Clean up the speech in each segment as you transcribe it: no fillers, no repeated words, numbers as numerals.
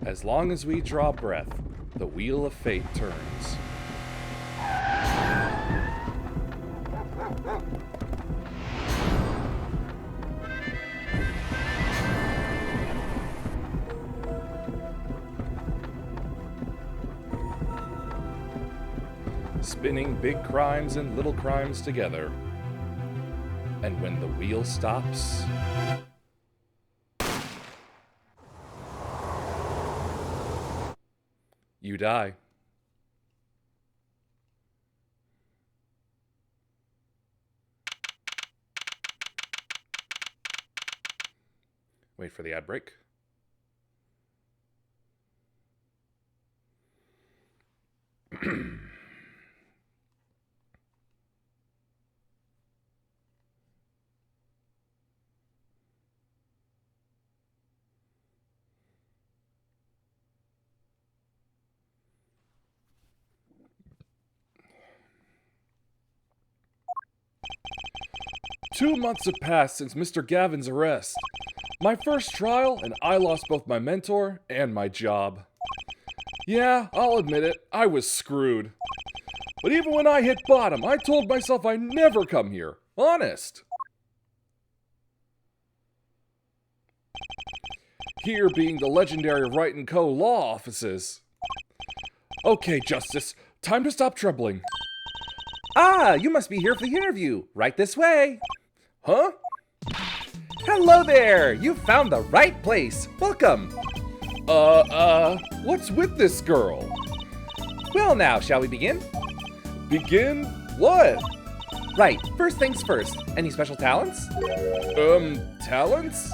As long as we draw breath, the wheel of fate turns. Spinning big crimes and little crimes together. And when the wheel stops, you die. Wait for the ad break. Two months have passed since Mr. Gavin's arrest. My first trial, and I lost both my mentor and my job. Yeah, I'll admit it, I was screwed. But even when I hit bottom, I told myself I'd never come here. Honest. Here being the legendary Wright & Co. law offices. Okay, Justice, time to stop troubling. Ah, you must be here for the interview. Right this way. Huh? Hello there! You found the right place. Welcome. What's with this girl? Well now, shall we begin? Begin? What? Right, first things first. Any special talents? Talents?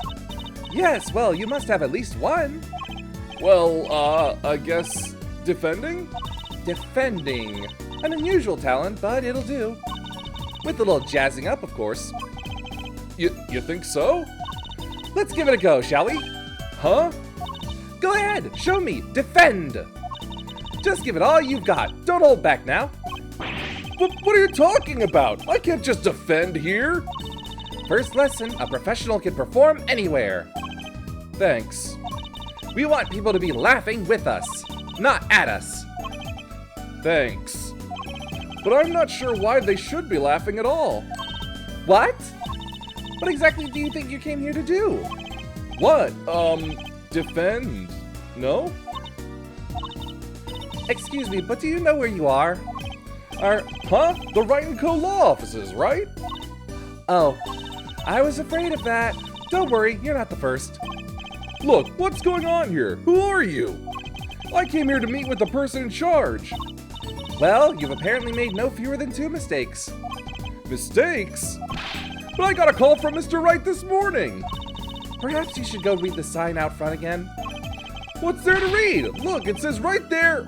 Yes, well, you must have at least one. Well, I guess defending? Defending. An unusual talent, but it'll do. With a little jazzing up, of course. You think so? Let's give it a go, shall we? Huh? Go ahead, show me. Defend. Just give it all you've got. Don't hold back now. But what are you talking about? I can't just defend here. First lesson, a professional can perform anywhere. Thanks. We want people to be laughing with us, not at us. Thanks. But I'm not sure why they should be laughing at all. What? What exactly do you think you came here to do? What? Defend? No? Excuse me, but do you know where you are? The Wright & Co. law offices, right? Oh, I was afraid of that. Don't worry, you're not the first. Look, what's going on here? Who are you? I came here to meet with the person in charge. Well, you've apparently made no fewer than 2 mistakes. Mistakes? But I got a call from Mr. Wright this morning. Perhaps you should go read the sign out front again. What's there to read? Look, it says right there.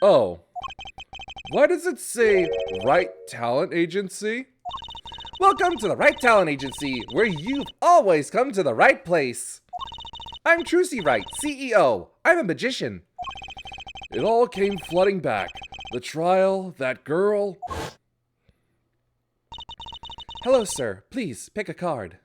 Oh. Why does it say Wright Talent Agency? Welcome to the Wright Talent Agency, where you've always come to the right place. I'm Trucy Wright, CEO. I'm a magician. It all came flooding back. The trial, that girl. Hello, sir. Please, pick a card.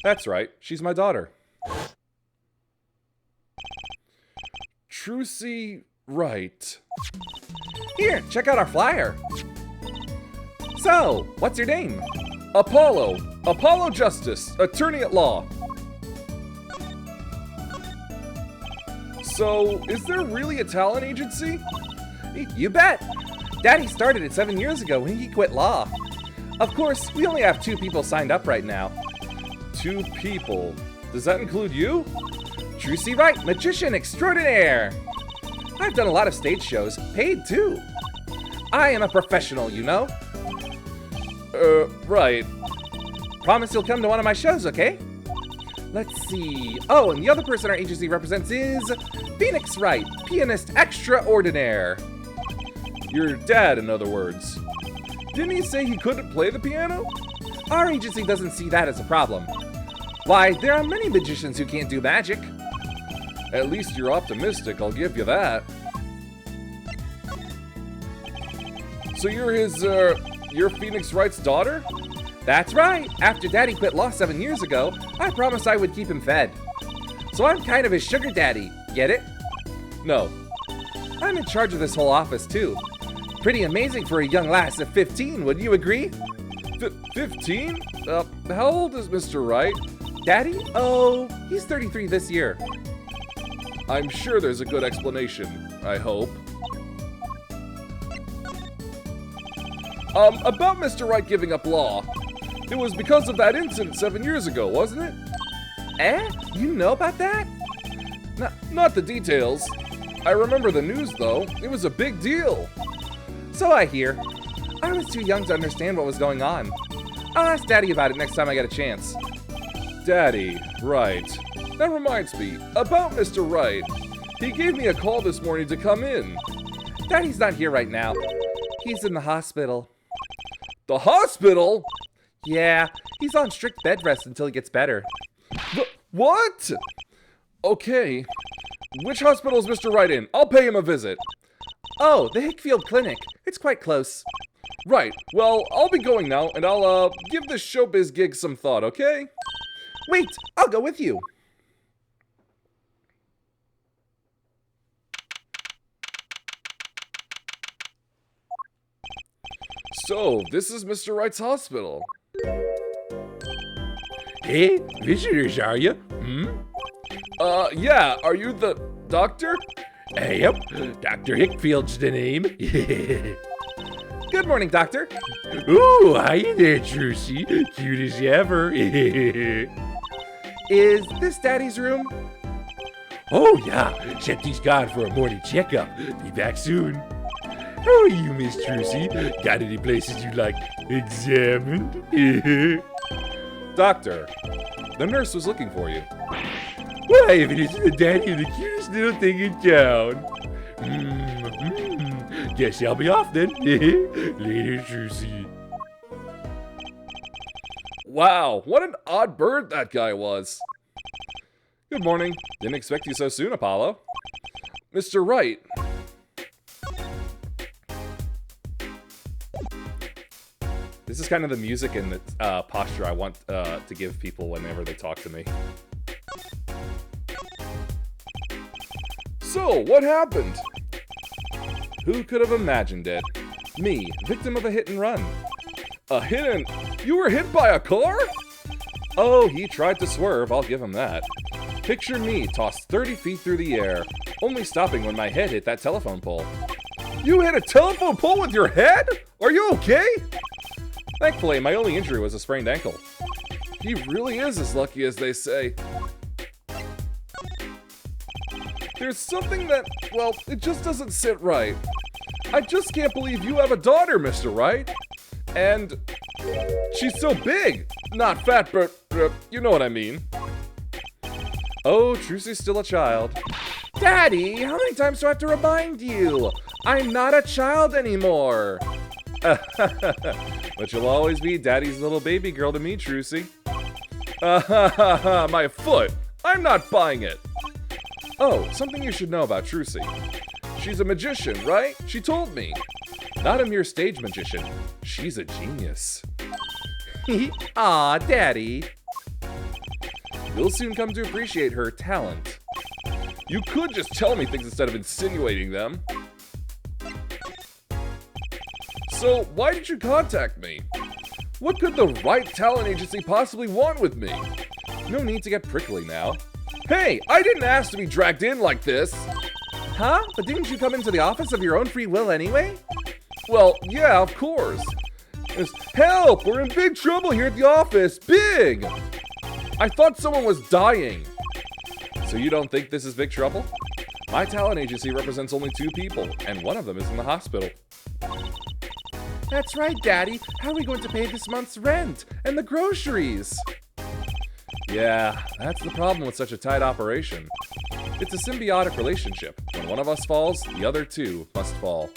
That's right. She's my daughter. Trucy Wright. Here, check out our flyer. So, what's your name? Apollo Justice, attorney at law. So, is there really a talent agency? You bet. Daddy started it 7 years ago when he quit law. Of course, we only have 2 people signed up right now. 2 people? Does that include you? Trucy Wright, magician extraordinaire. I've done a lot of stage shows, paid too. I am a professional, you know. Right. Promise you'll come to one of my shows, okay? Let's see. Oh, and the other person our agency represents is Phoenix Wright, pianist extraordinaire. Your dad, in other words. Didn't he say he couldn't play the piano? Our agency doesn't see that as a problem. Why, there are many magicians who can't do magic. At least you're optimistic, I'll give you that. So you're his, you're Phoenix Wright's daughter? That's right. After Daddy quit law 7 years ago, I promised I would keep him fed. So I'm kind of his sugar daddy. Get it? No. I'm in charge of this whole office, too. Pretty amazing for a young lass of 15, wouldn't you agree? 15? How old is Mr. Wright? Daddy? Oh, he's 33 this year. I'm sure there's a good explanation, I hope. About Mr. Wright giving up law. It was because of that incident 7 years ago, wasn't it? Eh? You know about that? Not the details. I remember the news, though. It was a big deal. So I hear. I was too young to understand what was going on. I'll ask Daddy about it next time I get a chance. Daddy, right. That reminds me, about Mr. Wright. He gave me a call this morning to come in. Daddy's not here right now. He's in the hospital. The hospital? Yeah, he's on strict bed rest until he gets better. What? Okay. Which hospital is Mr. Wright in? I'll pay him a visit. Oh, the Hickfield Clinic. It's quite close. Right. Well, I'll be going now, and I'll, give this showbiz gig some thought, okay? Wait, I'll go with you. So, this is Mr. Wright's hospital. Hey, visitors, are you? Yeah, are you the doctor? Yep, Dr. Hickfield's the name. Good morning, Doctor. Ooh, hi there, Trucy. Cute as ever. Is this Daddy's room? Oh, yeah, except he's gone for a morning checkup. Be back soon. How are you, Miss Trucy? Got any places you like examined? Doctor, the nurse was looking for you. Why, if it isn't the daddy of the cutest little thing in town. Guess I'll be off then. Later, Trucy. Wow, what an odd bird that guy was. Good morning. Didn't expect you so soon, Apollo. Mr. Wright. This is kind of the music and the posture I want to give people whenever they talk to me. So, what happened? Who could have imagined it? Me, victim of a hit and run. A hit and... You were hit by a car? Oh, he tried to swerve, I'll give him that. Picture me tossed 30 feet through the air, only stopping when my head hit that telephone pole. You hit a telephone pole with your head? Are you okay? Thankfully, my only injury was a sprained ankle. He really is as lucky as they say. There's something that, well, it just doesn't sit right. I just can't believe you have a daughter, Mr. Wright. And she's so big. Not fat, but you know what I mean. Oh, Trucy's still a child. Daddy, how many times do I have to remind you? I'm not a child anymore. But you'll always be Daddy's little baby girl to me, Trucy. My foot. I'm not buying it. Oh, something you should know about Trucy. She's a magician, right? She told me. Not a mere stage magician. She's a genius. Aw, Daddy. You'll soon come to appreciate her talent. You could just tell me things instead of insinuating them. So, why did you contact me? What could the Wright Talent Agency possibly want with me? No need to get prickly now. Hey, I didn't ask to be dragged in like this. Huh? But didn't you come into the office of your own free will anyway? Well, yeah, of course. Help! We're in big trouble here at the office. Big! I thought someone was dying. So you don't think this is big trouble? My talent agency represents only 2 people, and one of them is in the hospital. That's right, Daddy. How are we going to pay this month's rent and the groceries? Yeah, that's the problem with such a tight operation. It's a symbiotic relationship. When one of us falls, the other 2 must fall.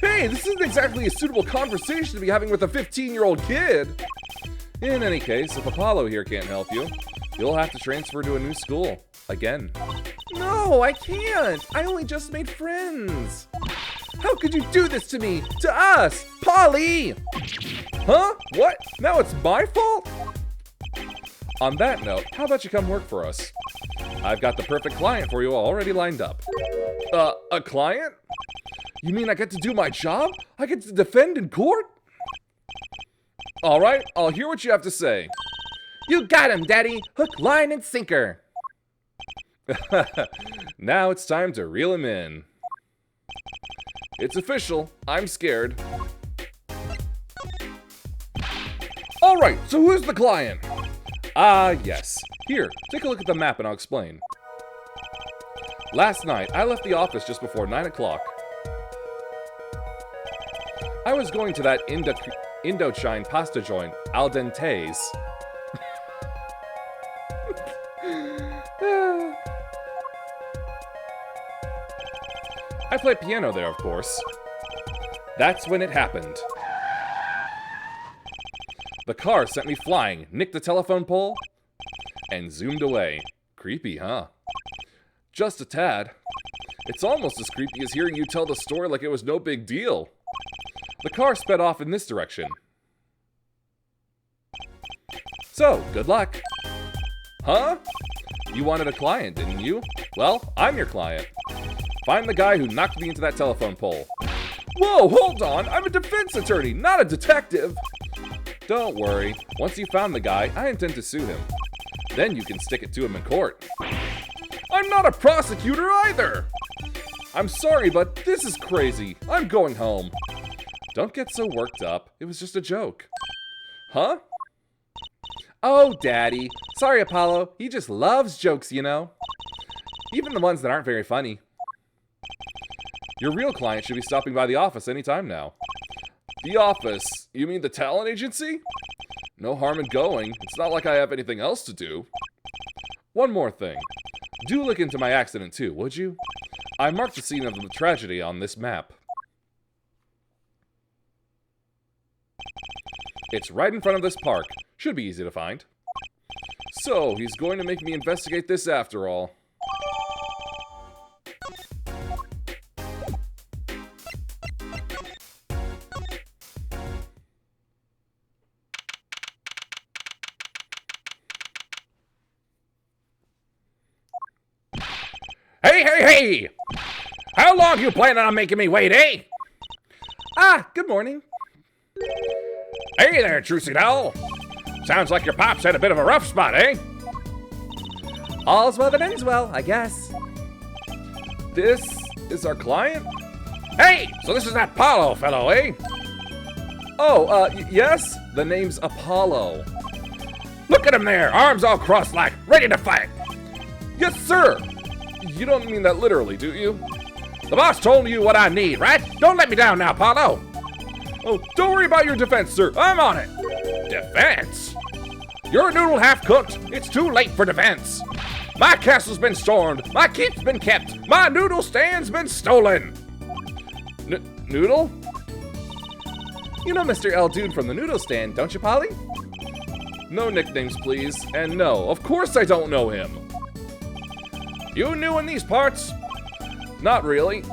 Hey, this isn't exactly a suitable conversation to be having with a 15-year-old kid. In any case, if Apollo here can't help you, you'll have to transfer to a new school. Again. No, I can't. I only just made friends. How could you do this to me? To us! Polly! Huh? What? Now it's my fault? On that note, how about you come work for us? I've got the perfect client for you already lined up. A client? You mean I get to do my job? I get to defend in court? Alright, I'll hear what you have to say. You got him, Daddy! Hook, line, and sinker! Now it's time to reel him in. It's official. I'm scared. Alright, so who's the client? Yes. Here, take a look at the map and I'll explain. Last night, I left the office just before 9 o'clock. I was going to that Indochine pasta joint, Al Dente's. I play piano there, of course. That's when it happened. The car sent me flying, nicked the telephone pole, and zoomed away. Creepy, huh? Just a tad. It's almost as creepy as hearing you tell the story like it was no big deal. The car sped off in this direction. So, good luck. Huh? You wanted a client, didn't you? Well, I'm your client. Find the guy who knocked me into that telephone pole. Whoa, hold on! I'm a defense attorney, not a detective! Don't worry. Once you found the guy, I intend to sue him. Then you can stick it to him in court. I'm not a prosecutor either! I'm sorry, but this is crazy. I'm going home. Don't get so worked up. It was just a joke. Huh? Oh, Daddy. Sorry, Apollo. He just loves jokes, you know. Even the ones that aren't very funny. Your real client should be stopping by the office anytime now. The office? You mean the talent agency? No harm in going. It's not like I have anything else to do. One more thing. Do look into my accident too, would you? I marked the scene of the tragedy on this map. It's right in front of this park. Should be easy to find. So, he's going to make me investigate this after all. Hey! How long you planning on making me wait, eh? Good morning. Hey there, Trucy doll. Sounds like your pops had a bit of a rough spot, eh? All's well that ends well, I guess. This is our client? Hey, so this is that Apollo fellow, eh? Yes? The name's Apollo. Look at him there, arms all crossed like, ready to fight. Yes, sir! You don't mean that literally, do you? The boss told you what I need, right? Don't let me down now, Apollo. Oh, don't worry about your defense, sir. I'm on it. Defense? Your noodle half cooked. It's too late for defense. My castle's been stormed. My keep's been kept. My noodle stand's been stolen. Noodle? You know Mr. L. Dude from the noodle stand, don't you, Polly? No nicknames, please. And no, of course I don't know him. You new in these parts? Not really.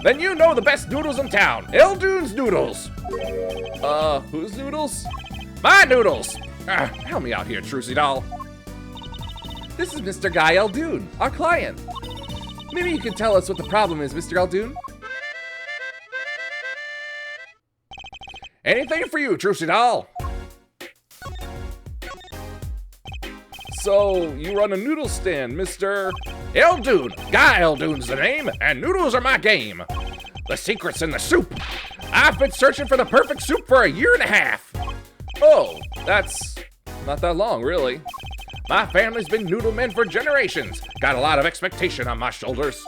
Then you know the best noodles in town. Eldune's Noodles. Whose noodles? My noodles. Help me out here, Trucy doll. This is Mr. Guy Eldoon, our client. Maybe you can tell us what the problem is, Mr. Eldoon? Anything for you, Trucy doll. So, you run a noodle stand, Mr. Eldoon. Guy Eldoon's the name, and noodles are my game. The secret's in the soup. I've been searching for the perfect soup for a year and a half. Oh, that's not that long, really. My family's been noodle men for generations. Got a lot of expectation on my shoulders.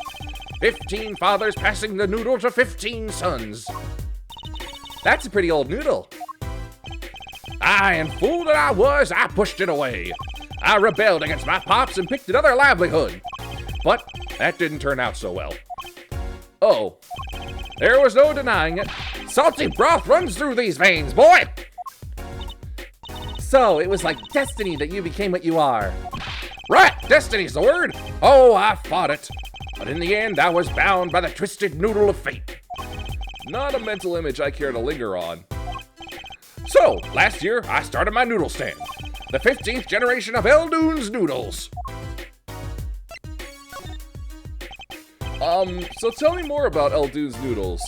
15 fathers passing the noodle to 15 sons. That's a pretty old noodle. Aye, and fool that I was, I pushed it away. I rebelled against my pops and picked another livelihood. But that didn't turn out so well. Oh, there was no denying it. Salty broth runs through these veins, boy! So, it was like destiny that you became what you are. Right, destiny's the word. Oh, I fought it. But in the end, I was bound by the twisted noodle of fate. not a mental image I care to linger on. So, last year, I started my noodle stand. The 15th generation of Eldoon's noodles. So tell me more about Eldoon's noodles.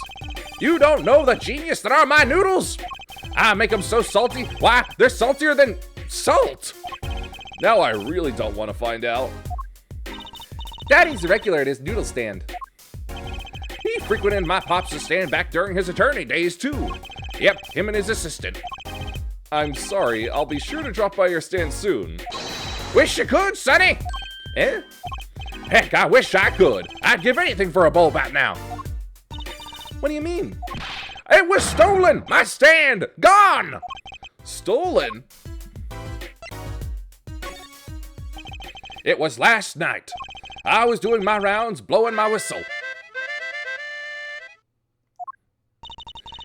You don't know the genius that are my noodles? I make them so salty, why, they're saltier than salt. Now I really don't want to find out. Daddy's a regular at his noodle stand. He frequented my pops' stand back during his attorney days, too. Yep, him and his assistant. I'm sorry, I'll be sure to drop by your stand soon. Wish you could, Sonny! Eh? Heck, I wish I could. I'd give anything for a bowl bat now. What do you mean? It was stolen! My stand! Gone! Stolen? It was last night. I was doing my rounds, blowing my whistle.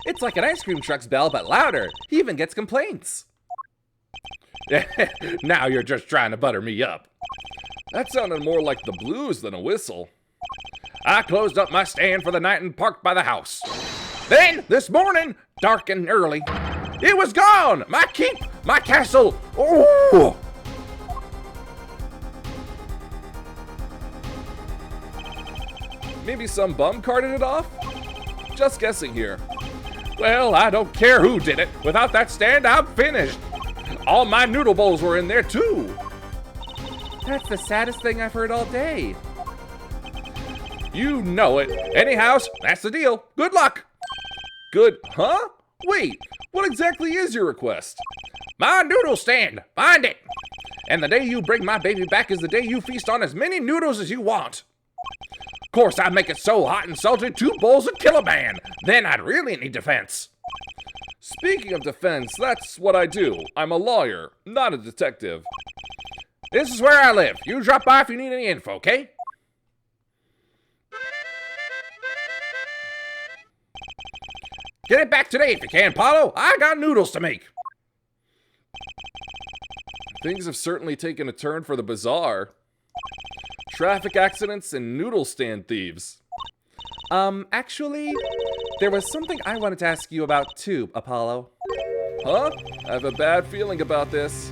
It's like an ice cream truck's bell, but louder. He even gets complaints. Now you're just trying to butter me up. That sounded more like the blues than a whistle. I closed up my stand for the night and parked by the house. Then, this morning, dark and early, it was gone! My keep! My castle! Oh! Maybe some bum carted it off? Just guessing here. Well, I don't care who did it. Without that stand, I'm finished. All my noodle bowls were in there, too. That's the saddest thing I've heard all day. You know it. Anyhow, that's the deal. Good luck. Good, huh? Wait, what exactly is your request? My noodle stand. Find it. And the day you bring my baby back is the day you feast on as many noodles as you want. Of course, I make it so hot and salty, 2 bowls would kill a man. Then I'd really need defense. Speaking of defense, that's what I do. I'm a lawyer, not a detective. This is where I live. You drop by if you need any info, okay? Get it back today if you can, Paulo. I got noodles to make. Things have certainly taken a turn for the bizarre. Traffic accidents and noodle stand thieves. Actually, there was something I wanted to ask you about too, Apollo. Huh? I have a bad feeling about this.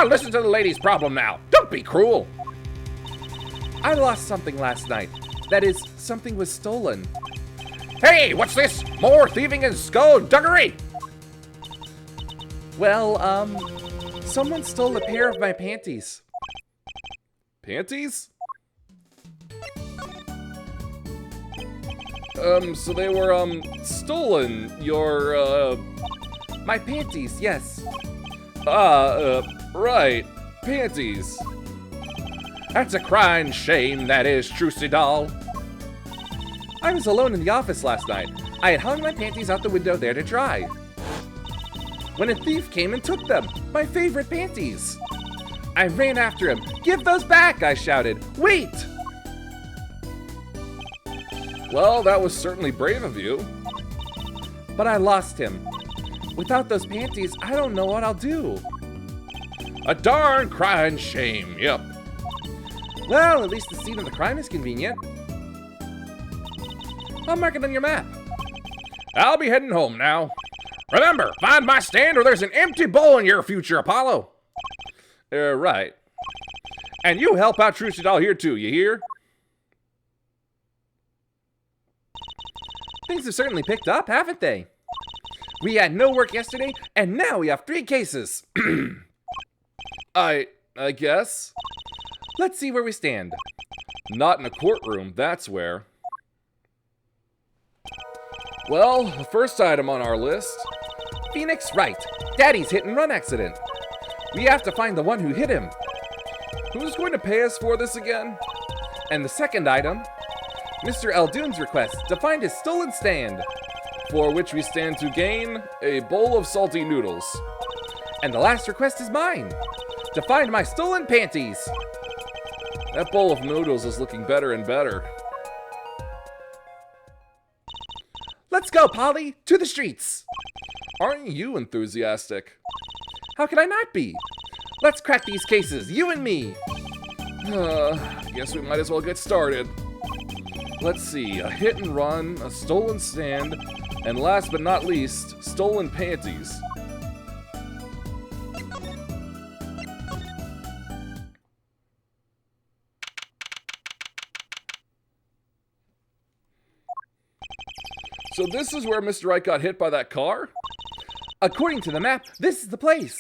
Listen to the lady's problem now. Don't be cruel. I lost something last night. That is, something was stolen. Hey, what's this? More thieving and skullduggery? Well, someone stole a pair of my panties. Panties? So they were, stolen. Your, My panties, yes. Right. Panties. That's a crying shame, that is, Trucy doll. I was alone in the office last night. I had hung my panties out the window there to dry. When a thief came and took them, my favorite panties. I ran after him. Give those back, I shouted. Wait! Well, that was certainly brave of you. But I lost him. Without those panties, I don't know what I'll do. A darn crying shame, yep. Well, at least the scene of the crime is convenient. I'll mark it on your map. I'll be heading home now. Remember, find my stand or there's an empty bowl in your future, Apollo. Right. And you help out Trucy doll here too, you hear? Things have certainly picked up, haven't they? We had no work yesterday, and now we have 3 cases. I guess. Let's see where we stand. Not in a courtroom, that's where. Well, the first item on our list. Phoenix Wright, Daddy's hit-and-run accident. We have to find the one who hit him. Who's going to pay us for this again? And the second item, Mr. Eldoon's request to find his stolen stand. For which we stand to gain a bowl of salty noodles. And the last request is mine, to find my stolen panties. That bowl of noodles is looking better and better. Let's go, Polly, to the streets. Aren't you enthusiastic? How can I not be? Let's crack these cases, you and me. Guess we might as well get started. let's see, a hit and run, a stolen stand, and last but not least, stolen panties. So this is where Mr. Wright got hit by that car? According to the map, this is the place.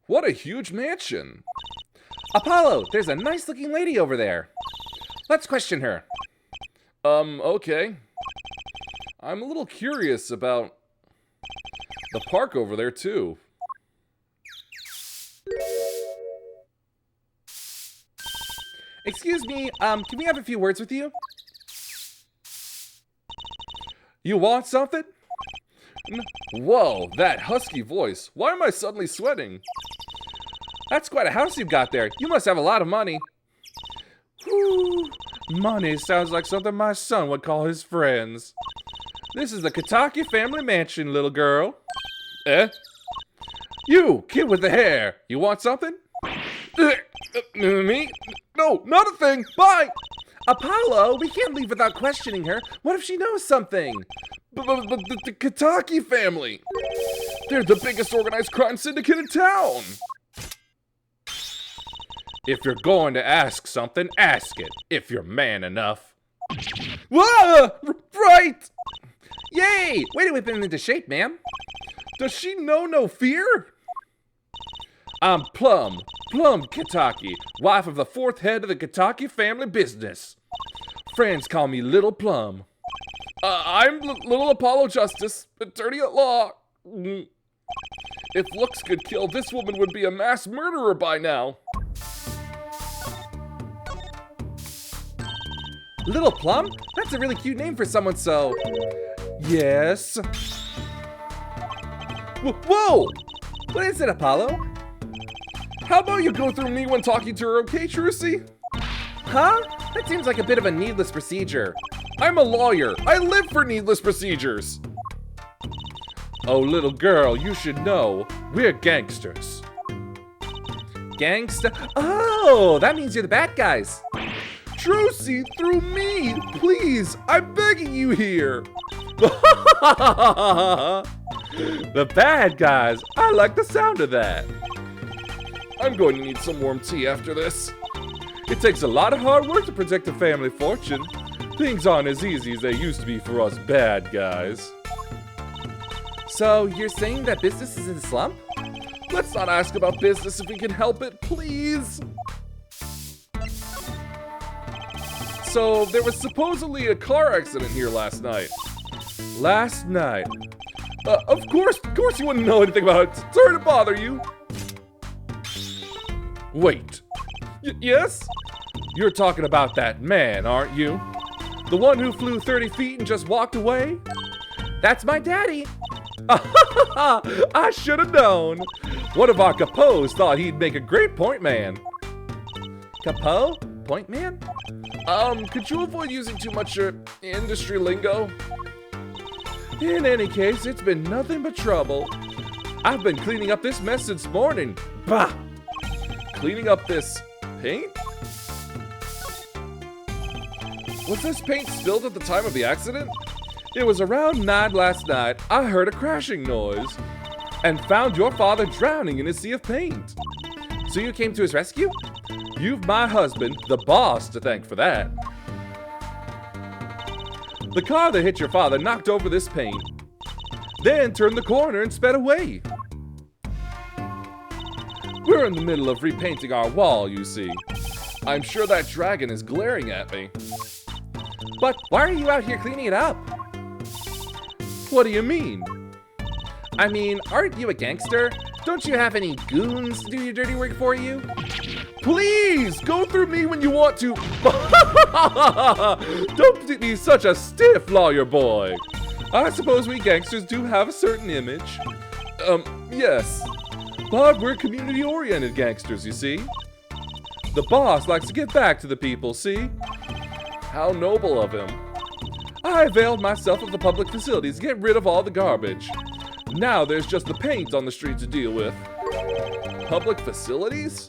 What a huge mansion. Apollo, there's a nice looking lady over there. Let's question her. Okay. I'm a little curious about the park over there, too. Excuse me, can we have a few words with you? You want something? Whoa, that husky voice. Why am I suddenly sweating? That's quite a house you've got there. You must have a lot of money. Whew. Money sounds like something my son would call his friends. This is the Kataki family mansion, little girl. Eh? You, kid with the hair. You want something? Me? No, not a thing. Bye! Apollo, we can't leave without questioning her. What if she knows something? But the Kataki family. They're the biggest organized crime syndicate in town. If you're going to ask something, ask it. If you're man enough. Whoa! Right! Yay! Way to whip him into shape, ma'am. Does she know no fear? I'm Plum Kataki, wife of the fourth head of the Kataki family business. Friends call me Little Plum. I'm Little Apollo Justice, attorney at law. If looks could kill, this woman would be a mass murderer by now. Little Plum? That's a really cute name for someone so... Yes. Whoa! What is it, Apollo? How about you go through me when talking to her, okay, Trucy? Huh? That seems like a bit of a needless procedure. I'm a lawyer. I live for needless procedures. Oh, little girl, you should know, we're gangsters. Gangsta? Oh, that means you're the bad guys. Trucy, through me, please. I'm begging you here. The bad guys. I like the sound of that. I'm going to need some warm tea after this. It takes a lot of hard work to protect a family fortune. Things aren't as easy as they used to be for us bad guys. So, you're saying that business is in a slump? Let's not ask about business if we can help it, please. So, there was supposedly a car accident here last night. Last night? Of course you wouldn't know anything about it. Sorry to bother you. Wait. Yes? You're talking about that man, aren't you? The one who flew 30 feet and just walked away? That's my daddy. I should have known. One of our Capos thought he'd make a great point man. Capo? Point man? Could you avoid using too much industry lingo? In any case, it's been nothing but trouble. I've been cleaning up this mess since morning. Bah! Cleaning up this paint? Was this paint spilled at the time of the accident? It was around 9 last night. I heard a crashing noise and found your father drowning in a sea of paint. So you came to his rescue? You've my husband, the boss, to thank for that. The car that hit your father knocked over this paint, then turned the corner and sped away. We're in the middle of repainting our wall, you see. I'm sure that dragon is glaring at me. But why are you out here cleaning it up? What do you mean? I mean, aren't you a gangster? Don't you have any goons to do your dirty work for you? Please, go through me when you want to. Don't be such a stiff, lawyer boy. I suppose we gangsters do have a certain image. Yes. But we're community-oriented gangsters, you see. The boss likes to give back to the people, see? How noble of him. I availed myself of the public facilities to get rid of all the garbage. Now there's just the paint on the street to deal with. Public facilities?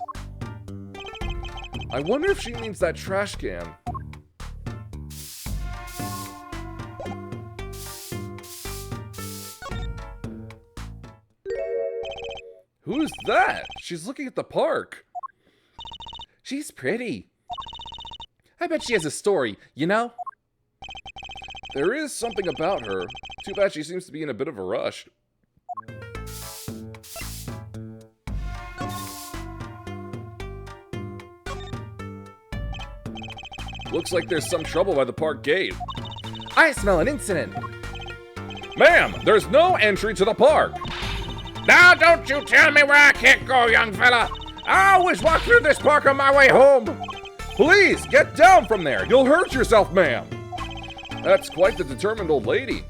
I wonder if she means that trash can. Who's that? She's looking at the park. She's pretty. I bet she has a story, you know? There is something about her. Too bad she seems to be in a bit of a rush. Looks like there's some trouble by the park gate. I smell an incident. Ma'am, there's no entry to the park. Now don't you tell me where I can't go, young fella. I always walk through this park on my way home. Please, get down from there. You'll hurt yourself, ma'am. That's quite the determined old lady.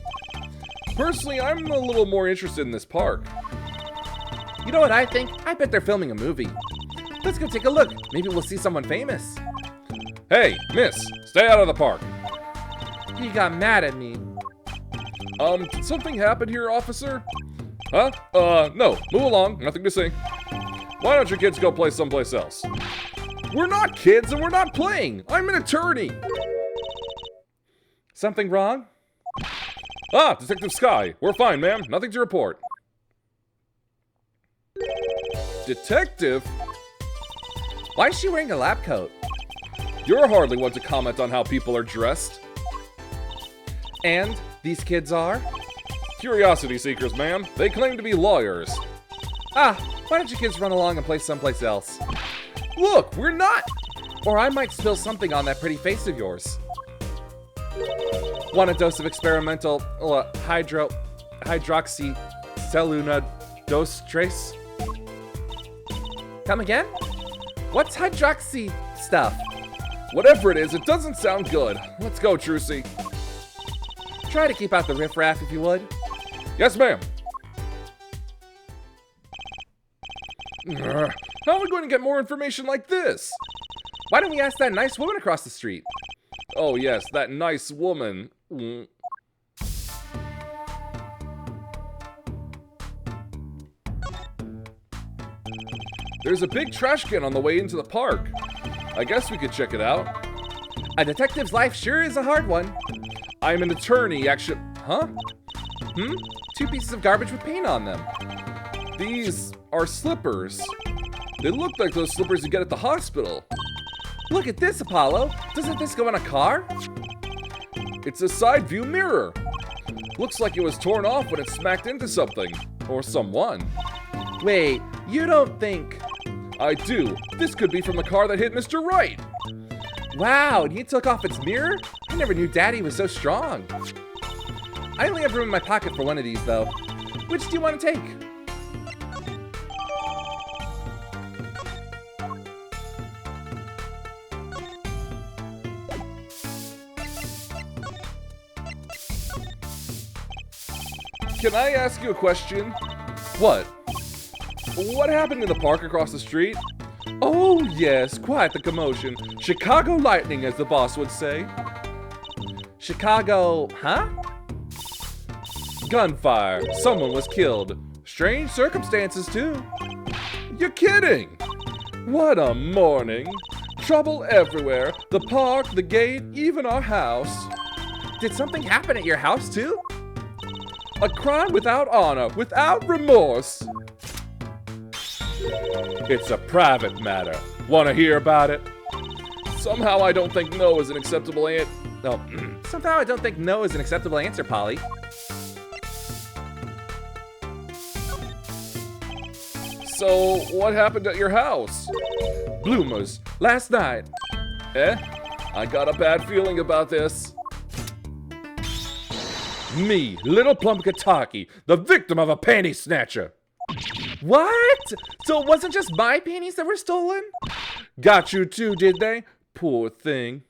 Personally, I'm a little more interested in this park. You know what I think? I bet they're filming a movie. Let's go take a look. Maybe we'll see someone famous. Hey, miss, stay out of the park. He got mad at me. Did something happen here, officer? Huh? No, move along, nothing to see. Why don't you kids go play someplace else? We're not kids and we're not playing. I'm an attorney. Something wrong? Ah, Detective Sky. We're fine, ma'am. Nothing to report. Detective? Why is she wearing a lab coat? You're hardly one to comment on how people are dressed. And these kids are? Curiosity seekers, ma'am. They claim to be lawyers. Ah, why don't you kids run along and play someplace else? Look, we're not. Or I might spill something on that pretty face of yours. Want a dose of experimental hydroxycellulodostrase? Come again? What's hydroxy stuff? Whatever it is, it doesn't sound good. Let's go, Trucy. Try to keep out the riffraff if you would. Yes, ma'am. How are we going to get more information like this? Why don't we ask that nice woman across the street? Oh yes, that nice woman. There's a big trash can on the way into the park. I guess we could check it out. A detective's life sure is a hard one. I'm an attorney, actually. Huh? 2 pieces of garbage with paint on them. These are slippers. They look like those slippers you get at the hospital. Look at this, Apollo. Doesn't this go in a car? It's a side view mirror. Looks like it was torn off when it smacked into something. Or someone. Wait, you don't think... I do. This could be from the car that hit Mr. Wright. Wow, and he took off its mirror? I never knew Daddy was so strong. I only have room in my pocket for one of these, though. Which do you want to take? Can I ask you a question? What? What happened in the park across the street? Oh, yes, quite the commotion. Chicago lightning, as the boss would say. Chicago, huh? Gunfire. Someone was killed. Strange circumstances, too. You're kidding! What a morning. Trouble everywhere. The park, the gate, even our house. Did something happen at your house, too? A crime without honor, without remorse. It's a private matter. Want to hear about it? Somehow I don't think no is an acceptable answer. No, somehow I don't think no is an acceptable answer, Polly. So, what happened at your house? Bloomers, last night. I got a bad feeling about this. Me, Little Plum Kataki, the victim of a panty snatcher. What? So it wasn't just my panties that were stolen? Got you too, did they? Poor thing.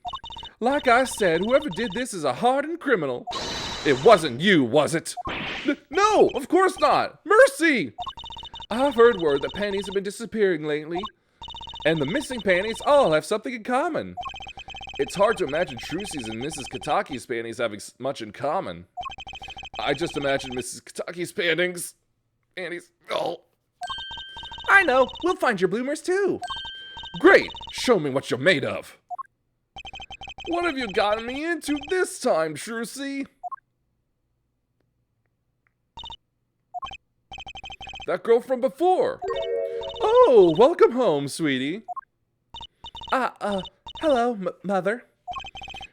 Like I said, whoever did this is a hardened criminal. It wasn't you, was it? No, of course not. Mercy! I've heard word that panties have been disappearing lately. And the missing panties all have something in common. It's hard to imagine Trucy's and Mrs. Kataki's panties having much in common. I just imagine Mrs. Kataki's panties. Oh. I know. We'll find your bloomers too. Great! Show me what you're made of. What have you gotten me into this time, Trucy? That girl from before. Oh, welcome home, sweetie. Hello, Mother.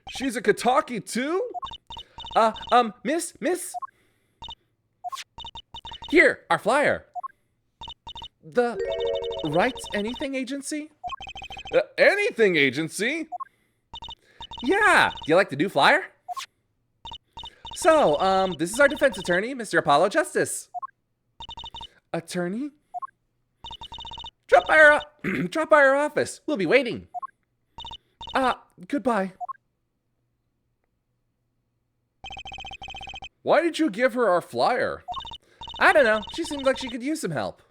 She's a Kataki too? Miss? Here, our flyer. The Wrights Anything Agency? Anything agency? Yeah, do you like the new flyer? So, this is our defense attorney, Mr. Apollo Justice. Attorney? Drop by our office. We'll be waiting. Goodbye. Why did you give her our flyer? I don't know. She seems like she could use some help.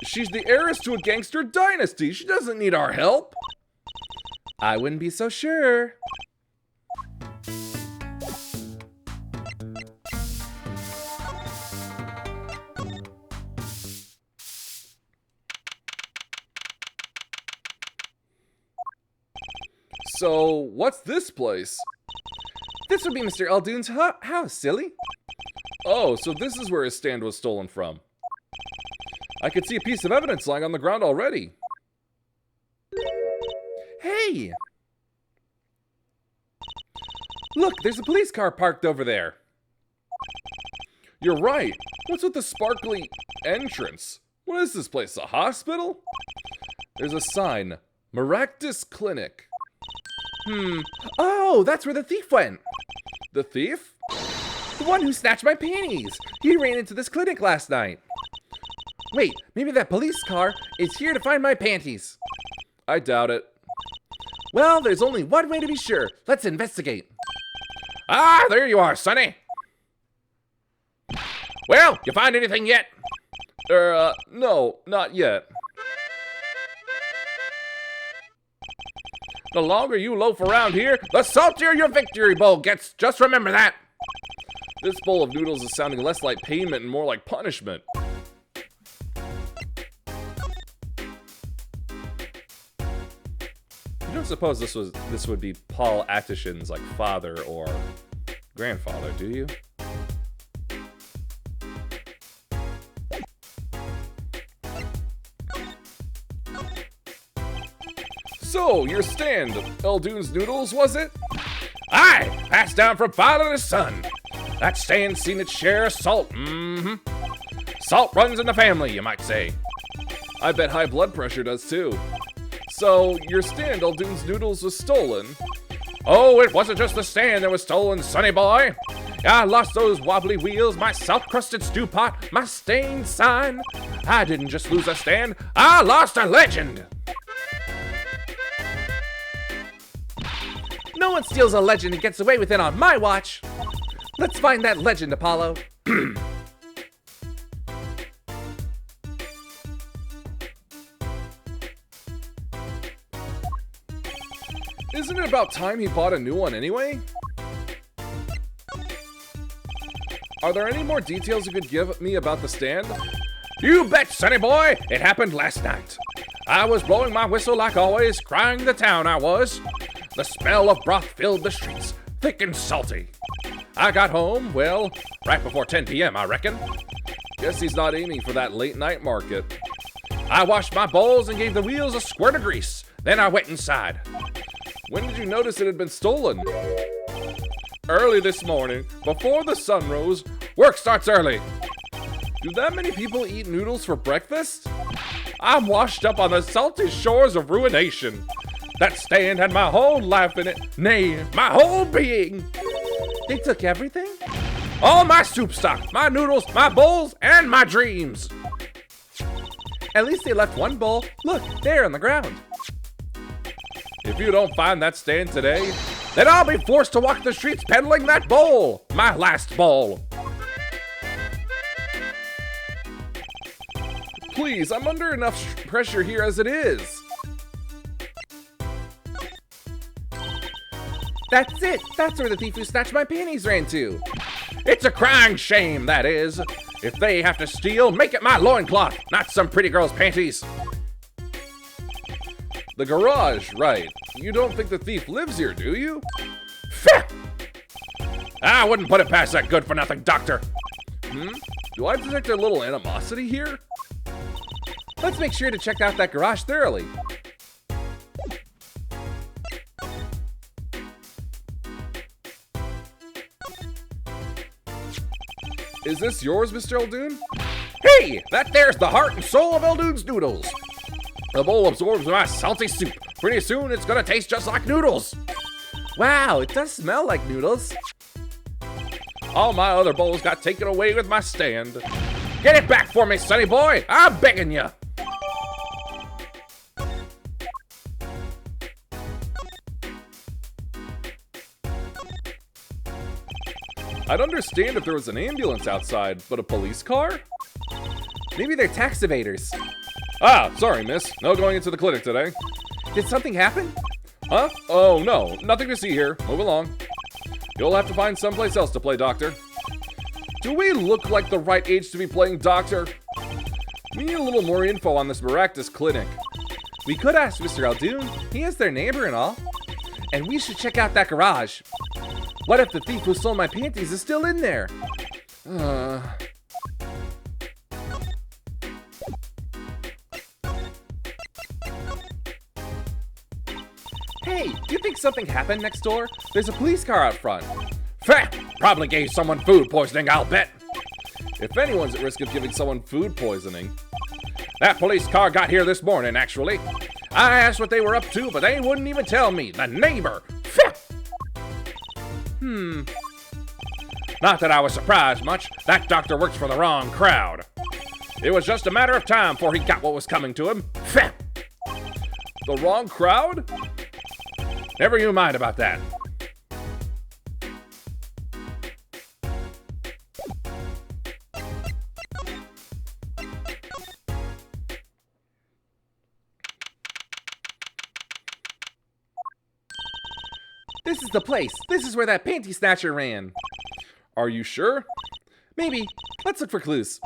She's the heiress to a gangster dynasty. She doesn't need our help. I wouldn't be so sure. So, what's this place? This would be Mr. Eldoon's house, silly. Oh, so this is where his stand was stolen from. I could see a piece of evidence lying on the ground already. Hey! Look, there's a police car parked over there. You're right. What's with the sparkly entrance? What is this place, a hospital? There's a sign, Maractus Clinic. Oh, that's where the thief went. The thief? The one who snatched my panties. He ran into this clinic last night. Wait, maybe that police car is here to find my panties. I doubt it. Well, there's only one way to be sure. Let's investigate. Ah, there you are, Sonny. Well, you find anything yet? No, not yet. The longer you loaf around here, the saltier your victory bowl gets. Just remember that. This bowl of noodles is sounding less like payment and more like punishment. You don't suppose this would be Paul Atishin's like father or grandfather, do you? So, your stand, Eldoon's Noodles, was it? Aye, passed down from father to son. That stand's seen its share of salt. Salt runs in the family, you might say. I bet high blood pressure does too. So, your stand, Eldoon's Noodles, was stolen? Oh, it wasn't just the stand that was stolen, sonny boy. I lost those wobbly wheels, my salt-crusted stew pot, my stained sign. I didn't just lose a stand, I lost a legend. No one steals a legend and gets away with it on my watch. Let's find that legend, Apollo. Isn't it about time he bought a new one anyway? Are there any more details you could give me about the stand? You bet, sonny boy, it happened last night. I was blowing my whistle like always, crying the town I was. The smell of broth filled the streets, thick and salty. I got home, well, right before 10 p.m., I reckon. Guess he's not aiming for that late night market. I washed my bowls and gave the wheels a squirt of grease. Then I went inside. When did you notice it had been stolen? Early this morning, before the sun rose. Work starts early. Do that many people eat noodles for breakfast? I'm washed up on the salty shores of ruination. That stand had my whole life in it, nay, my whole being. They took everything? All my soup stock, my noodles, my bowls, and my dreams. At least they left one bowl. Look, there on the ground. If you don't find that stand today, then I'll be forced to walk the streets peddling that bowl, my last bowl. Please, I'm under enough pressure here as it is. That's it. That's where the thief who snatched my panties ran to. It's a crying shame, that is. If they have to steal, make it my loincloth, not some pretty girl's panties. The garage, right. You don't think the thief lives here, do you? Phew! I wouldn't put it past that good-for-nothing doctor. Do I detect a little animosity here? Let's make sure to check out that garage thoroughly. Is this yours, Mr. Eldoon? Hey, that there's the heart and soul of Eldoon's noodles. The bowl absorbs my salty soup. Pretty soon, it's gonna taste just like noodles. Wow, it does smell like noodles. All my other bowls got taken away with my stand. Get it back for me, sonny boy. I'm begging you. I'd understand if there was an ambulance outside, but a police car? Maybe they're tax evaders. Ah, sorry, miss. No going into the clinic today. Did something happen? Huh? Oh, no. Nothing to see here. Move along. You'll have to find someplace else to play doctor. Do we look like the right age to be playing doctor? We need a little more info on this Maractus clinic. We could ask Mr. Eldoon. He is their neighbor and all. And we should check out that garage. What if the thief who stole my panties is still in there? Hey, do you think something happened next door? There's a police car out front. Phew! Probably gave someone food poisoning, I'll bet. If anyone's at risk of giving someone food poisoning. That police car got here this morning, actually. I asked what they were up to, but they wouldn't even tell me. The neighbor. Phew! Not that I was surprised much. That doctor works for the wrong crowd. It was just a matter of time before he got what was coming to him. Phew! The wrong crowd? Never you mind about that. This is the place. This is where that panty snatcher ran. Are you sure? Maybe. Let's look for clues.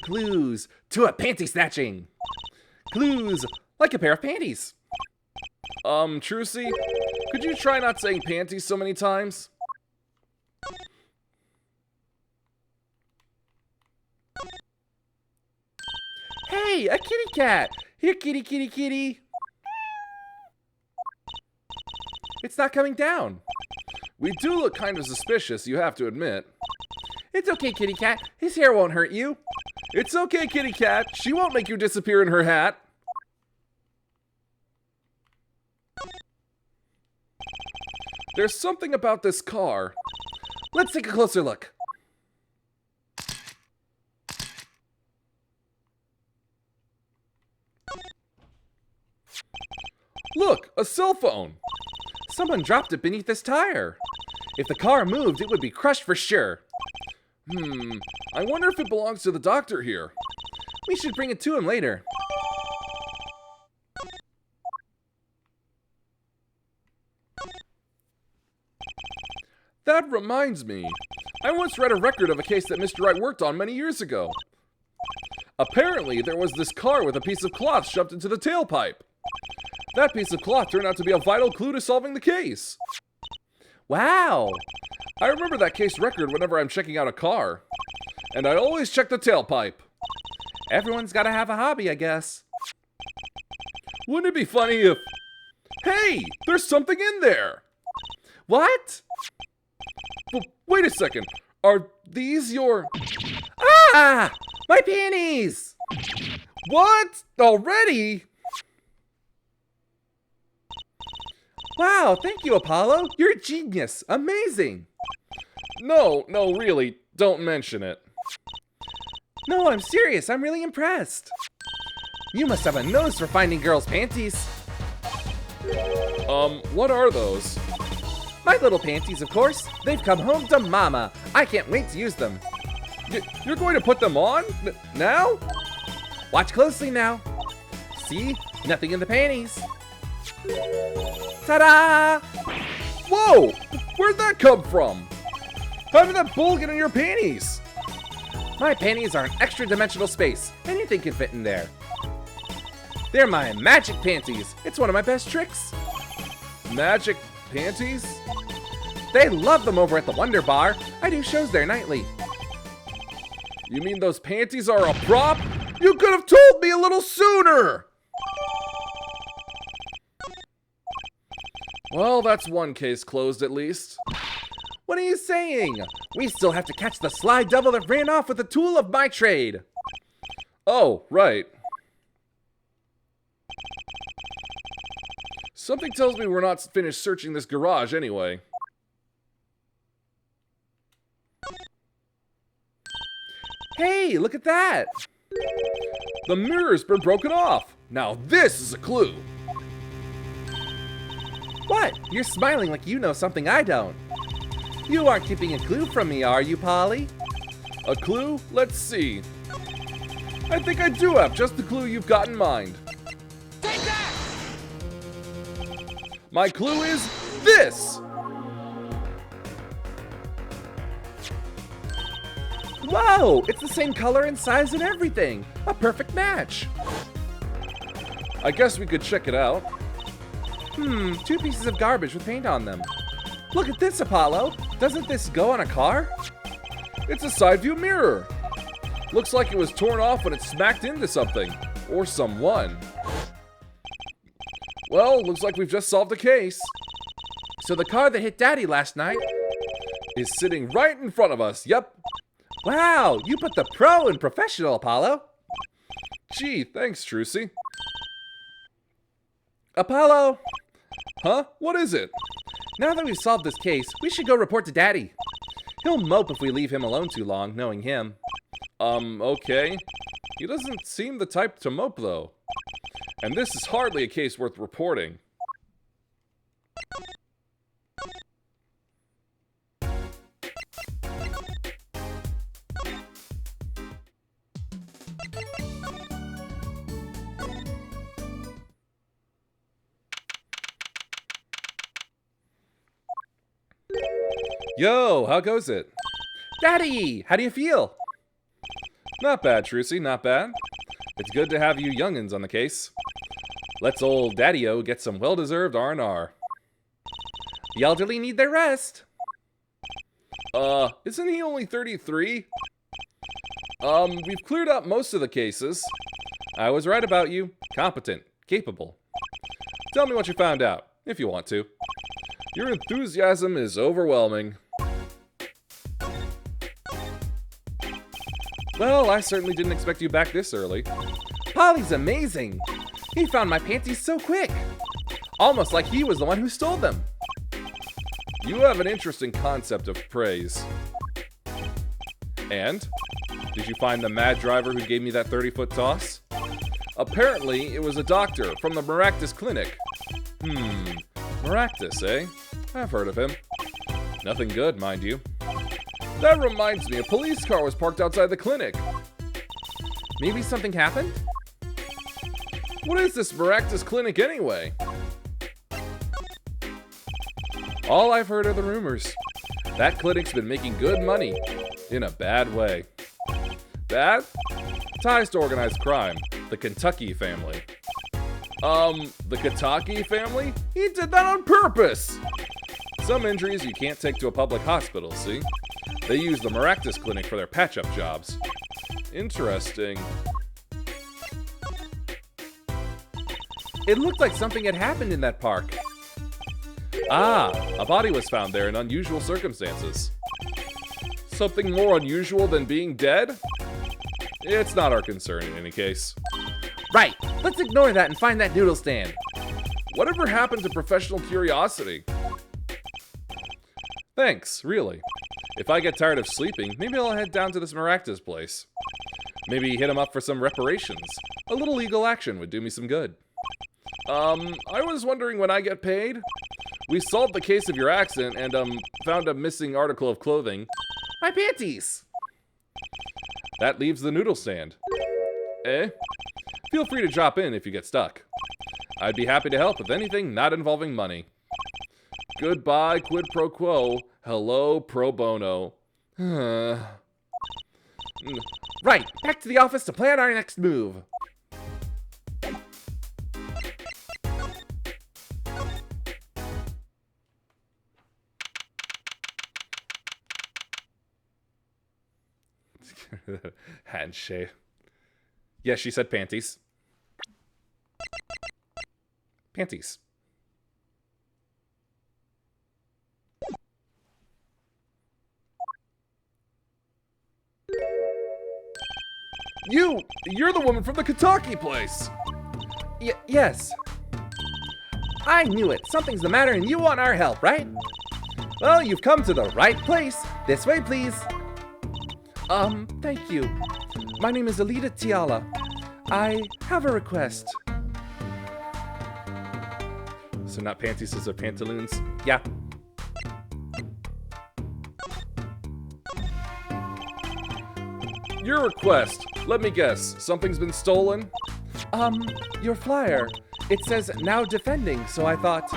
Clues to a panty snatching. Clues like a pair of panties. Trucy, could you try not saying panties so many times? Hey, a kitty cat. Here, kitty, kitty, kitty. It's not coming down. We do look kind of suspicious, you have to admit. It's okay, kitty cat. His hair won't hurt you. It's okay, kitty cat. She won't make you disappear in her hat. There's something about this car. Let's take a closer look. Look, a cell phone. Someone dropped it beneath this tire. If the car moved, it would be crushed for sure. I wonder if it belongs to the doctor here. We should bring it to him later. That reminds me. I once read a record of a case that Mr. Wright worked on many years ago. Apparently, there was this car with a piece of cloth shoved into the tailpipe. That piece of cloth turned out to be a vital clue to solving the case. Wow! I remember that case record whenever I'm checking out a car. And I always check the tailpipe. Everyone's gotta have a hobby, I guess. Wouldn't it be funny if... Hey! There's something in there! What? Wait a second. Are these your... Ah! My panties! What? Already? Wow, thank you, Apollo. You're a genius. Amazing. No, really. Don't mention it. No, I'm serious. I'm really impressed. You must have a nose for finding girls' panties. What are those? My little panties, of course. They've come home to Mama. I can't wait to use them. You're going to put them on? Now? Watch closely now. See? Nothing in the panties. Ta-da! Whoa! Where'd that come from? How did that bull get in your panties? My panties are an extra dimensional space. Anything can fit in there. They're my magic panties. It's one of my best tricks. Magic panties? They love them over at the Wonder Bar. I do shows there nightly. You mean those panties are a prop? You could have told me a little sooner! Well, that's one case closed at least. What are you saying? We still have to catch the sly devil that ran off with the tool of my trade. Oh, right. Something tells me we're not finished searching this garage anyway. Hey, look at that! The mirror's been broken off. Now this is a clue. What? You're smiling like you know something I don't. You aren't keeping a clue from me, are you, Polly? A clue? Let's see. I think I do have just the clue you've got in mind. Take that! My clue is this! Whoa! It's the same color and size and everything. A perfect match. I guess we could check it out. Two pieces of garbage with paint on them. Look at this, Apollo. Doesn't this go on a car? It's a side view mirror. Looks like it was torn off when it smacked into something. Or someone. Well, looks like we've just solved the case. So the car that hit Daddy last night Is sitting right in front of us, yep. Wow, you put the pro in professional, Apollo. Gee, thanks, Trucy. Apollo, Huh? What is it? now that we've solved this case, we should go report to Daddy. He'll mope if we leave him alone too long, knowing him. Okay. He doesn't seem the type to mope, though. And this is hardly a case worth reporting. Yo, how goes it? Daddy, how do you feel? Not bad, Trucy, not bad. It's good to have you youngins on the case. Let's old Daddy-O get some well-deserved R&R. The elderly need their rest. Isn't he only 33? We've cleared up most of the cases. I was right about you. Competent. Capable. Tell me what you found out, if you want to. Your enthusiasm is overwhelming. Well, I certainly didn't expect you back this early. Polly's amazing. He found my panties so quick. Almost like he was the one who stole them. You have an interesting concept of praise. And? Did you find the mad driver who gave me that 30-foot toss? Apparently, it was a doctor from the Maractus Clinic. Maractus, eh? I've heard of him. Nothing good, mind you. That reminds me, a police car was parked outside the clinic. Maybe something happened? What is this Maractus Clinic anyway? All I've heard are the rumors. That clinic's been making good money. In a bad way. Bad? Ties to organized crime. The Kentucky family. The Kentucky family? He did that on purpose! Some injuries you can't take to a public hospital, see? They use the Maractus Clinic for their patch-up jobs. Interesting. It looked like something had happened in that park. Ah, a body was found there in unusual circumstances. Something more unusual than being dead? It's not our concern in any case. Right, let's ignore that and find that noodle stand. Whatever happened to professional curiosity? Thanks, really. If I get tired of sleeping, maybe I'll head down to this Maractus place. Maybe hit him up for some reparations. A little legal action would do me some good. I was wondering when I get paid? We solved the case of your accident and, found a missing article of clothing. My panties! That leaves the noodle stand. Eh? Feel free to drop in if you get stuck. I'd be happy to help with anything not involving money. Goodbye, quid pro quo. Hello, pro bono. Right, back to the office to plan our next move. Handshake. Yes, she said panties. Panties. You're the woman from the Kentucky place. Yes. I knew it. Something's the matter and you want our help, right? Well, you've come to the right place. This way, please. Thank you. My name is Alita Tiala. I have a request. So not panties, those are pantaloons. Yeah. Your request. Let me guess. Something's been stolen? Your flyer. It says now defending, so I thought.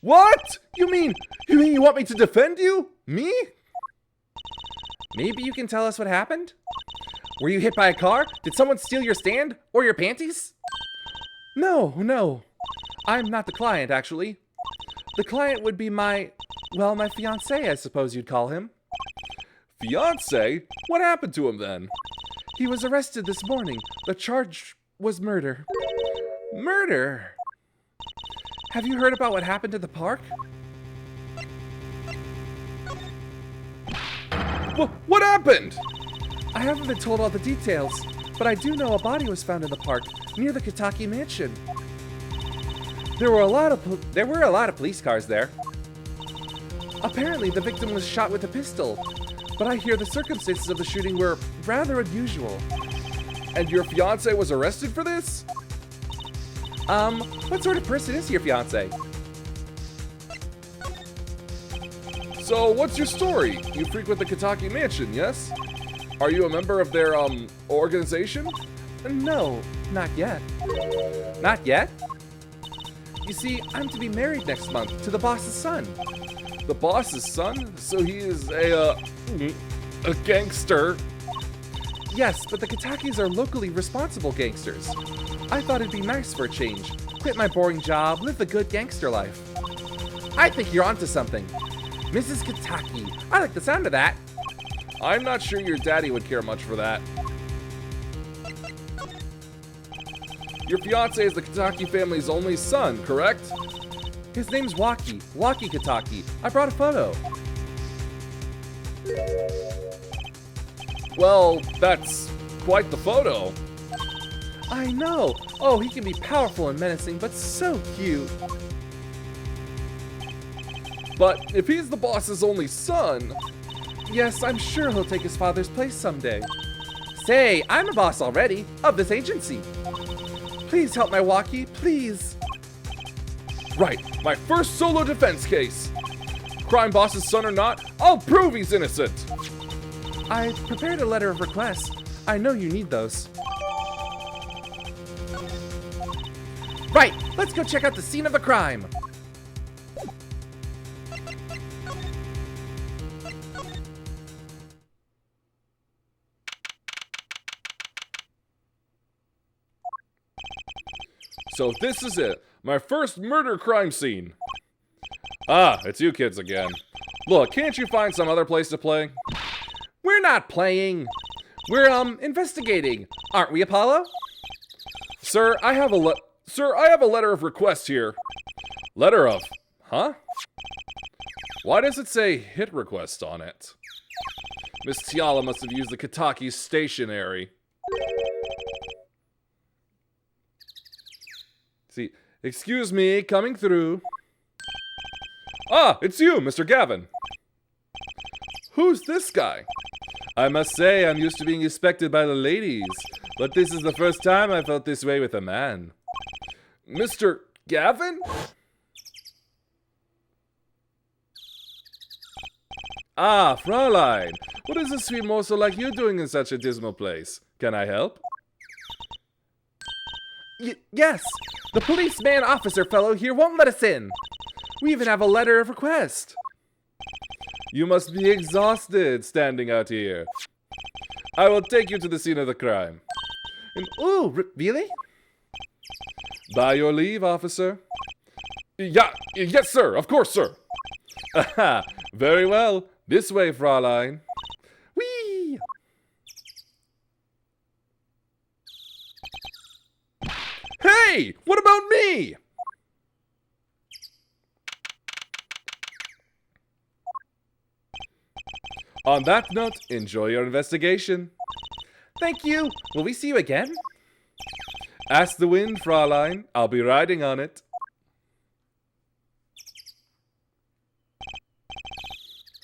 What? You mean you want me to defend you? Me? Maybe you can tell us what happened? Were you hit by a car? Did someone steal your stand? Or your panties? No. I'm not the client, actually. The client would be my fiancé, I suppose you'd call him. Fiancé? What happened to him then? He was arrested this morning. The charge was murder. Murder? Have you heard about what happened at the park? What happened? I haven't been told all the details, but I do know a body was found in the park near the Kentucky mansion. There were a lot of police cars there. Apparently, the victim was shot with a pistol, but I hear the circumstances of the shooting were rather unusual. And your fiancé was arrested for this? What sort of person is your fiancé? So, what's your story? You frequent the Kentucky mansion, yes? Are you a member of their, organization? No, not yet. Not yet? You see, I'm to be married next month to the boss's son. The boss's son? So he is a gangster. Yes, but the Kentuckys are locally responsible gangsters. I thought it'd be nice for a change. Quit my boring job, live the good gangster life. I think you're onto something. Mrs. Kentucky. I like the sound of that. I'm not sure your daddy would care much for that. Your fiancé is the Kentucky family's only son, correct? His name's Waki Kentucky. I brought a photo. Well, that's quite the photo. I know. Oh, he can be powerful and menacing, but so cute. But if he's the boss's only son... Yes, I'm sure he'll take his father's place someday. Say, I'm a boss already, of this agency. Please help my Waki, please. Right, my first solo defense case. Crime boss's son or not, I'll prove he's innocent. I prepared a letter of request. I know you need those. Right, let's go check out the scene of the crime. So this is it, my first murder crime scene. Ah, it's you kids again. Look, can't you find some other place to play? We're not playing. We're, investigating. Aren't we, Apollo? Sir, I have a letter of request here. Letter of, huh? Why does it say hit request on it? Miss Tiala must have used the Kentucky stationery. See, excuse me, coming through. Ah, it's you, Mr. Gavin. Who's this guy? I must say, I'm used to being inspected by the ladies, but this is the first time I felt this way with a man. Mr. Gavin? Ah, Fraulein. What is a sweet morsel like you doing in such a dismal place? Can I help? Yes, the policeman officer fellow here won't let us in. We even have a letter of request. You must be exhausted standing out here. I will take you to the scene of the crime. Ooh, really? By your leave, officer. Yes, sir. Of course, sir. Aha, very well. This way, Fraulein. Whee! Hey, what about me? On that note, enjoy your investigation. Thank you. Will we see you again? Ask the wind, Fraulein. I'll be riding on it.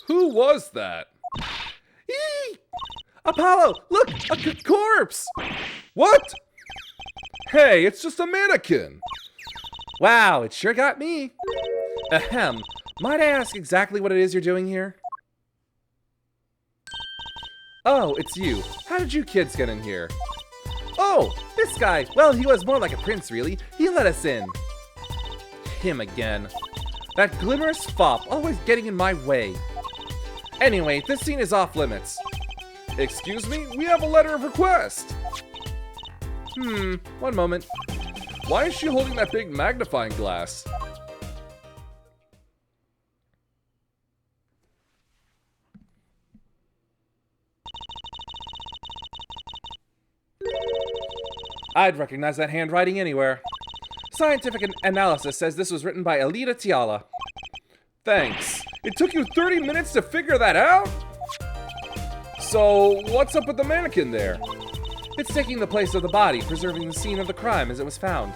Who was that? Eee! Apollo, look, a corpse! What? Hey, it's just a mannequin. Wow, it sure got me. Ahem. Might I ask exactly what it is you're doing here? Oh, it's you. How did you kids get in here? Oh, this guy. Well, he was more like a prince, really. He let us in. Him again. That glimmerous fop, always getting in my way. Anyway, this scene is off limits. Excuse me? We have a letter of request. One moment. Why is she holding that big magnifying glass? I'd recognize that handwriting anywhere. Scientific analysis says this was written by Alida Tiala. Thanks. It took you 30 minutes to figure that out? So, what's up with the mannequin there? It's taking the place of the body, preserving the scene of the crime as it was found.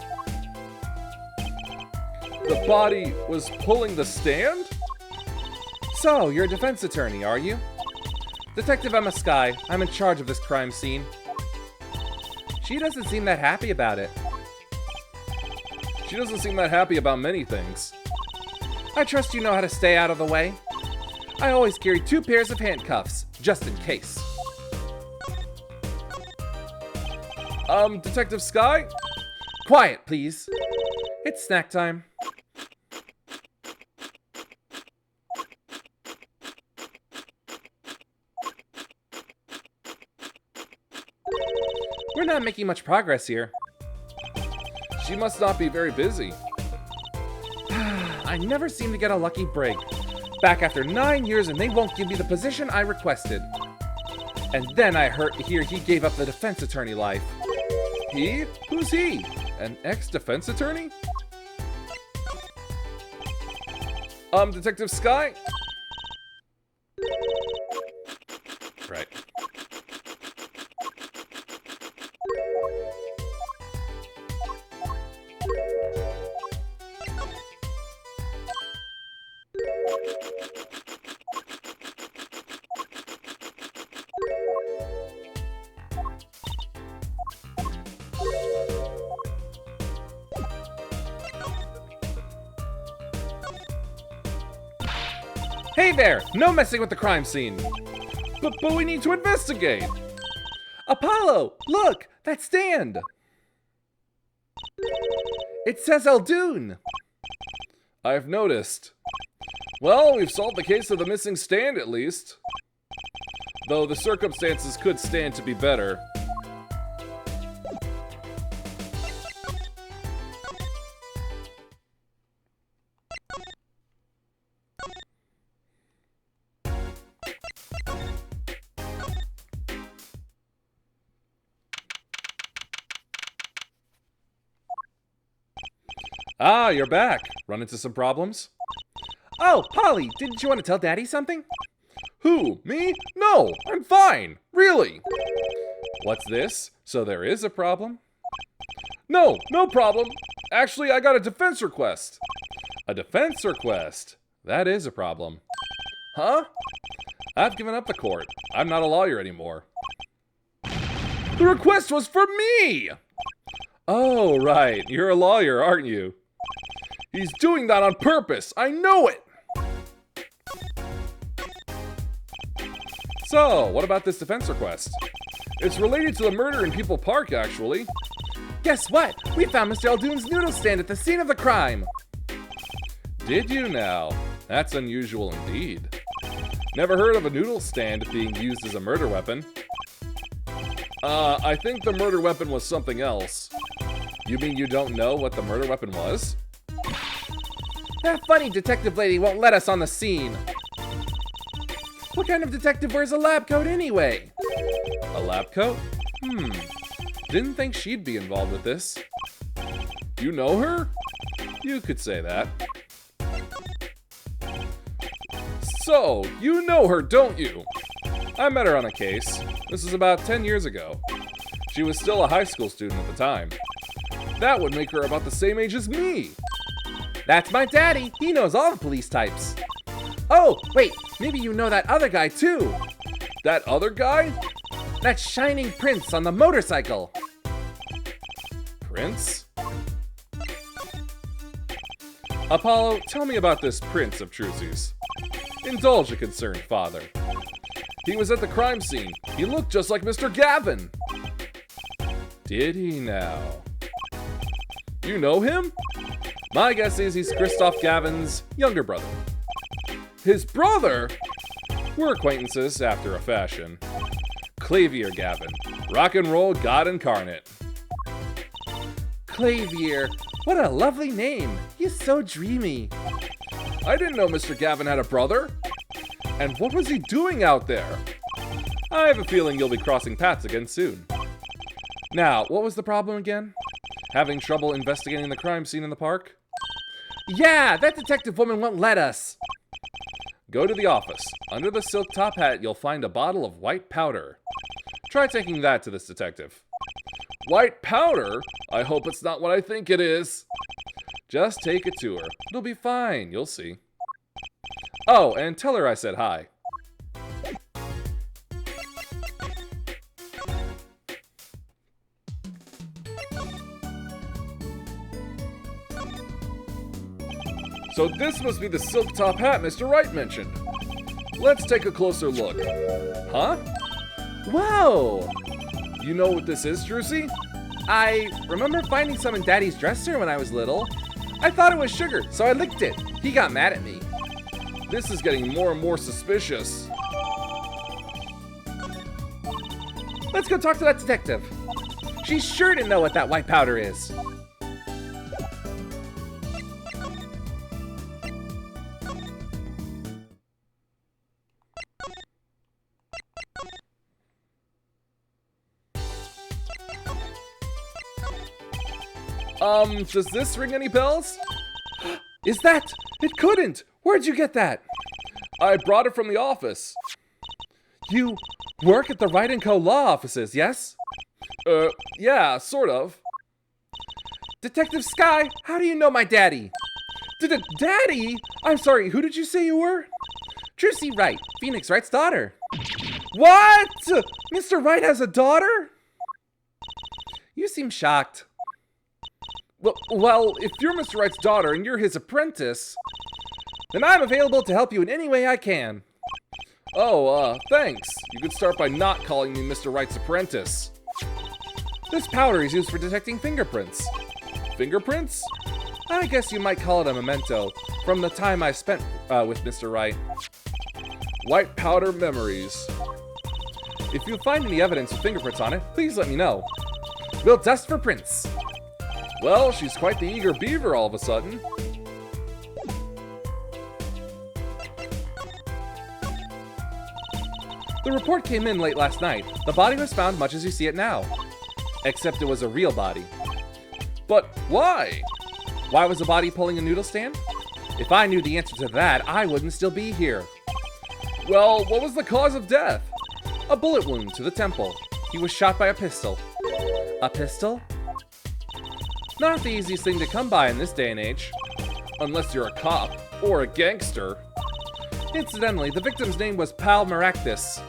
The body was pulling the stand? So, you're a defense attorney, are you? Detective Emma Skye, I'm in charge of this crime scene. She doesn't seem that happy about it. She doesn't seem that happy about many things. I trust you know how to stay out of the way. I always carry 2 pairs of handcuffs, just in case. Detective Skye? Quiet, please. It's snack time. We're not making much progress here. She must not be very busy. I never seem to get a lucky break. Back after 9 years and they won't give me the position I requested. And then I hear he gave up the defense attorney life. He? Who's he? An ex-defense attorney? Detective Skye? Right. Hey there! No messing with the crime scene! But we need to investigate! Apollo! Look! That stand! It says Eldoon! I've noticed. Well, we've solved the case of the missing stand at least. Though the circumstances could stand to be better. Ah, you're back. Run into some problems? Oh, Polly, didn't you want to tell Daddy something? Who? Me? No, I'm fine. Really. What's this? So there is a problem? No, no problem. Actually, I got a defense request. A defense request? That is a problem. Huh? I've given up the court. I'm not a lawyer anymore. The request was for me! Oh, right. You're a lawyer, aren't you? He's doing that on purpose. I know it! So, what about this defense request? It's related to the murder in People Park, actually. Guess what? We found Mr. Eldoon's noodle stand at the scene of the crime. Did you now? That's unusual indeed. Never heard of a noodle stand being used as a murder weapon. I think the murder weapon was something else. You mean you don't know what the murder weapon was? That funny detective lady won't let us on the scene. What kind of detective wears a lab coat anyway? A lab coat? Didn't think she'd be involved with this. You know her? You could say that. So, you know her, don't you? I met her on a case. This is about 10 years ago. She was still a high school student at the time. That would make her about the same age as me. That's my daddy. He knows all the police types. Oh, wait, maybe you know that other guy too. That other guy? That shining prince on the motorcycle. Prince? Apollo, tell me about this Prince of Trucy's. Indulge a concerned father. He was at the crime scene. He looked just like Mr. Gavin. Did he now? You know him? My guess is he's Christoph Gavin's younger brother. His brother? We're acquaintances after a fashion. Clavier Gavin, rock and roll god incarnate. Clavier, what a lovely name. He's so dreamy. I didn't know Mr. Gavin had a brother. And what was he doing out there? I have a feeling you'll be crossing paths again soon. Now, what was the problem again? Having trouble investigating the crime scene in the park? Yeah, that detective woman won't let us. Go to the office. Under the silk top hat, you'll find a bottle of white powder. Try taking that to this detective. White powder? I hope it's not what I think it is. Just take it to her. It'll be fine, you'll see. Oh, and tell her I said hi. So this must be the silk top hat Mr. Wright mentioned. Let's take a closer look. Huh? Whoa! You know what this is, Trucy? I remember finding some in Daddy's dresser when I was little. I thought it was sugar, so I licked it. He got mad at me. This is getting more and more suspicious. Let's go talk to that detective. She's sure to know what that white powder is. Does this ring any bells? Is that? It couldn't! Where'd you get that? I brought it from the office. You work at the Wright & Co. law offices, yes? Yeah, sort of. Detective Sky, how do you know my daddy? Daddy? I'm sorry, who did you say you were? Trucy Wright, Phoenix Wright's daughter. What? Mr. Wright has a daughter? You seem shocked. Well, if you're Mr. Wright's daughter and you're his apprentice, then I'm available to help you in any way I can. Oh, thanks. You could start by not calling me Mr. Wright's apprentice. This powder is used for detecting fingerprints. Fingerprints? I guess you might call it a memento from the time I spent with Mr. Wright. White powder memories. If you find any evidence with fingerprints on it, please let me know. We'll dust for prints. Well, she's quite the eager beaver all of a sudden. The report came in late last night. The body was found much as you see it now. Except it was a real body. But why? Why was the body pulling a noodle stand? If I knew the answer to that, I wouldn't still be here. Well, what was the cause of death? A bullet wound to the temple. He was shot by a pistol. A pistol? Not the easiest thing to come by in this day and age. Unless you're a cop or a gangster. Incidentally, the victim's name was Pal Maractus.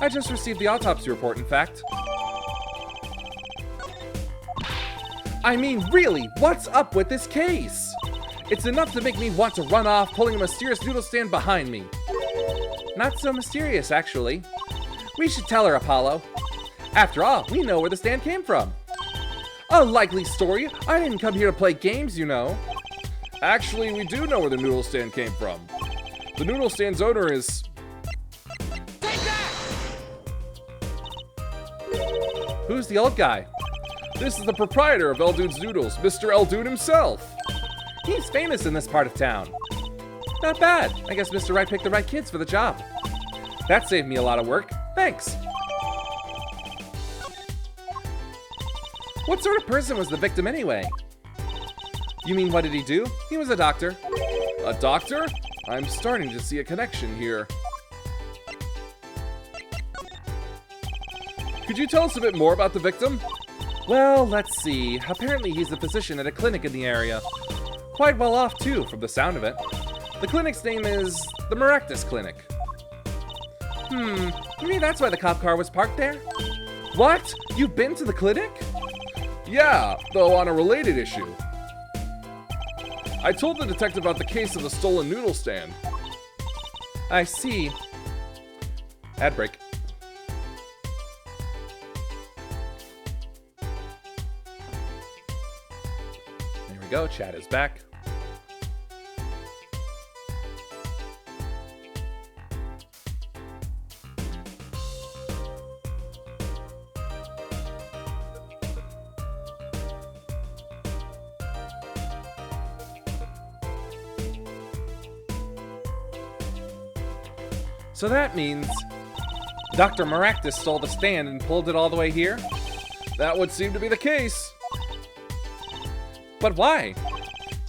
I just received the autopsy report, in fact. I mean, really, what's up with this case? It's enough to make me want to run off, pulling a mysterious noodle stand behind me. Not so mysterious, actually. We should tell her, Apollo. After all, we know where the stand came from. A likely story. I didn't come here to play games, you know. Actually, we do know where the noodle stand came from. The noodle stand's owner is... Take that! Who's the old guy? This is the proprietor of Eldude's Noodles, Mr. Eldude himself. He's famous in this part of town. Not bad. I guess Mr. Wright picked the right kids for the job. That saved me a lot of work. Thanks. What sort of person was the victim anyway? You mean, what did he do? He was a doctor. A doctor? I'm starting to see a connection here. Could you tell us a bit more about the victim? Well, let's see. Apparently he's a physician at a clinic in the area. Quite well off, too, from the sound of it. The clinic's name is the Maractus Clinic. Maybe that's why the cop car was parked there? What? You've been to the clinic? Yeah, though on a related issue. I told the detective about the case of the stolen noodle stand. I see. Ad break. There we go, chat is back. So that means Dr. Maractus stole the stand and pulled it all the way here? That would seem to be the case. But why?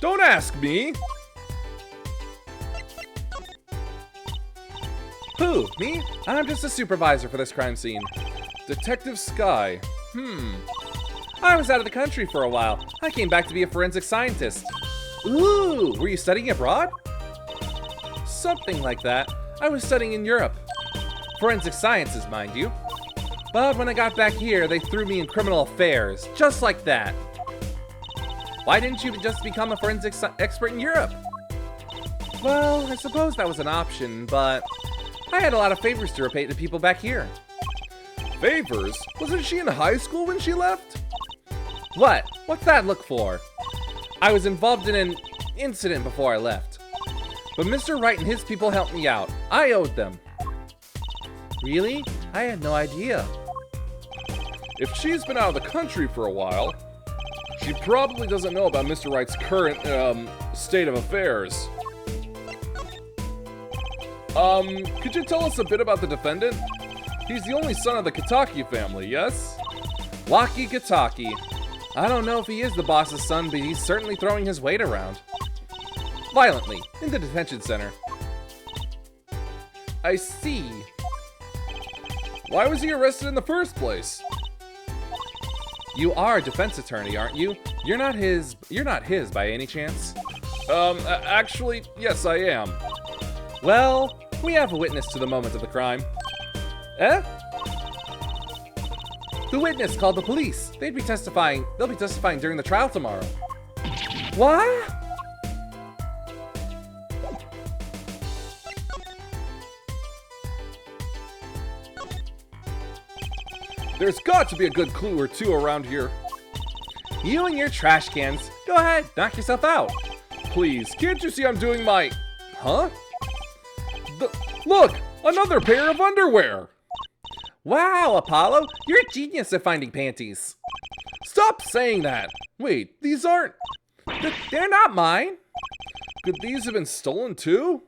Don't ask me. Who? Me? I'm just a supervisor for this crime scene. Detective Sky. I was out of the country for a while. I came back to be a forensic scientist. Ooh, were you studying abroad? Something like that. I was studying in Europe. Forensic sciences, mind you. But when I got back here, they threw me in criminal affairs, just like that. Why didn't you just become a forensic expert in Europe? Well, I suppose that was an option, but I had a lot of favors to repay to people back here. Favors? Wasn't she in high school when she left? What? What's that look for? I was involved in an incident before I left. But Mr. Wright and his people helped me out. I owed them. Really? I had no idea. If she's been out of the country for a while, she probably doesn't know about Mr. Wright's current, state of affairs. Could you tell us a bit about the defendant? He's the only son of the Kitaki family, yes? Waki Kitaki. I don't know if he is the boss's son, but he's certainly throwing his weight around. Violently, in the detention center. I see. Why was he arrested in the first place? You are a defense attorney, aren't you? You're not his by any chance? Actually, yes I am. Well, we have a witness to the moment of the crime. Eh? The witness called the police. They'll be testifying during the trial tomorrow. What? There's got to be a good clue or two around here. You and your trash cans. Go ahead, knock yourself out. Please, can't you see I'm doing my... Huh? Look! Another pair of underwear! Wow, Apollo, you're a genius at finding panties. Stop saying that! Wait, these aren't... They're not mine. Could these have been stolen too?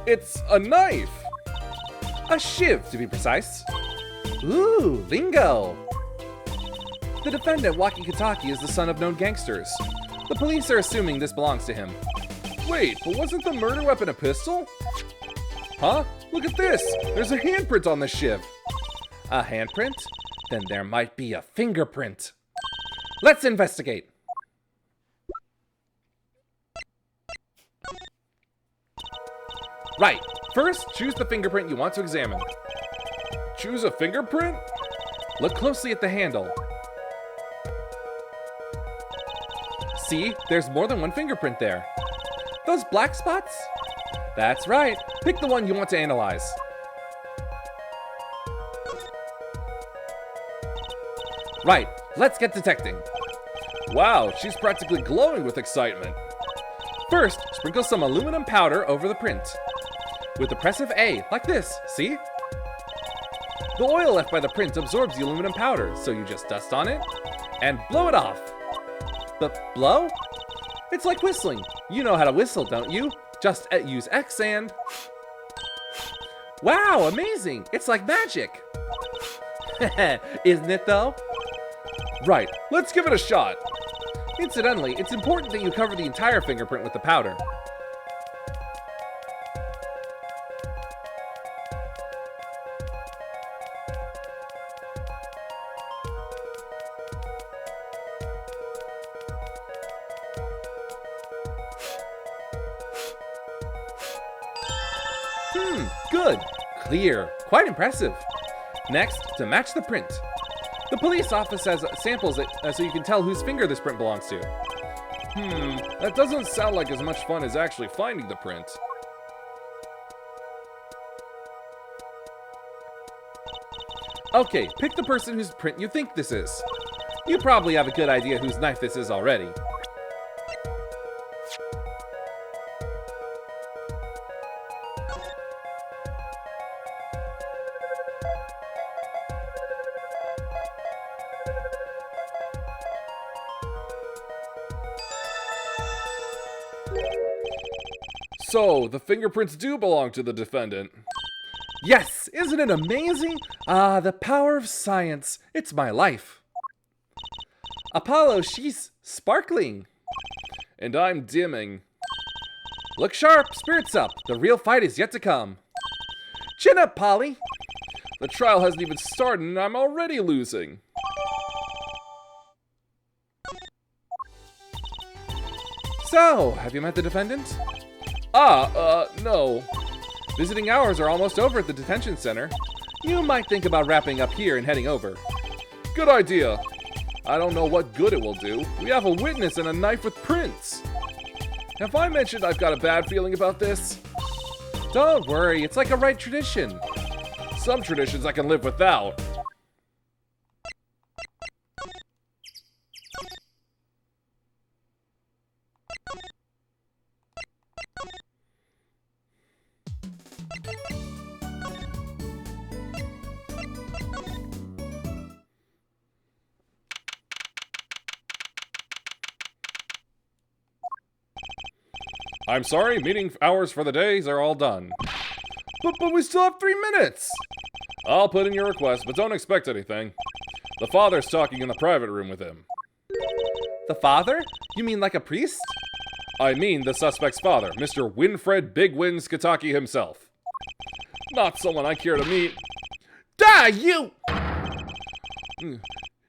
It's a knife! A shiv, to be precise. Ooh, lingo! The defendant, Waki Kitaki, is the son of known gangsters. The police are assuming this belongs to him. Wait, but wasn't the murder weapon a pistol? Huh? Look at this! There's a handprint on the shiv! A handprint? Then there might be a fingerprint. Let's investigate! Right, first choose the fingerprint you want to examine. Choose a fingerprint? Look closely at the handle. See, there's more than one fingerprint there. Those black spots? That's right, pick the one you want to analyze. Right, let's get detecting. Wow, she's practically glowing with excitement. First, sprinkle some aluminum powder over the print. With the press of A, like this, see? The oil left by the print absorbs the aluminum powder, so you just dust on it and blow it off. But blow? It's like whistling. You know how to whistle, don't you? Just use X and... Wow, amazing! It's like magic! Isn't it though? Right, let's give it a shot. Incidentally, it's important that you cover the entire fingerprint with the powder. Good. Clear. Quite impressive. Next, to match the print. The police office has samples so you can tell whose finger this print belongs to. That doesn't sound like as much fun as actually finding the print. Okay, pick the person whose print you think this is. You probably have a good idea whose knife this is already. So, the fingerprints do belong to the defendant. Yes, isn't it amazing? Ah, the power of science. It's my life. Apollo, she's sparkling. And I'm dimming. Look sharp, spirits up. The real fight is yet to come. Chin up, Polly. The trial hasn't even started and I'm already losing. So, have you met the defendant? No. Visiting hours are almost over at the detention center. You might think about wrapping up here and heading over. Good idea. I don't know what good it will do. We have a witness and a knife with prints. Have I mentioned I've got a bad feeling about this? Don't worry, it's like a right tradition. Some traditions I can live without. I'm sorry, meeting hours for the days are all done. But we still have 3 minutes! I'll put in your request, but don't expect anything. The father's talking in the private room with him. The father? You mean like a priest? I mean the suspect's father, Mr. Winfred Big Win Skataki himself. Not someone I care to meet. Die, you!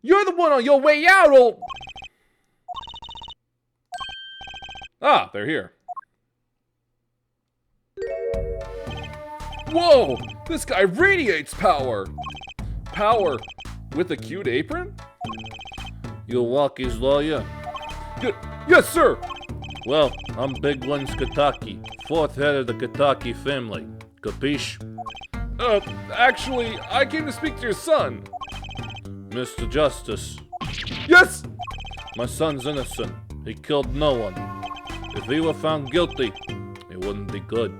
You're the one on your way out, old... Ah, they're here. Whoa! This guy radiates power! Power with a cute apron? You Walkie's lawyer? Yes, sir! Well, I'm Big One Skataki, 4th head of the Skataki family. Capiche? Actually, I came to speak to your son. Mr. Justice, Yes! my son's innocent. He killed no one. If he were found guilty, it wouldn't be good.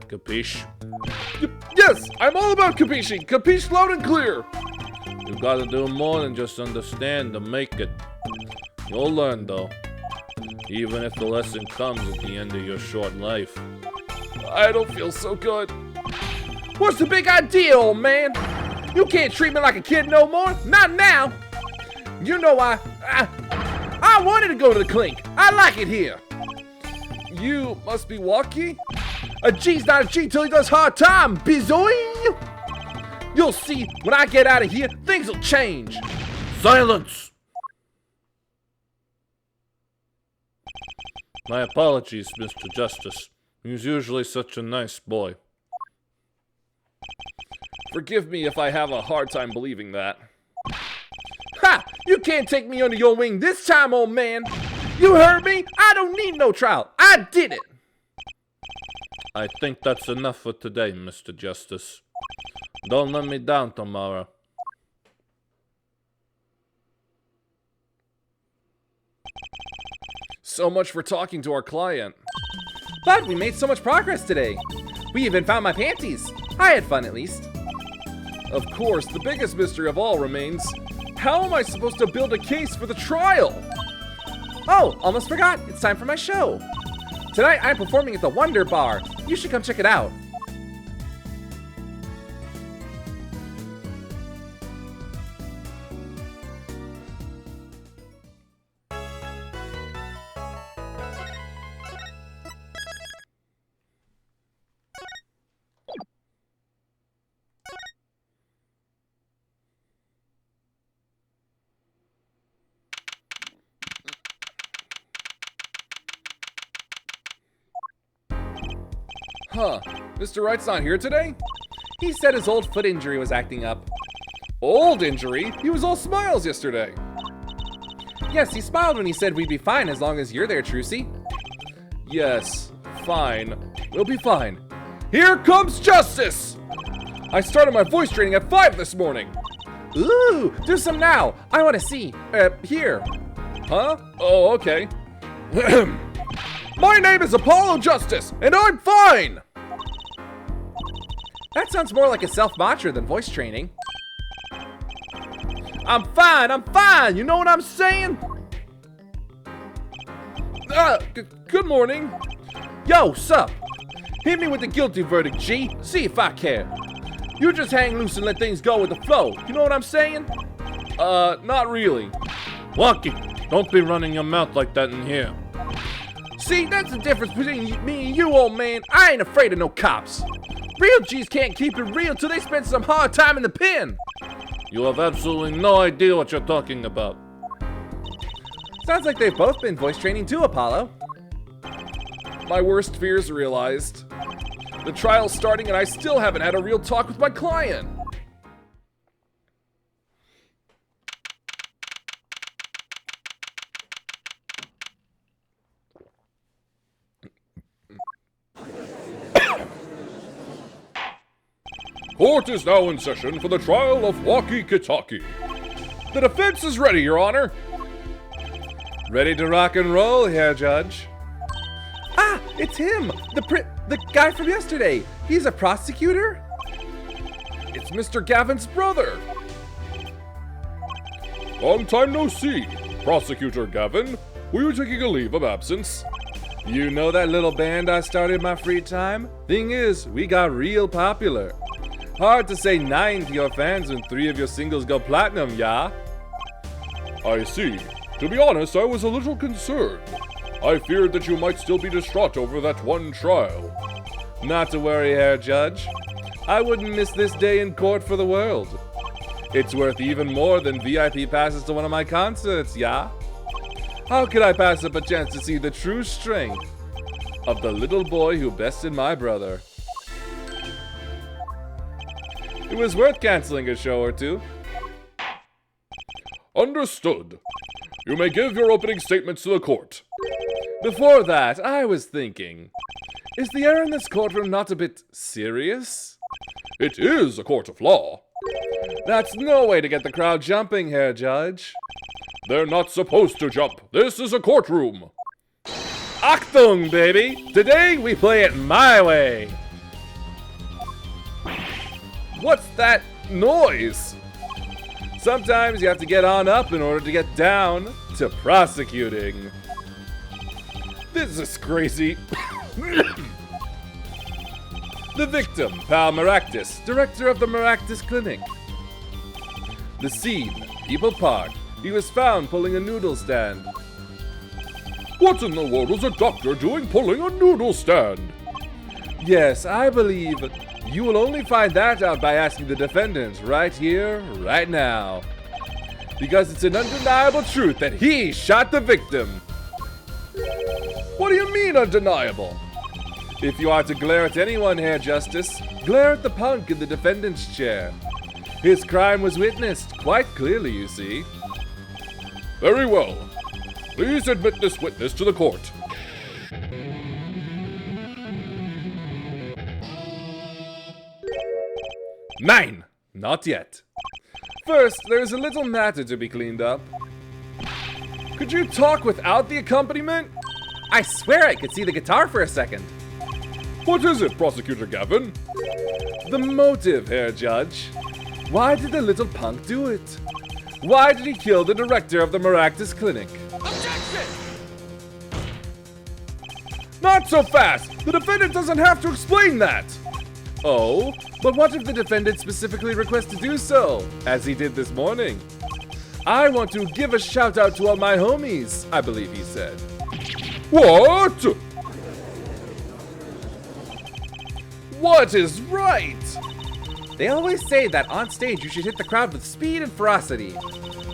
Capiche? Yes! I'm all about capiche! Capiche loud and clear! You gotta do more than just understand to make it. You'll learn though, even if the lesson comes at the end of your short life. I don't feel so good. What's the big idea, old man? You can't treat me like a kid no more. Not now. You know I wanted to go to the clink. I like it here. You must be Walkie? A G's not a G till he does hard time, bizoy. You'll see when I get out of here, things will change. Silence! My apologies, Mr. Justice. He's usually such a nice boy. Forgive me if I have a hard time believing that. Ha! You can't take me under your wing this time, old man. You heard me? I don't need no trial. I did it. I think that's enough for today, Mr. Justice. Don't let me down tomorrow. So much for talking to our client. But we made so much progress today. We even found my panties. I had fun at least. Of course, the biggest mystery of all remains, how am I supposed to build a case for the trial? Oh, almost forgot. It's time for my show. Tonight I'm performing at the Wonder Bar. You should come check it out. Huh, Mr. Wright's not here today? He said his old foot injury was acting up. Old injury? He was all smiles yesterday. Yes, he smiled when he said we'd be fine as long as you're there, Trucy. Yes, fine. We'll be fine. Here comes justice! I started my voice training at 5 this morning. Ooh, do some now. I want to see. Here. Huh? Oh, okay. My name is Apollo Justice, and I'm fine! That sounds more like a self-mantra than voice training. I'm fine, you know what I'm saying? Good morning. Yo, sup? Hit me with the guilty verdict, G. See if I care. You just hang loose and let things go with the flow. You know what I'm saying? Not really. Walkie, don't be running your mouth like that in here. See, that's the difference between me and you, old man. I ain't afraid of no cops. Real G's can't keep it real till they spend some hard time in the pen. You have absolutely no idea what you're talking about. Sounds like they've both been voice training too, Apollo. My worst fears realized. The trial's starting and I still haven't had a real talk with my client. Court is now in session for the trial of Walkie Kitaki. The defense is ready, Your Honor. Ready to rock and roll here, Judge. Ah, it's him! The guy from yesterday! He's a prosecutor? It's Mr. Gavin's brother. Long time no see. Prosecutor Gavin, were you taking a leave of absence? You know that little band I started in my free time? Thing is, we got real popular. Hard to say 9 to your fans when 3 of your singles go platinum, yeah? I see. To be honest, I was a little concerned. I feared that you might still be distraught over that one trial. Not to worry, Herr Judge. I wouldn't miss this day in court for the world. It's worth even more than VIP passes to one of my concerts, yeah? How could I pass up a chance to see the true strength of the little boy who bested my brother? It was worth canceling a show or two. Understood. You may give your opening statements to the court. Before that, I was thinking, is the air in this courtroom not a bit serious? It is a court of law. That's no way to get the crowd jumping, Herr Judge. They're not supposed to jump. This is a courtroom. Achtung, baby! Today we play it my way. What's that noise? Sometimes you have to get on up in order to get down to prosecuting. This is crazy. The victim, Pal Maractus, director of the Maractus Clinic. The scene, People Park. He was found pulling a noodle stand. What in the world was a doctor doing pulling a noodle stand? Yes, I believe you will only find that out by asking the defendant right here, right now. Because it's an undeniable truth that he shot the victim. What do you mean undeniable? If you are to glare at anyone, Herr Justice, glare at the punk in the defendant's chair. His crime was witnessed quite clearly, you see. Very well. Please admit this witness to the court. Nine! Not yet. First, there's a little matter to be cleaned up. Could you talk without the accompaniment? I swear I could see the guitar for a second. What is it, Prosecutor Gavin? The motive, Herr Judge. Why did the little punk do it? Why did he kill the director of the Maractus Clinic? Objection! Not so fast! The defendant doesn't have to explain that! Oh, but what if the defendant specifically requests to do so, as he did this morning? I want to give a shout out to all my homies, I believe he said. What? What is right? They always say that on stage you should hit the crowd with speed and ferocity.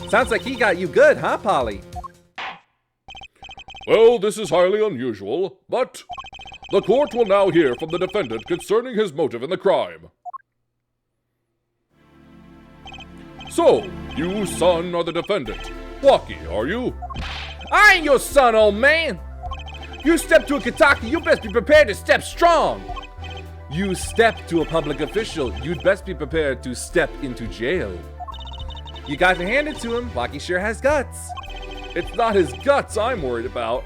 Sounds like he got you good, huh, Polly? Well, this is highly unusual, but the court will now hear from the defendant concerning his motive in the crime. So, you, son, are the defendant. Walkie, are you? I ain't your son, old man. You step to a Kentucky, you best be prepared to step strong. You step to a public official, you'd best be prepared to step into jail. You got to hand it to him, Walkie sure has guts. It's not his guts I'm worried about.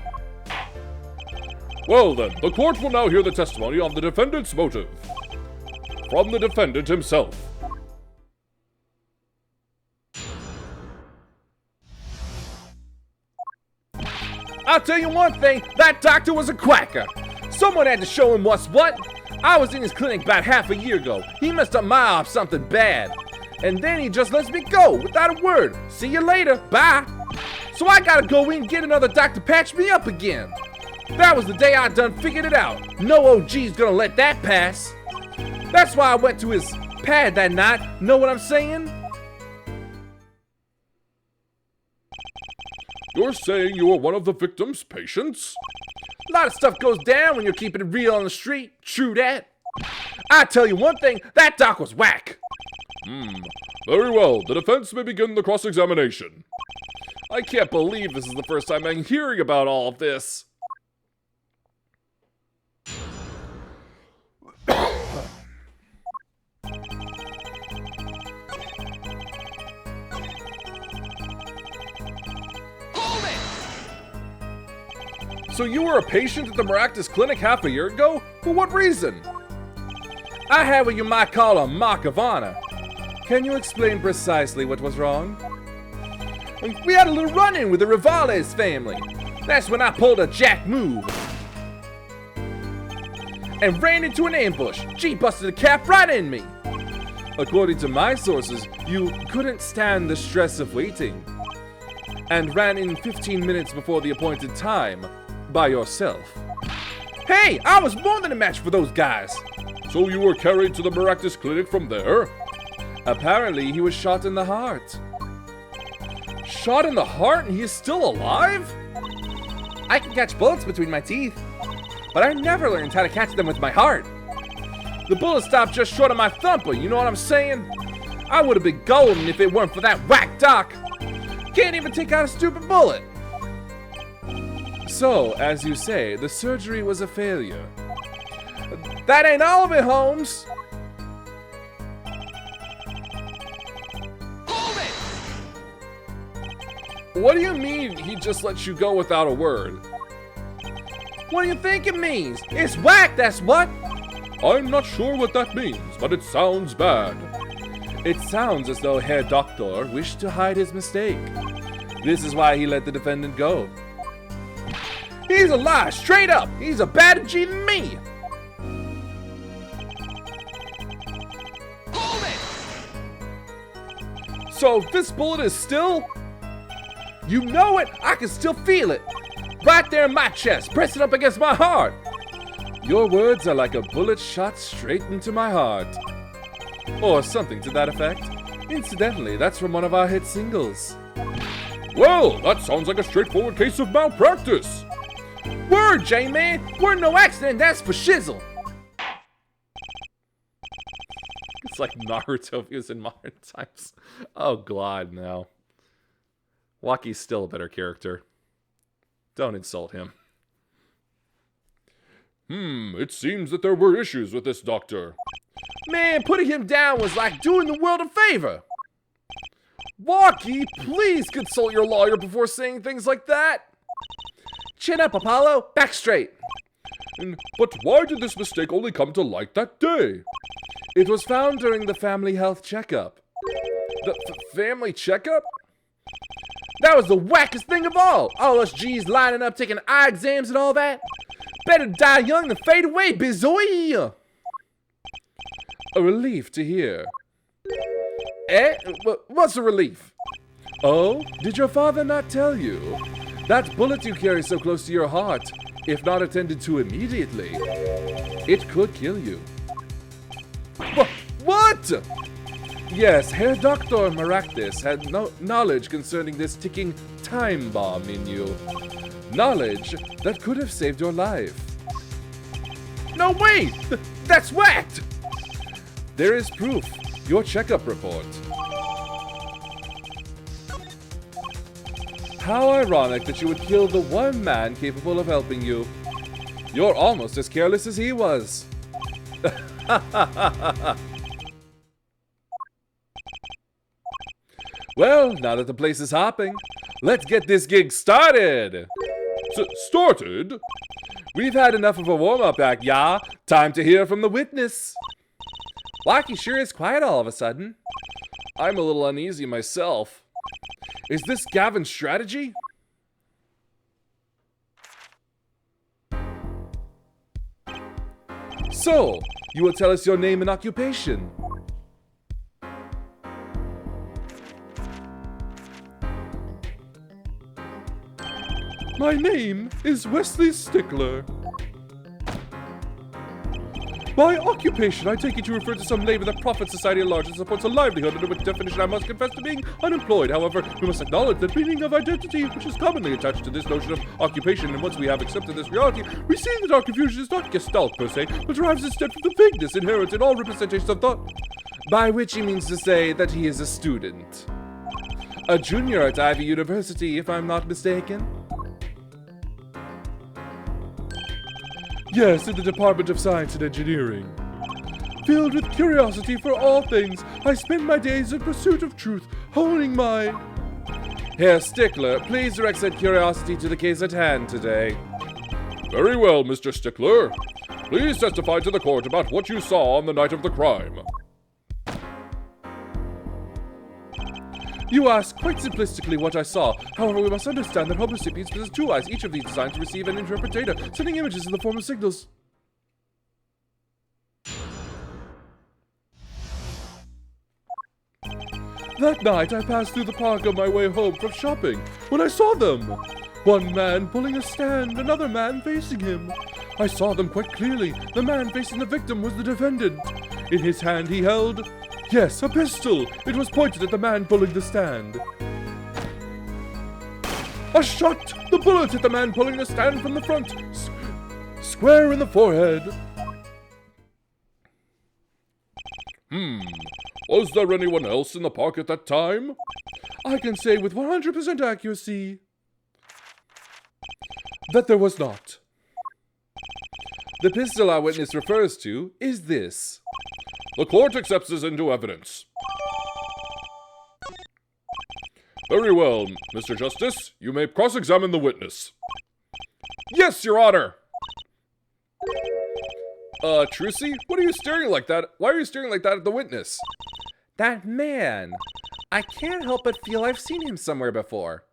Well then, the court will now hear the testimony on the defendant's motive. From the defendant himself. I'll tell you one thing, that doctor was a quacker. Someone had to show him what's what. I was in his clinic about half a year ago. He messed up my op something bad. And then he just lets me go without a word. See you later, bye. So I gotta go in and get another doctor to patch me up again. That was the day I done figured it out. No OG's gonna let that pass. That's why I went to his pad that night. Know what I'm saying? You're saying you were one of the victim's patients? A lot of stuff goes down when you're keeping it real on the street. True that. I tell you one thing, that doc was whack. Very well, the defense may begin the cross-examination. I can't believe this is the first time I'm hearing about all of this. So you were a patient at the Maractus Clinic half a year ago? For what reason? I had what you might call a mark of honor. Can you explain precisely what was wrong? We had a little run-in with the Rivales family. That's when I pulled a jack move. And ran into an ambush. She busted a cap right in me. According to my sources, you couldn't stand the stress of waiting. And ran in 15 minutes before the appointed time. By yourself. Hey, I was more than a match for those guys. So you were carried to the Maractus Clinic from there? Apparently, he was shot in the heart. Shot in the heart and he is still alive? I can catch bullets between my teeth, but I never learned how to catch them with my heart. The bullet stopped just short of my thumper, you know what I'm saying? I would have been golden if it weren't for that whack doc. Can't even take out a stupid bullet. So, as you say, the surgery was a failure. That ain't all of it, Holmes. Hold it! What do you mean he just lets you go without a word? What do you think it means? It's whack, that's what. I'm not sure what that means, but it sounds bad. It sounds as though Herr Doctor wished to hide his mistake. This is why he let the defendant go. He's a lie, straight up. He's a badder G than me. Hold it! So this bullet is still? You know it. I can still feel it. Right there in my chest, pressing up against my heart. Your words are like a bullet shot straight into my heart. Or something to that effect. Incidentally, that's from one of our hit singles. Well, that sounds like a straightforward case of malpractice. Word, J-Man! We're no accident, that's for shizzle! It's like Naruto if he was in modern times. Oh god, no. Waki's still a better character. Don't insult him. It seems that there were issues with this doctor. Man, putting him down was like doing the world a favor. Waki, please consult your lawyer before saying things like that. Chin up, Apollo. Back straight. But why did this mistake only come to light that day? It was found during the family health checkup. The family checkup? That was the wackest thing of all. All us G's lining up, taking eye exams and all that. Better die young than fade away, bizoy. A relief to hear. Eh? What's a relief? Oh, did your father not tell you? That bullet you carry so close to your heart, if not attended to immediately, it could kill you. What? Yes, Herr Dr. Maractus had no knowledge concerning this ticking time bomb in you. Knowledge that could have saved your life. No way! That's whacked! There is proof. Your checkup report. How ironic that you would kill the one man capable of helping you. You're almost as careless as he was. Well, now that the place is hopping, let's get this gig started. Started? We've had enough of a warm-up act, yeah? Time to hear from the witness. Lockie sure is quiet all of a sudden. I'm a little uneasy myself. Is this Gavin's strategy? So, you will tell us your name and occupation. My name is Wesley Stickler. By occupation, I take it you refer to some labor that profits society at large and supports a livelihood, under which definition I must confess to being unemployed. However, we must acknowledge that meaning of identity, which is commonly attached to this notion of occupation, and once we have accepted this reality, we see that our confusion is not gestalt per se, but derives instead from the vagueness inherent in all representations of thought. By which he means to say that he is a student. A junior at Ivy University, if I'm not mistaken. Yes, in the Department of Science and Engineering. Filled with curiosity for all things, I spend my days in pursuit of truth, honing my... Herr Stickler, please direct said curiosity to the case at hand today. Very well, Mr. Stickler. Please testify to the court about what you saw on the night of the crime. You ask quite simplistically what I saw. However, we must understand that Homo sapiens possess two eyes, each of these designed to receive and interpret data, sending images in the form of signals. That night, I passed through the park on my way home from shopping when I saw them. One man pulling a stand, another man facing him. I saw them quite clearly. The man facing the victim was the defendant. In his hand he held... yes, a pistol! It was pointed at the man pulling the stand. A shot! The bullet hit the man pulling the stand from the front. Square in the forehead. Was there anyone else in the park at that time? I can say with 100% accuracy that there was not. The pistol our witness refers to is this. The court accepts this into evidence. Very well, Mr. Justice. You may cross-examine the witness. Yes, Your Honor! Trucy, what are you staring like that? Why are you staring like that at the witness? That man. I can't help but feel I've seen him somewhere before.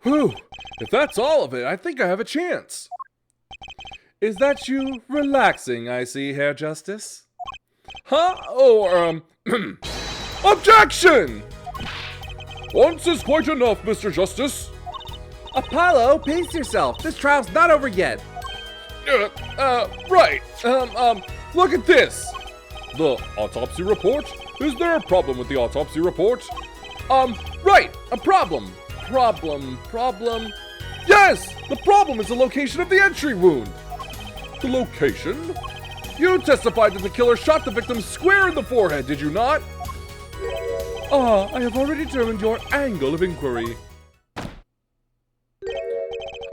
Whew, if that's all of it, I think I have a chance. Is that you relaxing, I see, Herr Justice? Huh? Oh, Objection! Once is quite enough, Mr. Justice. Apollo, pace yourself. This trial's not over yet. Right. Look at this. The autopsy report? Is there a problem with the autopsy report? Right, a problem. Problem. Yes! The problem is the location of the entry wound. The location? You testified that the killer shot the victim square in the forehead, did you not? I have already determined your angle of inquiry.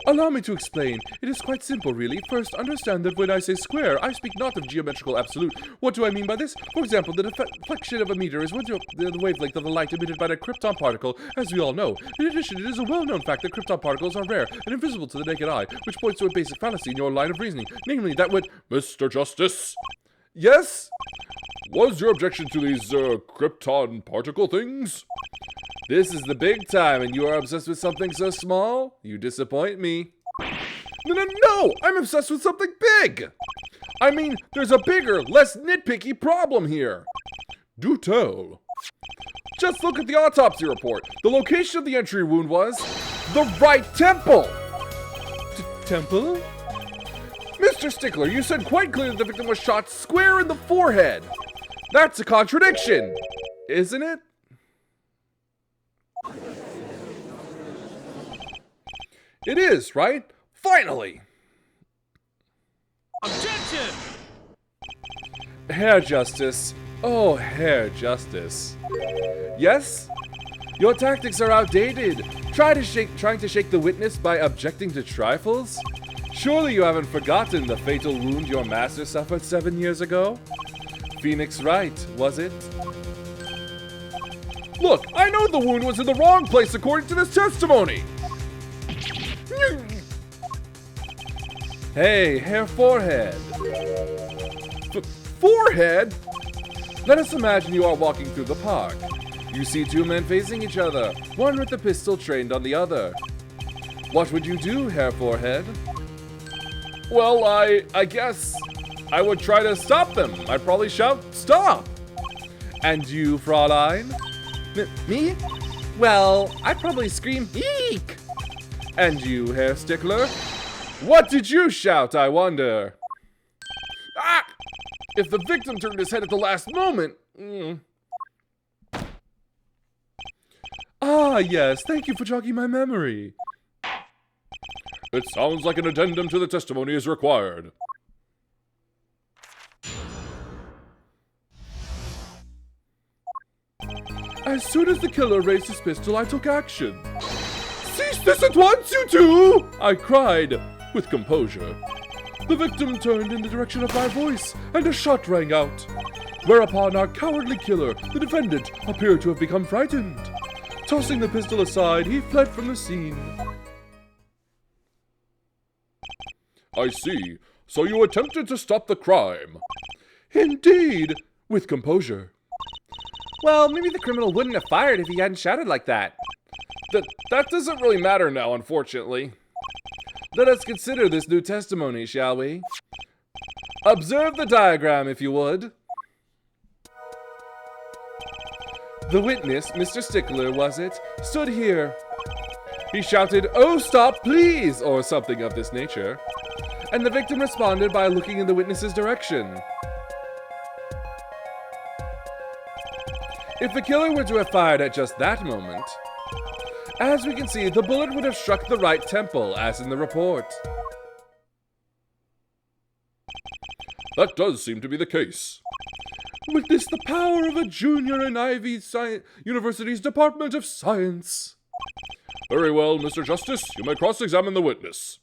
Allow me to explain. It is quite simple, really. First, understand that when I say square, I speak not of geometrical absolute. What do I mean by this? For example, the deflection of a meter is the wavelength of the light emitted by a krypton particle, as we all know. In addition, it is a well-known fact that krypton particles are rare and invisible to the naked eye, which points to a basic fallacy in your line of reasoning, namely that when... Mr. Justice? Yes? Was your objection to these, krypton particle things? This is the big time, and you are obsessed with something so small? You disappoint me. No, No, I'm obsessed with something big. I mean, there's a bigger, less nitpicky problem here. Do tell. Just look at the autopsy report. The location of the entry wound was the right temple. Temple? Mr. Stickler, you said quite clearly the victim was shot square in the forehead. That's a contradiction, isn't it? It is, right? Finally! Objection! Herr Justice. Oh, Herr Justice. Yes? Your tactics are outdated. Trying to shake the witness by objecting to trifles? Surely you haven't forgotten the fatal wound your master suffered 7 years ago? Phoenix Wright, was it? Look, I know the wound was in the wrong place according to this testimony. Hey, Herr Forehead. Forehead? Let us imagine you are walking through the park. You see two men facing each other, one with the pistol trained on the other. What would you do, Herr Forehead? Well, I guess I would try to stop them. I'd probably shout, "Stop!" And you, Fraulein? Me? Well, I'd probably scream, "Eek!" And you, Herr Stickler? What did you shout, I wonder? Ah! If the victim turned his head at the last moment... Ah, yes, thank you for jogging my memory. It sounds like an addendum to the testimony is required. As soon as the killer raised his pistol, I took action. "Cease this at once, you two!" I cried, with composure. The victim turned in the direction of my voice, and a shot rang out. Whereupon our cowardly killer, the defendant, appeared to have become frightened. Tossing the pistol aside, he fled from the scene. I see. So you attempted to stop the crime. Indeed, with composure. Well, maybe the criminal wouldn't have fired if he hadn't shouted like that. That doesn't really matter now, unfortunately. Let us consider this new testimony, shall we? Observe the diagram, if you would. The witness, Mr. Stickler, was it, stood here. He shouted, "Oh, stop, please," or something of this nature. And the victim responded by looking in the witness's direction. If the killer were to have fired at just that moment, as we can see, the bullet would have struck the right temple, as in the report. That does seem to be the case. Witness the power of a junior in Ivy University's Department of Science. Very well, Mr. Justice, you may cross-examine the witness.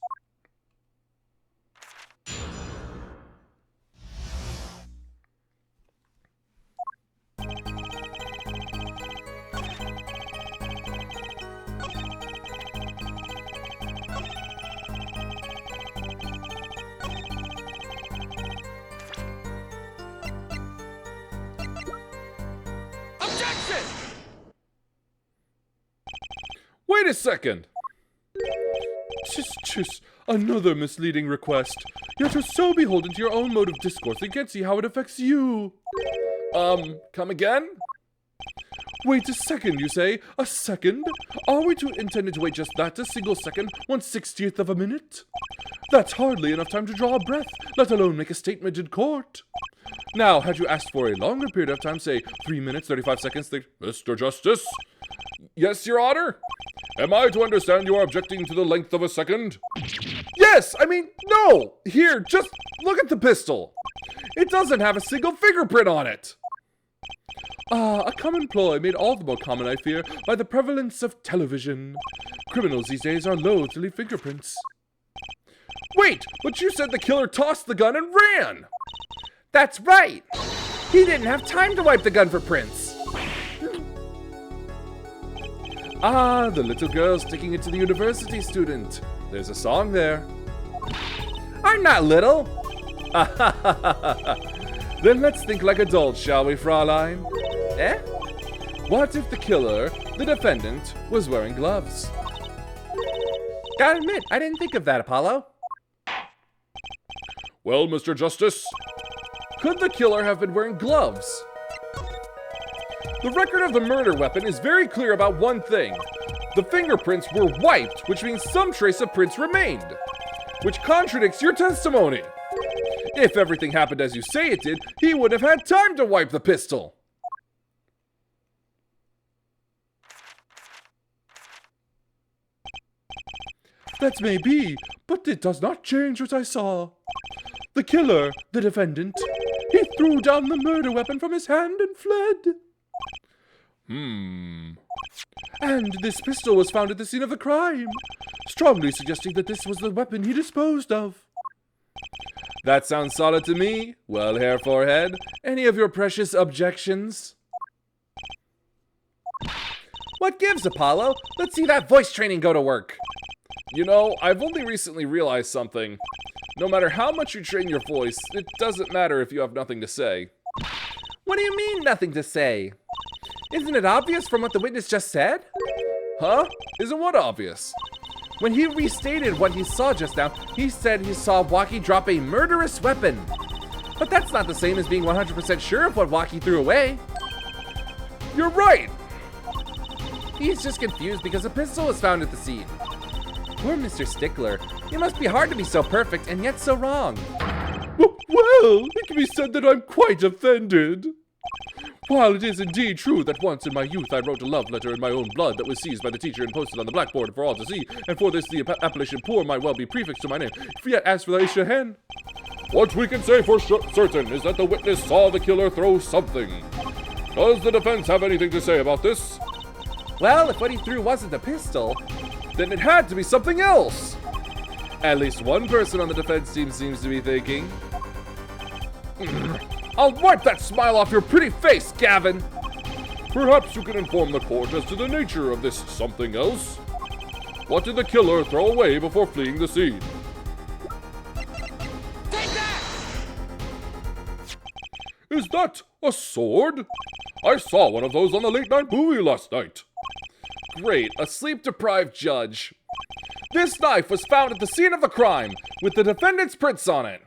Wait a second! Tch, another misleading request. Yet you're so beholden to your own mode of discourse that you can't see how it affects you. Come again? Wait a second, you say? A second? Are we intended to wait just that, a single second, 1/60th of a minute? That's hardly enough time to draw a breath, let alone make a statement in court. Now, had you asked for a longer period of time, say 3 minutes, 35 seconds, Mr. Justice? Yes, Your Honor? Am I to understand you are objecting to the length of a second? Yes, I mean, no! Here, just look at the pistol. It doesn't have a single fingerprint on it. A common ploy made all the more common, I fear, by the prevalence of television. Criminals these days are loath to leave fingerprints. Wait, but you said the killer tossed the gun and ran! That's right! He didn't have time to wipe the gun for prints. Ah, the little girl sticking it to the university student. There's a song there. I'm not little. Then let's think like adults, shall we, Fraulein? Eh? What if the killer, the defendant, was wearing gloves? Gotta admit, I didn't think of that, Apollo. Well, Mr. Justice? Could the killer have been wearing gloves? The record of the murder weapon is very clear about one thing. The fingerprints were wiped, which means some trace of prints remained, which contradicts your testimony. If everything happened as you say it did, he wouldn't have had time to wipe the pistol. That may be, but it does not change what I saw. The killer, the defendant, he threw down the murder weapon from his hand and fled. And this pistol was found at the scene of the crime, strongly suggesting that this was the weapon he disposed of. That sounds solid to me. Well, Hair Forehead, any of your precious objections? What gives, Apollo? Let's see that voice training go to work. You know, I've only recently realized something. No matter how much you train your voice, it doesn't matter if you have nothing to say. What do you mean, nothing to say? Isn't it obvious from what the witness just said? Huh? Isn't what obvious? When he restated what he saw just now, he said he saw Waki drop a murderous weapon. But that's not the same as being 100% sure of what Waki threw away. You're right! He's just confused because a pistol was found at the scene. Poor Mr. Stickler. It must be hard to be so perfect and yet so wrong. Well, it can be said that I'm quite offended. While it is indeed true that once in my youth I wrote a love letter in my own blood that was seized by the teacher and posted on the blackboard for all to see, and for this the appellation poor might well be prefixed to my name, yet as for the Ishahen, what we can say for certain is that the witness saw the killer throw something. Does the defense have anything to say about this? Well, if what he threw wasn't a pistol, then it had to be something else. At least one person on the defense team seems to be thinking. I'll wipe that smile off your pretty face, Gavin! Perhaps you can inform the court as to the nature of this something else. What did the killer throw away before fleeing the scene? Take that! Is that a sword? I saw one of those on the late-night movie last night. Great, a sleep-deprived judge. This knife was found at the scene of the crime, with the defendant's prints on it.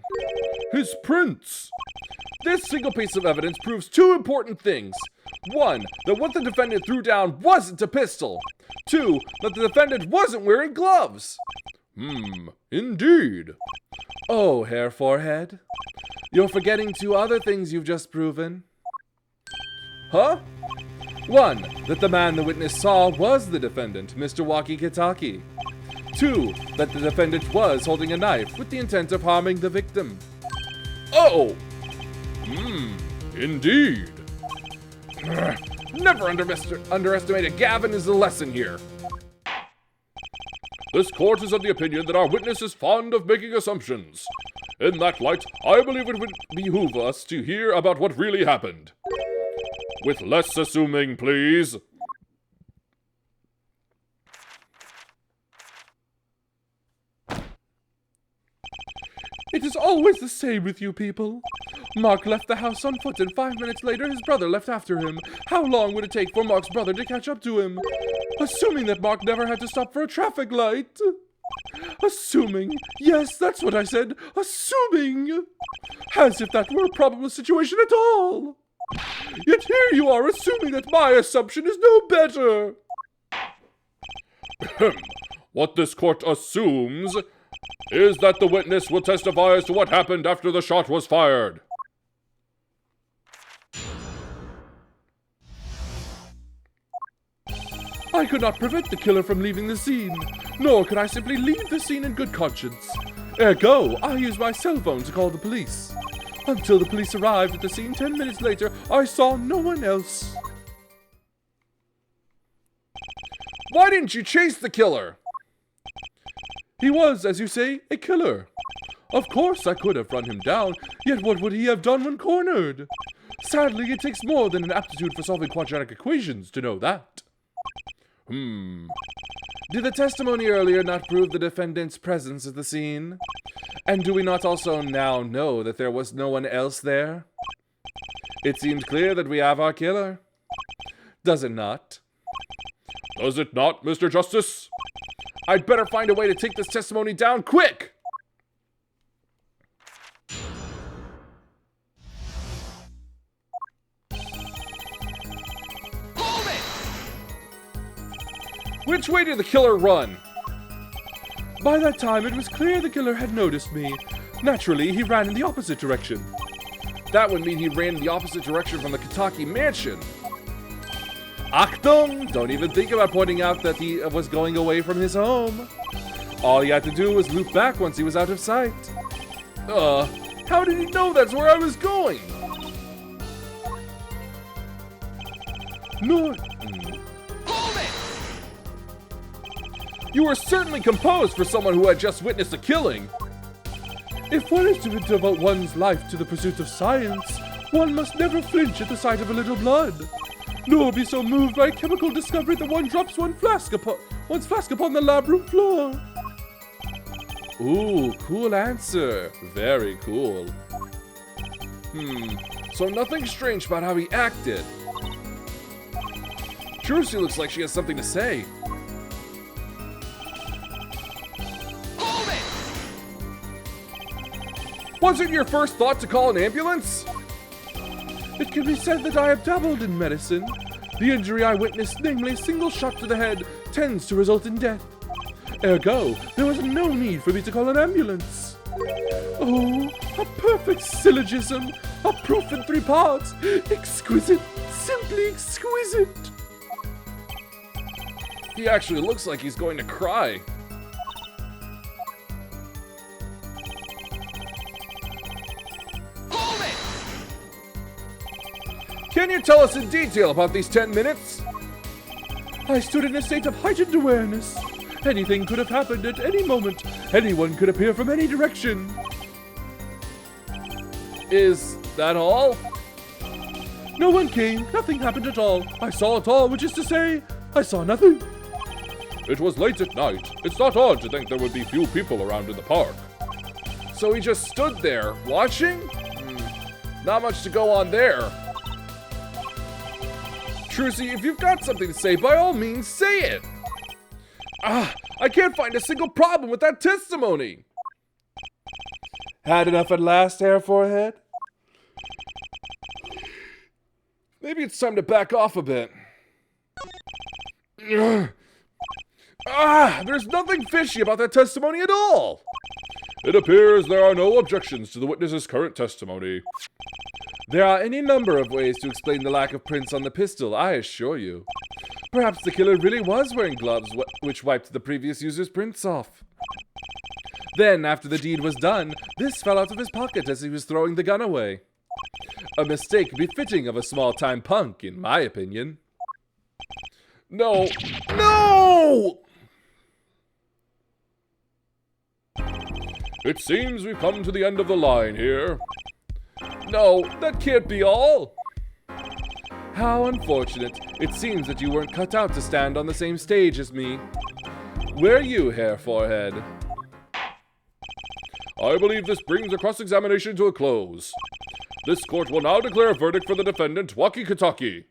His prints? This single piece of evidence proves two important things. One, that what the defendant threw down wasn't a pistol. Two, that the defendant wasn't wearing gloves. Indeed. Oh, Hair Forehead. You're forgetting two other things you've just proven. Huh? One, that the man the witness saw was the defendant, Mr. Walkie-Talkie. Two, that the defendant was holding a knife with the intent of harming the victim. Oh! Indeed. Never underestimate a Gavin is the lesson here. This court is of the opinion that our witness is fond of making assumptions. In that light, I believe it would behoove us to hear about what really happened. With less assuming, please. It is always the same with you people. Mark left the house on foot, and 5 minutes later his brother left after him. How long would it take for Mark's brother to catch up to him? Assuming that Mark never had to stop for a traffic light. Assuming. Yes, that's what I said. Assuming. As if that were a probable situation at all. Yet here you are assuming that my assumption is no better. What this court assumes is that the witness will testify as to what happened after the shot was fired. I could not prevent the killer from leaving the scene, nor could I simply leave the scene in good conscience. Ergo, I used my cell phone to call the police. Until the police arrived at the scene 10 minutes later, I saw no one else. Why didn't you chase the killer? He was, as you say, a killer. Of course I could have run him down, yet what would he have done when cornered? Sadly, it takes more than an aptitude for solving quadratic equations to know that. Did the testimony earlier not prove the defendant's presence at the scene? And do we not also now know that there was no one else there? It seemed clear that we have our killer. Does it not? Does it not, Mr. Justice? I'd better find a way to take this testimony down quick! Which way did the killer run? By that time, it was clear the killer had noticed me. Naturally, he ran in the opposite direction. That would mean he ran in the opposite direction from the Kitaki mansion. Achtung! Don't even think about pointing out that he was going away from his home. All he had to do was loop back once he was out of sight. How did he know that's where I was going? No. You were certainly composed for someone who had just witnessed a killing. If one is to devote one's life to the pursuit of science, one must never flinch at the sight of a little blood, nor be so moved by a chemical discovery that one drops one's flask upon the lab room floor. Ooh, cool answer. Very cool. So nothing strange about how he acted. Trucy looks like she has something to say. Was it your first thought to call an ambulance? It can be said that I have dabbled in medicine. The injury I witnessed, namely a single shot to the head, tends to result in death. Ergo, there was no need for me to call an ambulance. Oh, a perfect syllogism, a proof in 3 parts. Exquisite, simply exquisite. He actually looks like he's going to cry. Can you tell us in detail about these 10 minutes? I stood in a state of heightened awareness. Anything could have happened at any moment. Anyone could appear from any direction. Is that all? No one came. Nothing happened at all. I saw it all, which is to say, I saw nothing. It was late at night. It's not odd to think there would be few people around in the park. So he just stood there, watching? Not much to go on there. Trucy, if you've got something to say, by all means, say it. I can't find a single problem with that testimony. Had enough at last, hair forehead? Maybe it's time to back off a bit. There's nothing fishy about that testimony at all. It appears there are no objections to the witness's current testimony. There are any number of ways to explain the lack of prints on the pistol, I assure you. Perhaps the killer really was wearing gloves which wiped the previous user's prints off. Then, after the deed was done, this fell out of his pocket as he was throwing the gun away. A mistake befitting of a small-time punk, in my opinion. No! It seems we've come to the end of the line here. No, that can't be all. How unfortunate. It seems that you weren't cut out to stand on the same stage as me. Where you, hair forehead? I believe this brings the cross-examination to a close. This court will now declare a verdict for the defendant, Waki Kitaki.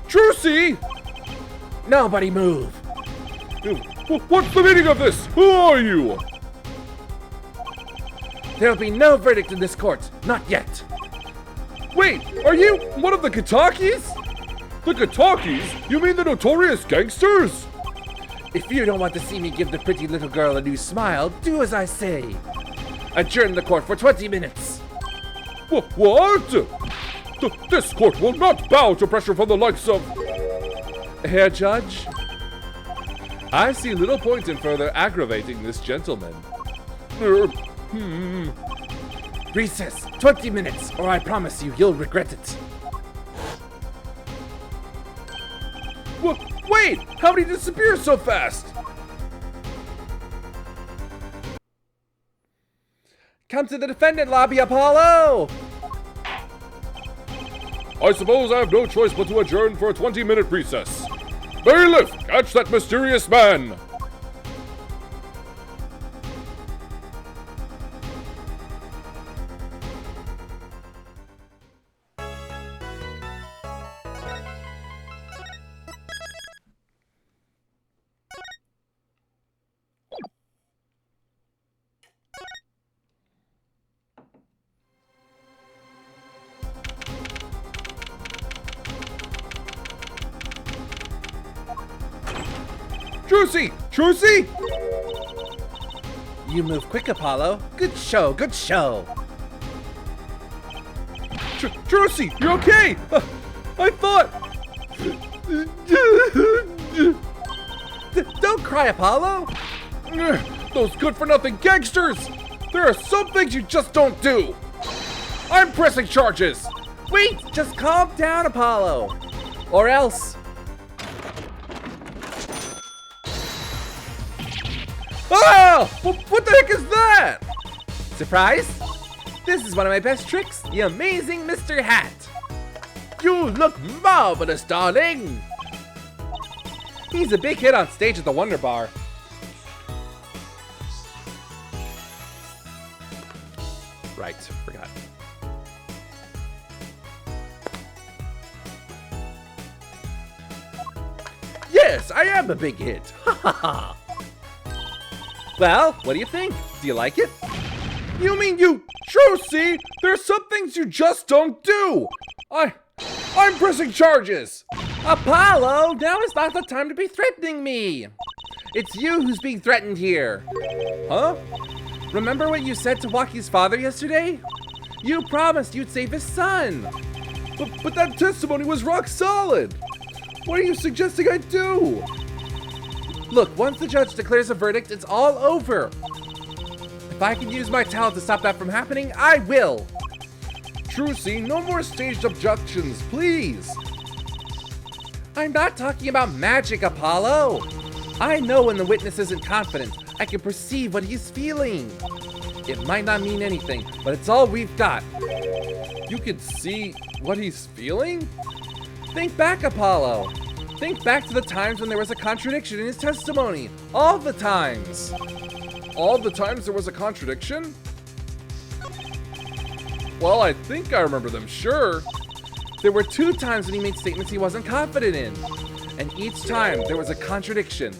Trucy! Nobody move. What's the meaning of this? Who are you? There'll be no verdict in this court. Not yet. Wait, are you one of the Kitakis? The Kitakis? You mean the notorious gangsters? If you don't want to see me give the pretty little girl a new smile, do as I say. Adjourn the court for 20 minutes. What? This court will not bow to pressure from the likes of... Herr Judge? I see little point in further aggravating this gentleman. Recess, 20 minutes, or I promise you'll regret it. Wait! How did he disappear so fast? Come to the defendant lobby, Apollo! I suppose I have no choice but to adjourn for a 20-minute recess. Bailiff, catch that mysterious man! Trucy! Trucy! You move quick, Apollo. Good show, good show. Trucy, you're okay! I thought... Don't cry, Apollo. Those good-for-nothing gangsters! There are some things you just don't do! I'm pressing charges! Wait, just calm down, Apollo. Or else. Ah! What the heck is that? Surprise? This is one of my best tricks, the amazing Mr. Hat. You look marvelous, darling! He's a big hit on stage at the Wonder Bar. Right, forgot. Yes, I am a big hit! Ha ha ha! Well, what do you think? Do you like it? You mean you... Trucy, there's some things you just don't do! I'm pressing charges! Apollo, now is not the time to be threatening me. It's you who's being threatened here. Huh? Remember what you said to Waukie's father yesterday? You promised you'd save his son. But that testimony was rock solid! What are you suggesting I do? Look, once the judge declares a verdict, it's all over. If I can use my talent to stop that from happening, I will. Trucy, no more staged objections, please! I'm not talking about magic, Apollo. I know when the witness isn't confident. I can perceive what he's feeling. It might not mean anything, but it's all we've got. You can see what he's feeling? Think back, Apollo. Think back to the times when there was a contradiction in his testimony. All the times. All the times there was a contradiction? Well, I think I remember them, sure. There were 2 times when he made statements he wasn't confident in. And each time there was a contradiction.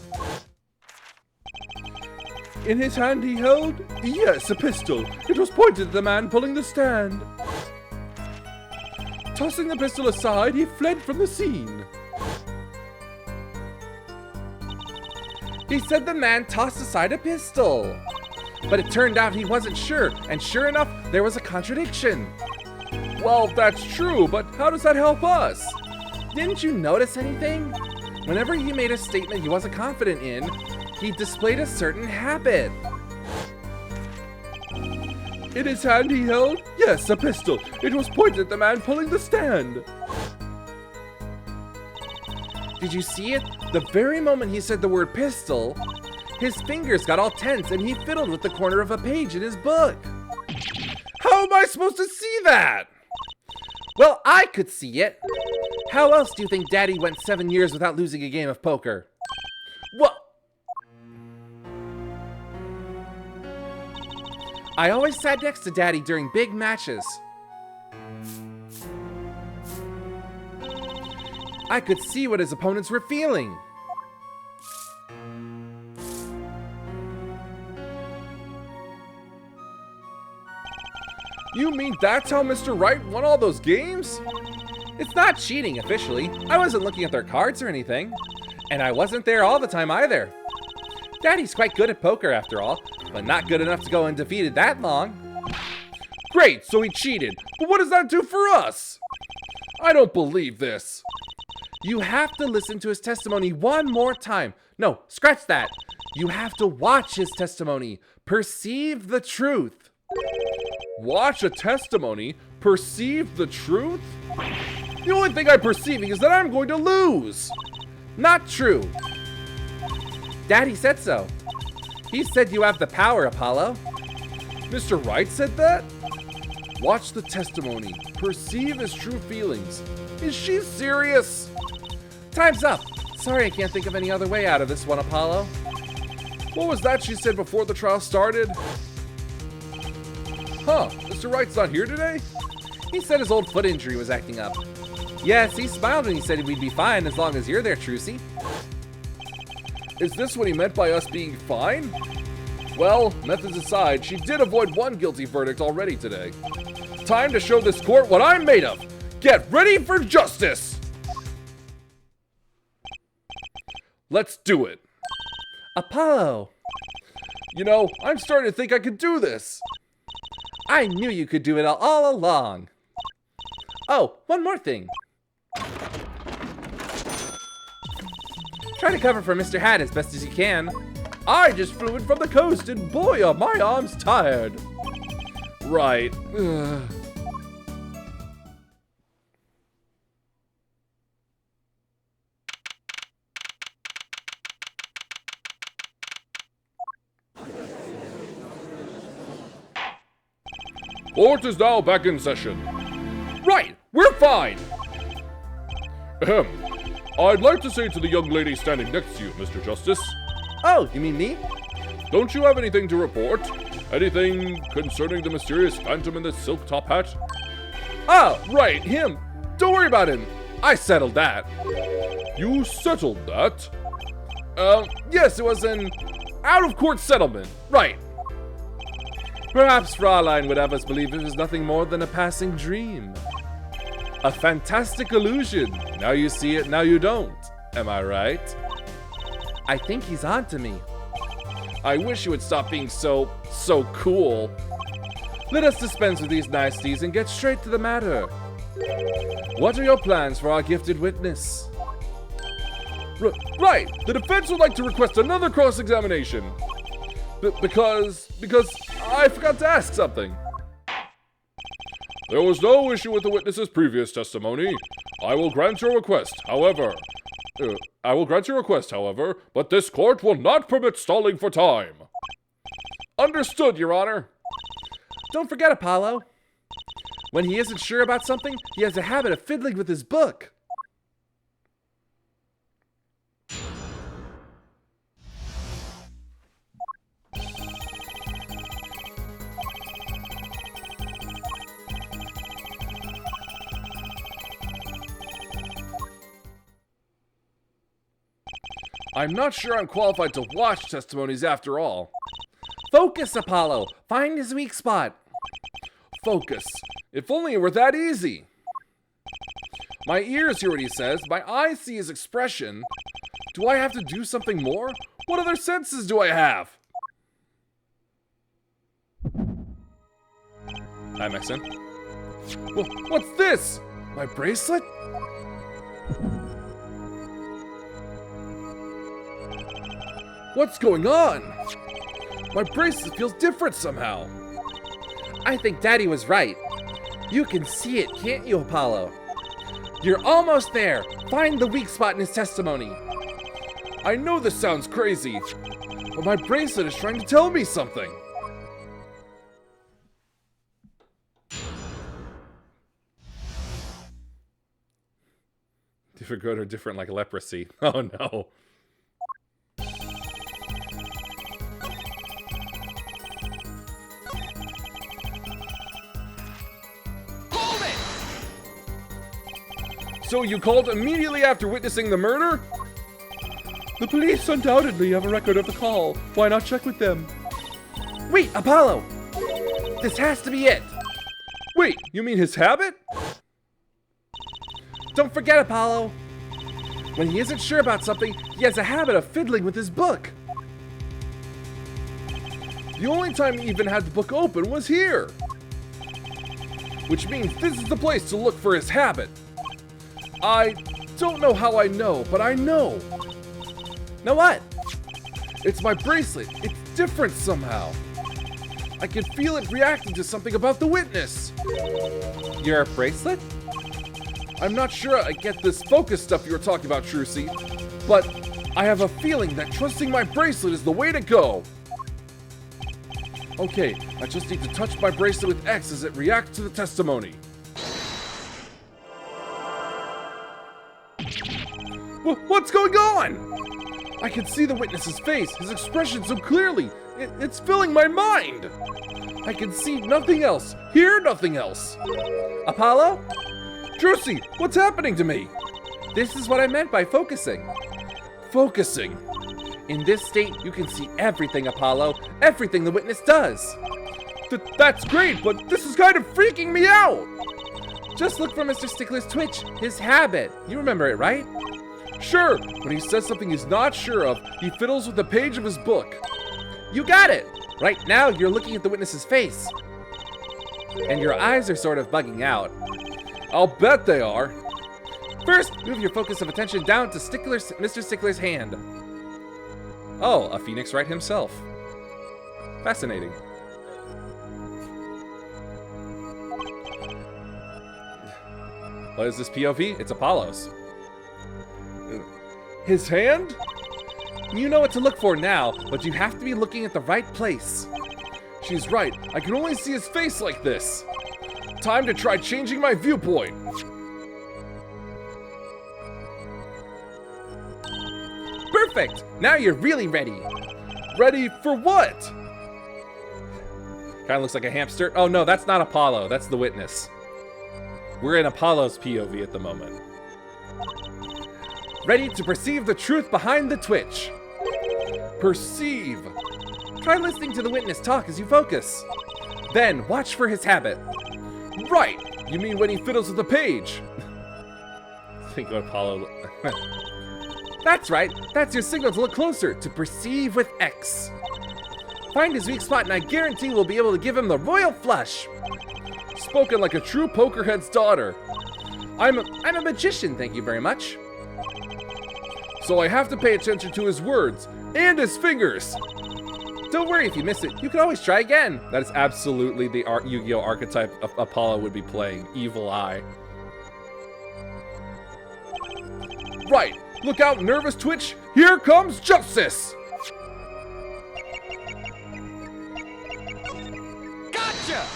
In his hand he held, yes, a pistol. It was pointed at the man pulling the stand. Tossing the pistol aside, he fled from the scene. He said the man tossed aside a pistol. But it turned out he wasn't sure, and sure enough, there was a contradiction. Well, that's true, but how does that help us? Didn't you notice anything? Whenever he made a statement he wasn't confident in, he displayed a certain habit. In his hand he held, yes, a pistol. It was pointed at the man pulling the stand. Did you see it? The very moment he said the word pistol, his fingers got all tense and he fiddled with the corner of a page in his book. How am I supposed to see that? Well, I could see it. How else do you think Daddy went 7 years without losing a game of poker? What? I always sat next to Daddy during big matches. I could see what his opponents were feeling. You mean that's how Mr. Wright won all those games? It's not cheating officially. I wasn't looking at their cards or anything. And I wasn't there all the time either. Daddy's quite good at poker after all, but not good enough to go undefeated that long. Great, so he cheated. But what does that do for us? I don't believe this. You have to listen to his testimony one more time. No, scratch that. You have to watch his testimony. Perceive the truth. Watch a testimony? Perceive the truth? The only thing I'm perceiving is that I'm going to lose. Not true. Daddy said so. He said you have the power, Apollo. Mr. Wright said that? Watch the testimony. Perceive his true feelings. Is she serious? Time's up. Sorry I can't think of any other way out of this one, Apollo. What was that she said before the trial started? Huh, Mr. Wright's not here today? He said his old foot injury was acting up. Yes, he smiled when he said we'd be fine as long as you're there, Trucy. Is this what he meant by us being fine? Well, methods aside, she did avoid one guilty verdict already today. Time to show this court what I'm made of! Get ready for justice! Let's do it. Apollo! You know, I'm starting to think I could do this. I knew you could do it all along. Oh, one more thing. Try to cover for Mr. Hat as best as you can. I just flew in from the coast and boy are my arms tired. Right. Ugh. Court is now back in session. Right, we're fine. Ahem. I'd like to say to the young lady standing next to you, Mr. Justice. Oh, you mean me? Don't you have anything to report? Anything concerning the mysterious phantom in the silk top hat? Ah, right, him. Don't worry about him. I settled that. You settled that? Yes, it was an out-of-court settlement. Right. Perhaps Fraulein would have us believe it was nothing more than a passing dream. A fantastic illusion. Now you see it, now you don't. Am I right? I think he's on to me. I wish you would stop being so cool. Let us dispense with these niceties and get straight to the matter. What are your plans for our gifted witness? Right, the defense would like to request another cross-examination. Because I forgot to ask something. There was no issue with the witness's previous testimony. I will grant your request, however, but this court will not permit stalling for time. Understood, Your Honor. Don't forget, Apollo. When he isn't sure about something, he has a habit of fiddling with his book. I'm not sure I'm qualified to watch testimonies after all. Focus, Apollo. Find his weak spot. Focus. If only it were that easy. My ears hear what he says. My eyes see his expression. Do I have to do something more? What other senses do I have? Hi, my son. What's this? My bracelet? What's going on? My bracelet feels different somehow. I think Daddy was right. You can see it, can't you, Apollo? You're almost there. Find the weak spot in his testimony. I know this sounds crazy, but my bracelet is trying to tell me something. Different good or different like leprosy. Oh no. So you called immediately after witnessing the murder? The police undoubtedly have a record of the call. Why not check with them? Wait, Apollo! This has to be it! Wait, you mean his habit? Don't forget, Apollo! When he isn't sure about something, he has a habit of fiddling with his book. The only time he even had the book open was here. Which means this is the place to look for his habit. I don't know how I know, but I know. Know what? It's my bracelet. It's different somehow. I can feel it reacting to something about the witness. Your bracelet? I'm not sure I get this focus stuff you were talking about, Trucy, but I have a feeling that trusting my bracelet is the way to go. Okay, I just need to touch my bracelet with X as it reacts to the testimony. What's going on? I can see the witness's face, his expression so clearly. It's filling my mind. I can see nothing else, hear nothing else. Apollo? Trucy, what's happening to me? This is what I meant by focusing. Focusing? In this state, you can see everything, Apollo. Everything the witness does. That's great, but this is kind of freaking me out. Just look for Mr. Stickler's twitch, his habit. You remember it, right? Sure, when he says something he's not sure of, he fiddles with the page of his book. You got it! Right now, you're looking at the witness's face. And your eyes are sort of bugging out. I'll bet they are. First, move your focus of attention down to Mr. Stickler's hand. Oh, a Phoenix Wright himself. Fascinating. What is this POV? It's Apollo's. His hand? You know what to look for now, but you have to be looking at the right place. She's right. I can only see his face like this. Time to try changing my viewpoint. Perfect! Now you're really ready. Ready for what? Kinda looks like a hamster. Oh no, that's not Apollo. That's the witness. We're in Apollo's POV at the moment. Ready to perceive the truth behind the twitch. Perceive. Try listening to the witness talk as you focus. Then watch for his habit. Right. You mean when he fiddles with the page? Think of Apollo. That's right. That's your signal to look closer, to perceive with X. Find his weak spot and I guarantee we'll be able to give him the royal flush. Spoken like a true pokerhead's daughter. I'm a magician, thank you very much. So I have to pay attention to his words and his fingers. Don't worry if you miss it. You can always try again. That is absolutely the Yu-Gi-Oh archetype of Apollo would be playing. Evil Eye. Right. Look out, nervous twitch. Here comes justice. Gotcha!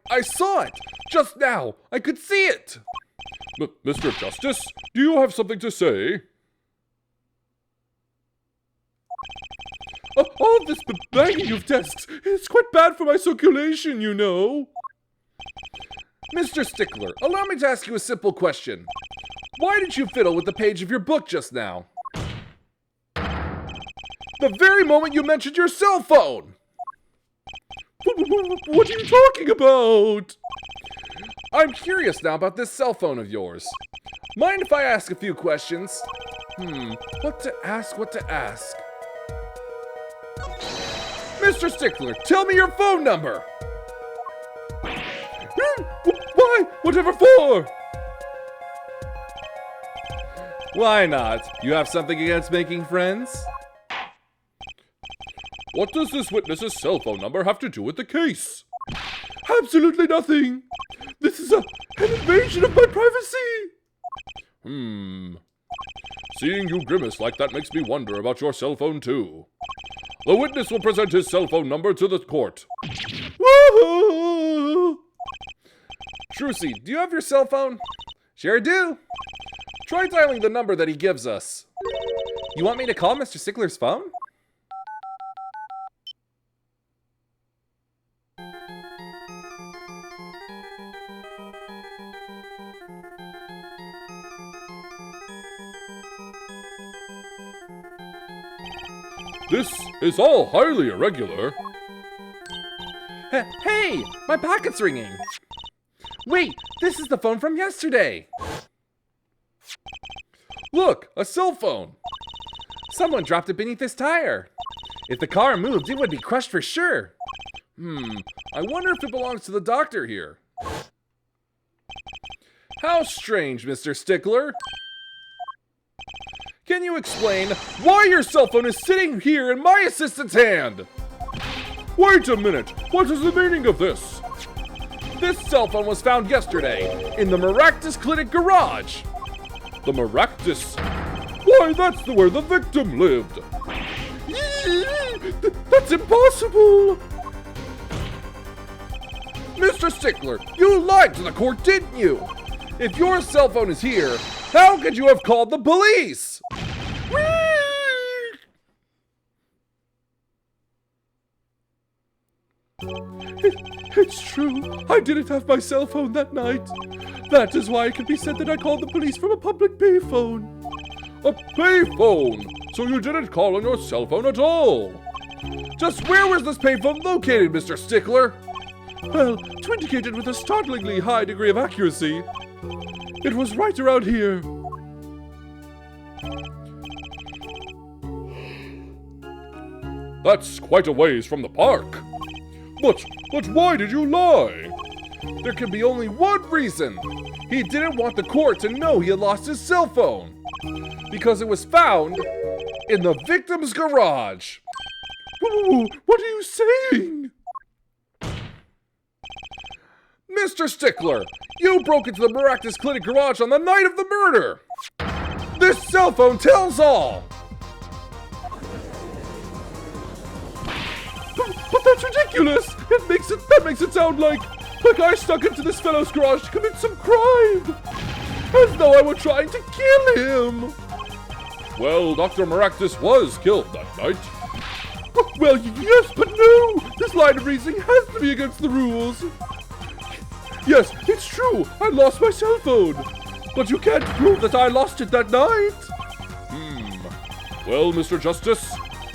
I saw it! Just now! I could see it! Mr. Justice, do you have something to say? All this banging of desks is quite bad for my circulation, you know. Mr. Stickler, allow me to ask you a simple question. Why did you fiddle with the page of your book just now? The very moment you mentioned your cell phone! What are you talking about? I'm curious now about this cell phone of yours. Mind if I ask a few questions? What to ask? Mr. Stickler, tell me your phone number! Why? Whatever for? Why not? You have something against making friends? What does this witness's cell phone number have to do with the case? Absolutely nothing. This is an invasion of my privacy. Seeing you grimace like that makes me wonder about your cell phone too. The witness will present his cell phone number to the court. Woohoo! Trucy, do you have your cell phone? Sure do. Try dialing the number that he gives us. You want me to call Mr. Stickler's phone? This is all highly irregular. Hey, my pocket's ringing. Wait, this is the phone from yesterday. Look, a cell phone. Someone dropped it beneath this tire. If the car moved, it would be crushed for sure. I wonder if it belongs to the doctor here. How strange, Mr. Stickler. Can you explain why your cell phone is sitting here in my assistant's hand? Wait a minute, what is the meaning of this? This cell phone was found yesterday in the Maractus Clinic garage. The Maractus? Why, that's where the victim lived. That's impossible. Mr. Stickler, you lied to the court, didn't you? If your cell phone is here, how could you have called the police? It's true. I didn't have my cell phone that night. That is why it can be said that I called the police from a public payphone. A payphone? So you didn't call on your cell phone at all? Just where was this payphone located, Mr. Stickler? Well, to indicate it with a startlingly high degree of accuracy, it was right around here. That's quite a ways from the park. But why did you lie? There can be only one reason. He didn't want the court to know he had lost his cell phone. Because it was found in the victim's garage. Ooh, what are you saying? Mr. Stickler, you broke into the Maractus Clinic garage on the night of the murder. This cell phone tells all. But that's ridiculous! That makes it sound like I stuck into this fellow's garage to commit some crime! As though I were trying to kill him! Well, Dr. Maractus was killed that night. Well, yes, but no! This line of reasoning has to be against the rules! Yes, it's true, I lost my cell phone! But you can't prove that I lost it that night! Well, Mr. Justice,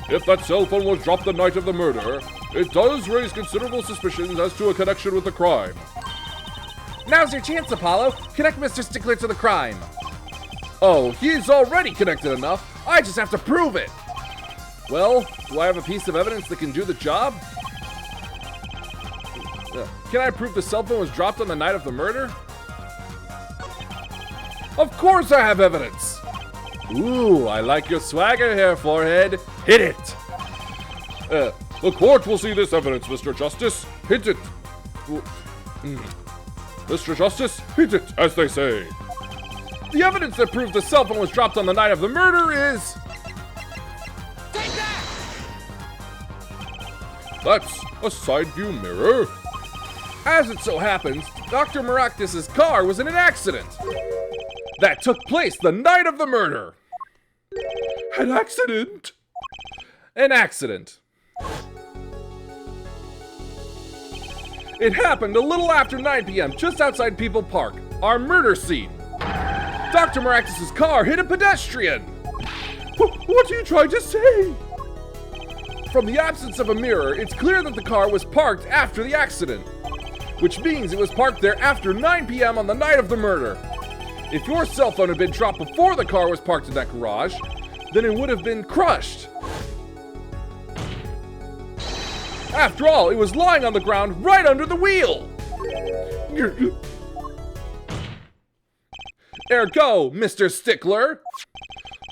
if that cell phone was dropped the night of the murder, it does raise considerable suspicions as to a connection with the crime. Now's your chance, Apollo. Connect Mr. Stickler to the crime. Oh, he's already connected enough. I just have to prove it. Well, do I have a piece of evidence that can do the job? Can I prove the cell phone was dropped on the night of the murder? Of course I have evidence. Ooh, I like your swagger here, forehead. Hit it! The court will see this evidence, Mr. Justice. Hit it! Mr. Justice, hit it, as they say. The evidence that proves the cell phone was dropped on the night of the murder is... Take that! That's a side view mirror. As it so happens, Dr. Maractus' car was in an accident that took place the night of the murder. An accident? An accident. It happened a little after 9 p.m. just outside People Park, our murder scene. Dr. Maractus' car hit a pedestrian. What are you trying to say? From the absence of a mirror, it's clear that the car was parked after the accident, which means it was parked there after 9 p.m. on the night of the murder. If your cell phone had been dropped before the car was parked in that garage, then it would have been crushed. After all, it was lying on the ground right under the wheel. Ergo, Mr. Stickler,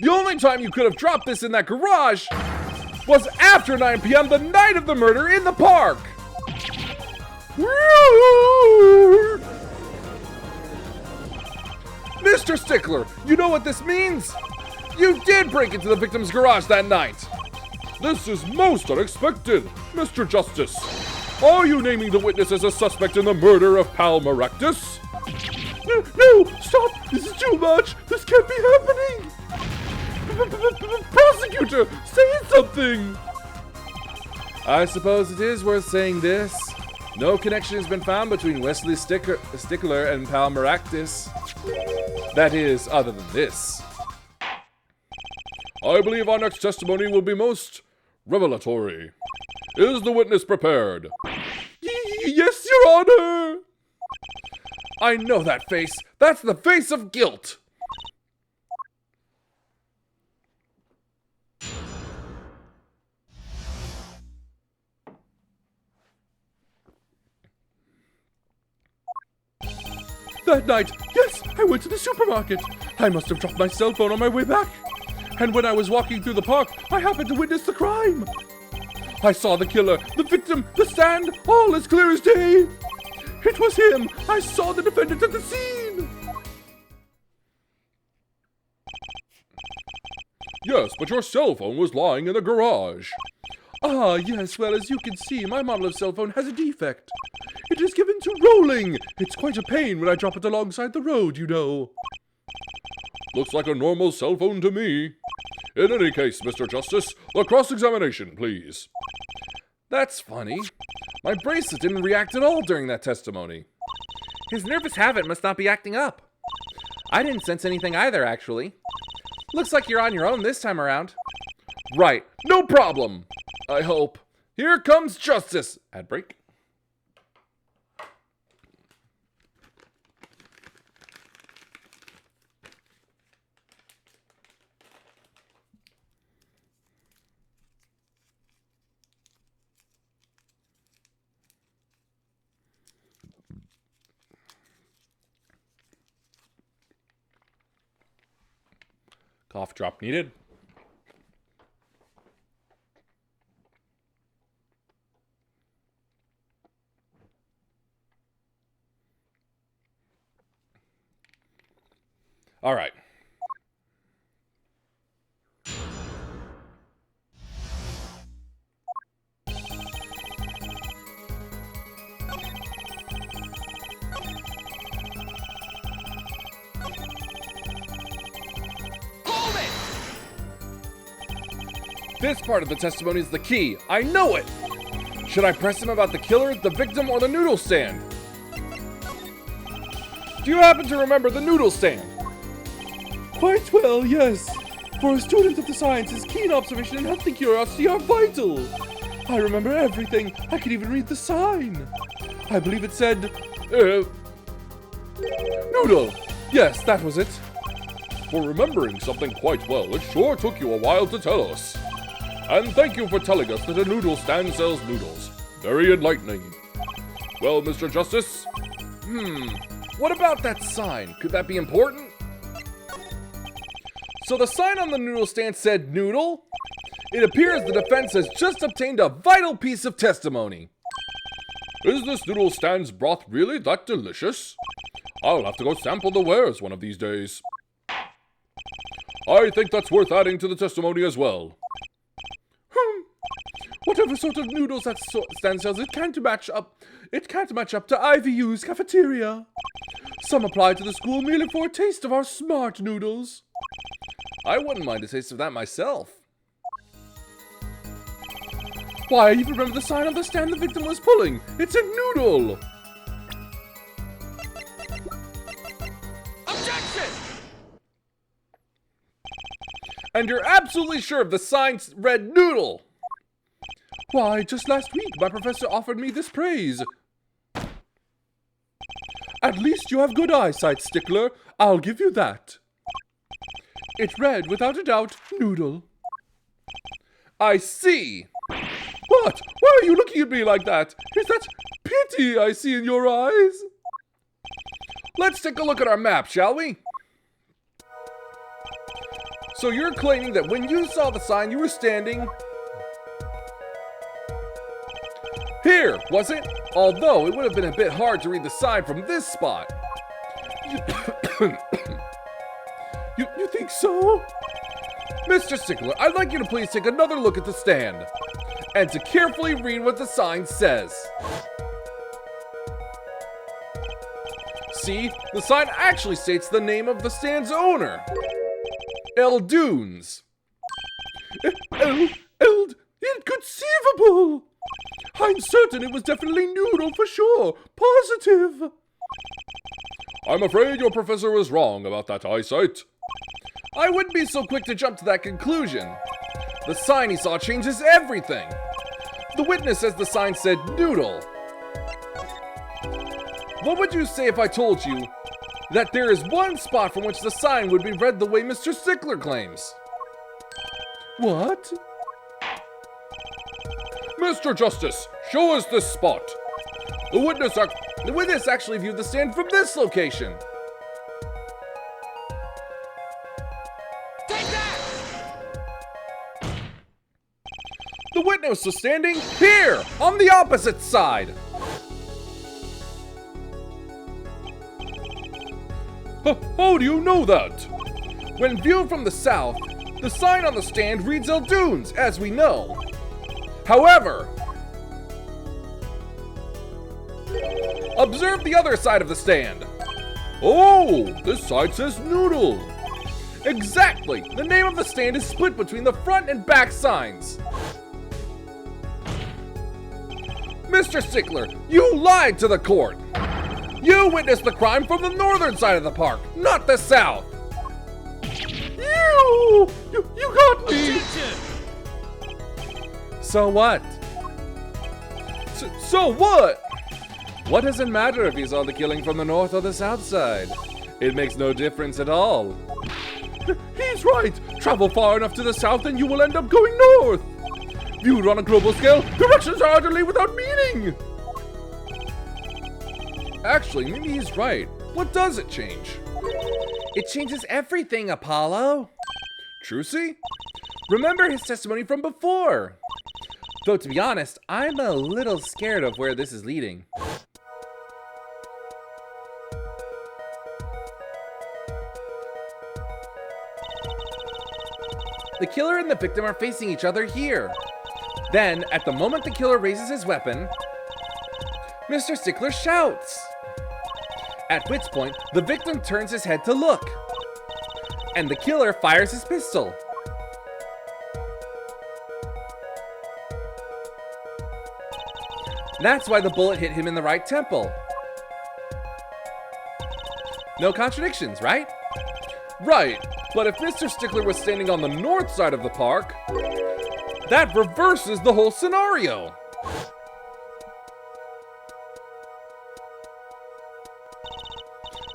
the only time you could have dropped this in that garage was after 9 p.m. the night of the murder in the park. Mr. Stickler, you know what this means? You did break into the victim's garage that night. This is most unexpected, Mr. Justice. Are you naming the witness as a suspect in the murder of Pal Maractus? No, stop! This is too much! This can't be happening! Prosecutor, say something! I suppose it is worth saying this. No connection has been found between Wesley Stickler and Pal Maractus. That is, other than this. I believe our next testimony will be most revelatory. Is the witness prepared? Yes, Your Honor! I know that face. That's the face of guilt. That night, yes, I went to the supermarket. I must have dropped my cell phone on my way back. And when I was walking through the park, I happened to witness the crime. I saw the killer, the victim, the stand, all as clear as day. It was him. I saw the defendant at the scene. Yes, but your cell phone was lying in the garage. Ah, yes, well, as you can see, my model of cell phone has a defect. It is given to rolling. It's quite a pain when I drop it alongside the road, you know. Looks like a normal cell phone to me. In any case, Mr. Justice, the cross-examination, please. That's funny. My bracelet didn't react at all during that testimony. His nervous habit must not be acting up. I didn't sense anything either, actually. Looks like you're on your own this time around. Right, no problem. I hope. Here comes justice. Ad break. Cough drop needed. All right. Hold it! This part of the testimony is the key. I know it! Should I press him about the killer, the victim, or the noodle stand? Do you happen to remember the noodle stand? Quite well, yes. For a student of the sciences, keen observation and healthy curiosity are vital. I remember everything. I could even read the sign. I believe it said, noodle. Yes, that was it. For remembering something quite well, it sure took you a while to tell us. And thank you for telling us that a noodle stand sells noodles. Very enlightening. Well, Mr. Justice? What about that sign? Could that be important? So the sign on the noodle stand said noodle? It appears the defense has just obtained a vital piece of testimony. Is this noodle stand's broth really that delicious? I'll have to go sample the wares one of these days. I think that's worth adding to the testimony as well. Whatever sort of noodles that stand sells, it can't match up to IVU's cafeteria. Some apply to the school merely for a taste of our smart noodles. I wouldn't mind a taste of that myself. Why, I even remember the sign on the stand the victim was pulling. It's a noodle. Objection! And you're absolutely sure the sign read noodle? Why, just last week, my professor offered me this praise. At least you have good eyesight, Stickler. I'll give you that. It read, without a doubt, noodle. I see. What? Why are you looking at me like that? Is that pity I see in your eyes? Let's take a look at our map, shall we? So you're claiming that when you saw the sign, you were standing here, was it? Although it would have been a bit hard to read the sign from this spot. You think so? Mr. Stickler, I'd like you to please take another look at the stand and to carefully read what the sign says. See, the sign actually states the name of the stand's owner. Eldunes. Inconceivable! I'm certain it was definitely noodle for sure. Positive. I'm afraid your professor was wrong about that eyesight. I wouldn't be so quick to jump to that conclusion. The sign he saw changes everything. The witness says the sign said noodle. What would you say if I told you that there is one spot from which the sign would be read the way Mr. Stickler claims? What? Mr. Justice, show us this spot. The witness actually viewed the stand from this location. Take that! The witness was standing here, on the opposite side. How do you know that? When viewed from the south, the sign on the stand reads Eldunes, as we know. However, observe the other side of the stand. Oh, this side says noodle. Exactly, the name of the stand is split between the front and back signs. Mr. Stickler, you lied to the court. You witnessed the crime from the northern side of the park, not the south. You got me. Objection! So what? So what? What does it matter if he saw the killing from the north or the south side? It makes no difference at all. He's right. Travel far enough to the south and you will end up going north. Viewed on a global scale, directions are utterly without meaning. Actually, maybe he's right. What does it change? It changes everything, Apollo. Trucy? Remember his testimony from before. Though to be honest, I'm a little scared of where this is leading. The killer and the victim are facing each other here. Then, at the moment the killer raises his weapon, Mr. Stickler shouts. At which point, the victim turns his head to look, and the killer fires his pistol. That's why the bullet hit him in the right temple. No contradictions, right? Right, but if Mr. Stickler was standing on the north side of the park, that reverses the whole scenario.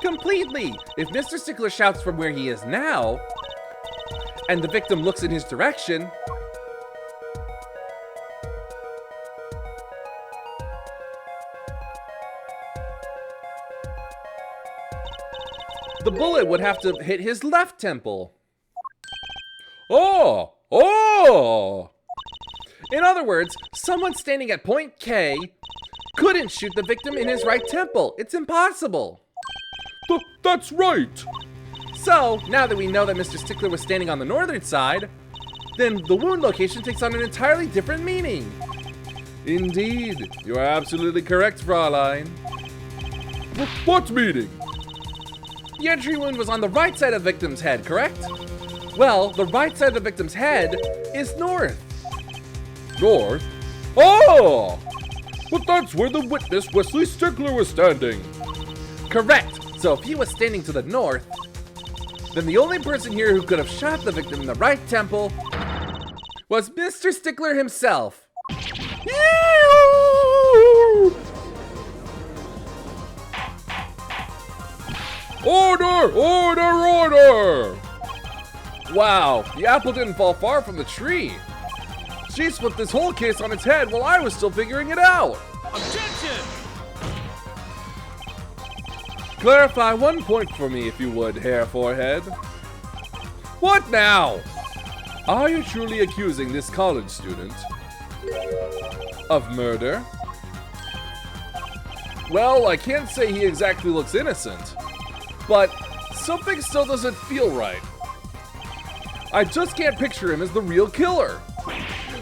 Completely! If Mr. Stickler shouts from where he is now, and the victim looks in his direction, the bullet would have to hit his left temple. Oh! In other words, someone standing at point K couldn't shoot the victim in his right temple. It's impossible. That's right. So, now that we know that Mr. Stickler was standing on the northern side, then the wound location takes on an entirely different meaning. Indeed, you are absolutely correct, Fraulein. What meaning? The entry wound was on the right side of the victim's head, correct? Well, the right side of the victim's head is north. North? Oh! But that's where the witness Wesley Stickler was standing. Correct. So if he was standing to the north, then the only person here who could have shot the victim in the right temple was Mr. Stickler himself. Order! Wow, the apple didn't fall far from the tree. She flipped this whole case on its head while I was still figuring it out. Objection! Clarify one point for me, if you would, Hair Forehead. What now? Are you truly accusing this college student of murder? Well, I can't say he exactly looks innocent, but something still doesn't feel right. I just can't picture him as the real killer.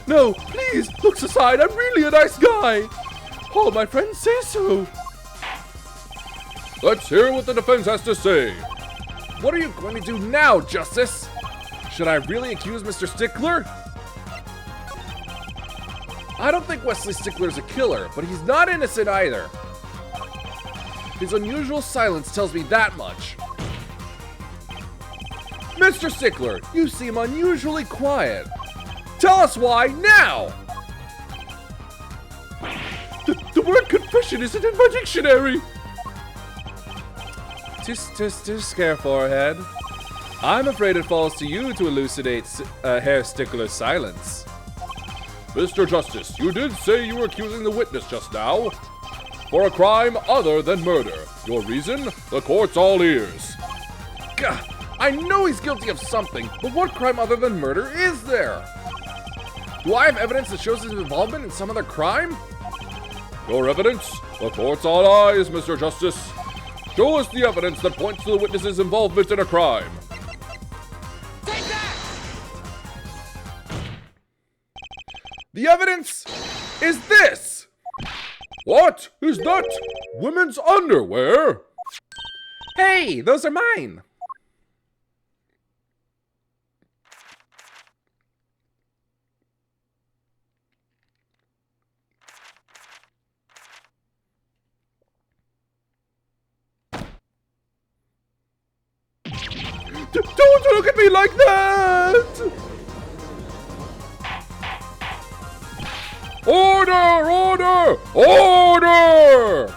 No, please, looks aside, I'm really a nice guy. All my friends say so. Let's hear what the defense has to say. What are you going to do now, Justice? Should I really accuse Mr. Stickler? I don't think Wesley Stickler's a killer, but he's not innocent either. His unusual silence tells me that much. Mr. Stickler, you seem unusually quiet. Tell us why now! The word confession isn't in my dictionary. To scare Forehead. I'm afraid it falls to you to elucidate Hair Stickler's silence. Mr. Justice, you did say you were accusing the witness just now for a crime other than murder. Your reason? The court's all ears. Gah, I know he's guilty of something, but what crime other than murder is there? Do I have evidence that shows his involvement in some other crime? Your evidence? The court's all eyes, Mr. Justice. Show us the evidence that points to the witness's involvement in a crime. Take that! The evidence is this! What? Is that women's underwear? Hey, those are mine! Don't look at me like that! Order! Order! Order!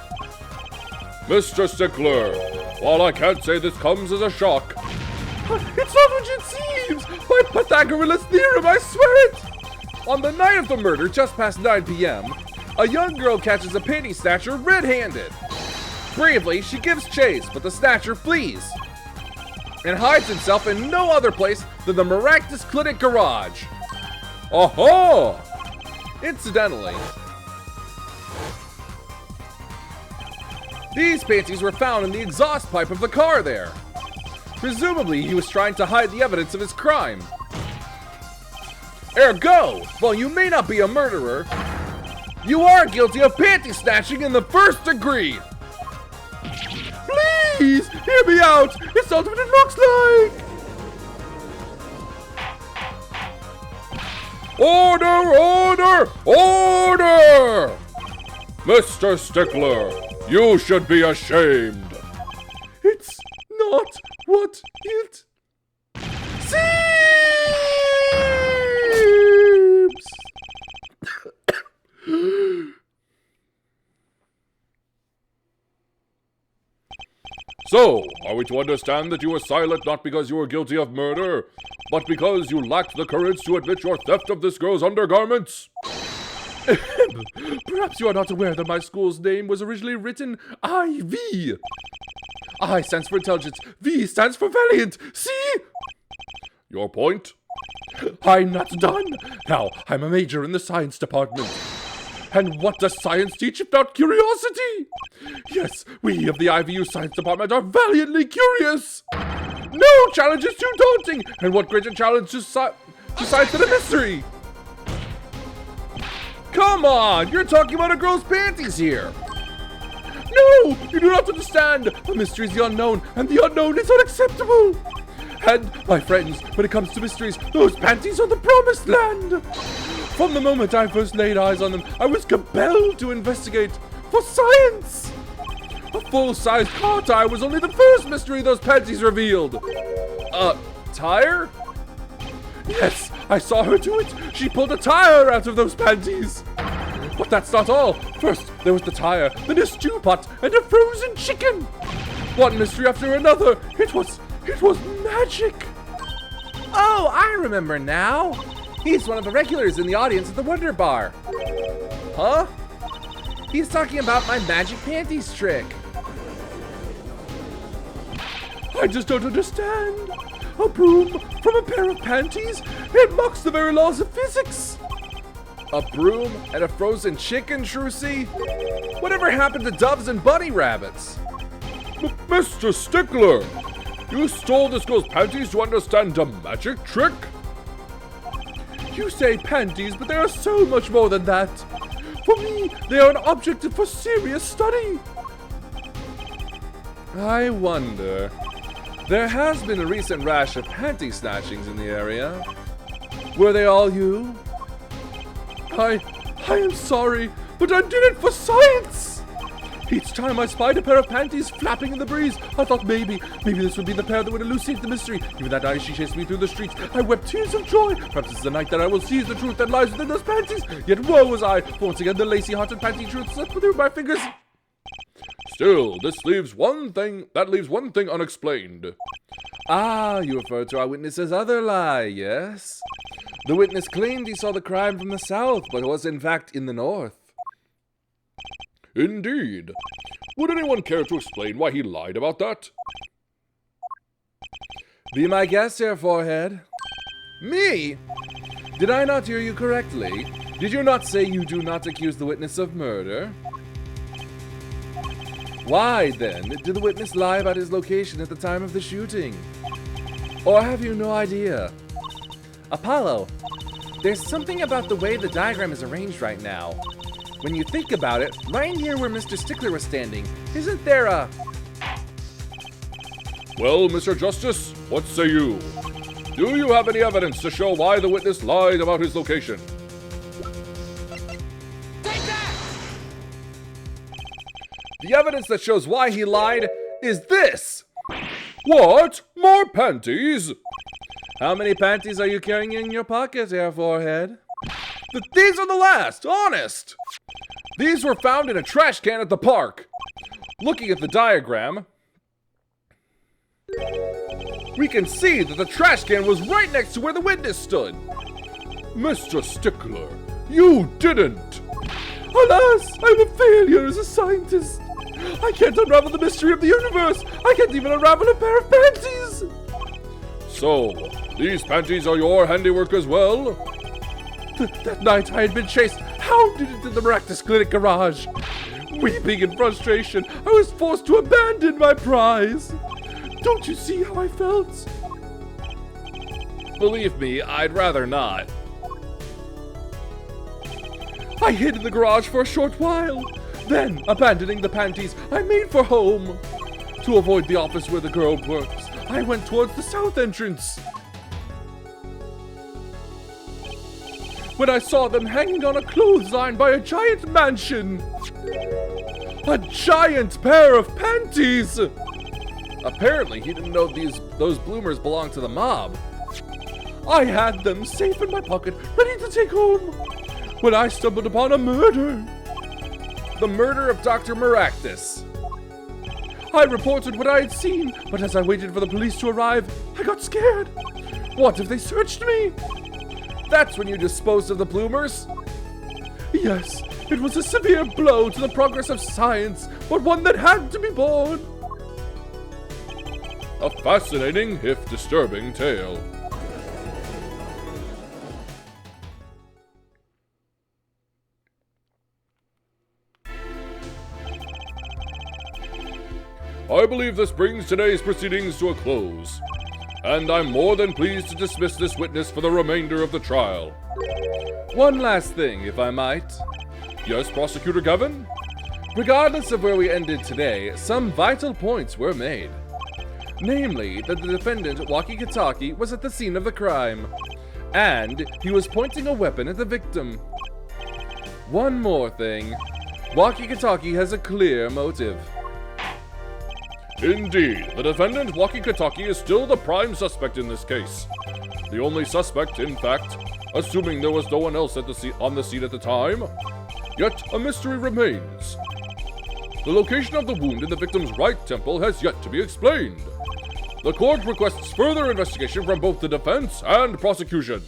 Mr. Stickler, while I can't say this comes as a shock, It's not what it seems! My Pythagoras theorem, I swear it! On the night of the murder, just past 9 p.m., a young girl catches a panty snatcher red-handed. Bravely, she gives chase, but the snatcher flees and hides himself in no other place than the Miraculous Clinic garage. aha! Incidentally, these panties were found in the exhaust pipe of the car there. Presumably, he was trying to hide the evidence of his crime. Ergo, while you may not be a murderer, you are guilty of panty snatching in the first degree. Please, hear me out! It's not what it looks like! Order! Order! Order! Mr. Stickler, you should be ashamed. It's not what it seems! So, are we to understand that you were silent not because you were guilty of murder, but because you lacked the courage to admit your theft of this girl's undergarments? Perhaps you are not aware that my school's name was originally written IV. I stands for intelligence, V stands for valiant, see? Your point? I'm not done. Now, I'm a major in the science department. And what does science teach if not curiosity? Yes, we of the IVU science department are valiantly curious. No challenge is too daunting. And what greater challenge to science than a mystery? Come on, you're talking about a girl's panties here. No, you do not understand. The mystery is the unknown, and the unknown is unacceptable. And, my friends, when it comes to mysteries, those panties are the promised land. From the moment I first laid eyes on them, I was compelled to investigate for science. A full-size car tire was only the first mystery those panties revealed. Tire? Yes, I saw her do it. She pulled a tire out of those panties. But that's not all. First, there was the tire, then a stew pot, and a frozen chicken. One mystery after another. It was magic. Oh, I remember now. He's one of the regulars in the audience at the Wonder Bar. Huh? He's talking about my magic panties trick. I just don't understand. A broom from a pair of panties? It mocks the very laws of physics. A broom and a frozen chicken, Trucy? Whatever happened to doves and bunny rabbits? Mr. Stickler, you stole this girl's panties to understand a magic trick? You say panties, but they are so much more than that. For me, they are an object for serious study. I wonder. There has been a recent rash of panty snatchings in the area. Were they all you? I am sorry, but I did it for science. Each time I spied a pair of panties flapping in the breeze, I thought maybe this would be the pair that would elucidate the mystery. Even that night she chased me through the streets. I wept tears of joy. Perhaps it's the night that I will seize the truth that lies within those panties. Yet woe was I, for once again the lacy-hearted panty truth slipped through my fingers. Still, this leaves one thing unexplained. Ah, you refer to our witness's other lie, yes? The witness claimed he saw the crime from the south, but was in fact in the north. Indeed. Would anyone care to explain why he lied about that? Be my guest here, Forehead. Me? Did I not hear you correctly? Did you not say you do not accuse the witness of murder? Why, then, did the witness lie about his location at the time of the shooting? Or have you no idea? Apollo, there's something about the way the diagram is arranged right now. When you think about it, right here where Mr. Stickler was standing, isn't there a... Well, Mr. Justice, what say you? Do you have any evidence to show why the witness lied about his location? Take that! The evidence that shows why he lied is this! What? More panties? How many panties are you carrying in your pocket, Air Forehead? These are the last, honest! These were found in a trash can at the park. Looking at the diagram, we can see that the trash can was right next to where the witness stood. Mr. Stickler, you didn't! Alas, I'm a failure as a scientist. I can't unravel the mystery of the universe. I can't even unravel a pair of panties. So, these panties are your handiwork as well? That night I had been chased hounded into the Miraculous Clinic garage. Weeping in frustration, I was forced to abandon my prize. Don't you see how I felt? Believe me, I'd rather not. I hid in the garage for a short while. Then, abandoning the panties, I made for home. To avoid the office where the girl works, I went towards the south entrance. When I saw them hanging on a clothesline by a giant mansion. A giant pair of panties! Apparently, he didn't know those bloomers belonged to the mob. I had them safe in my pocket, ready to take home, when I stumbled upon a murder. The murder of Dr. Maractus. I reported what I had seen, but as I waited for the police to arrive, I got scared. What if they searched me? That's when you disposed of the bloomers? Yes, it was a severe blow to the progress of science, but one that had to be borne. A fascinating, if disturbing, tale. I believe this brings today's proceedings to a close, and I'm more than pleased to dismiss this witness for the remainder of the trial. One last thing, if I might. Yes, Prosecutor Gavin? Regardless of where we ended today, some vital points were made. Namely, that the defendant, Walkie-Talkie, was at the scene of the crime, and he was pointing a weapon at the victim. One more thing. Walkie-Talkie has a clear motive. Indeed, the defendant, Walkie-Talkie, is still the prime suspect in this case. The only suspect, in fact, assuming there was no one else on the scene at the time. Yet, a mystery remains. The location of the wound in the victim's right temple has yet to be explained. The court requests further investigation from both the defense and prosecution.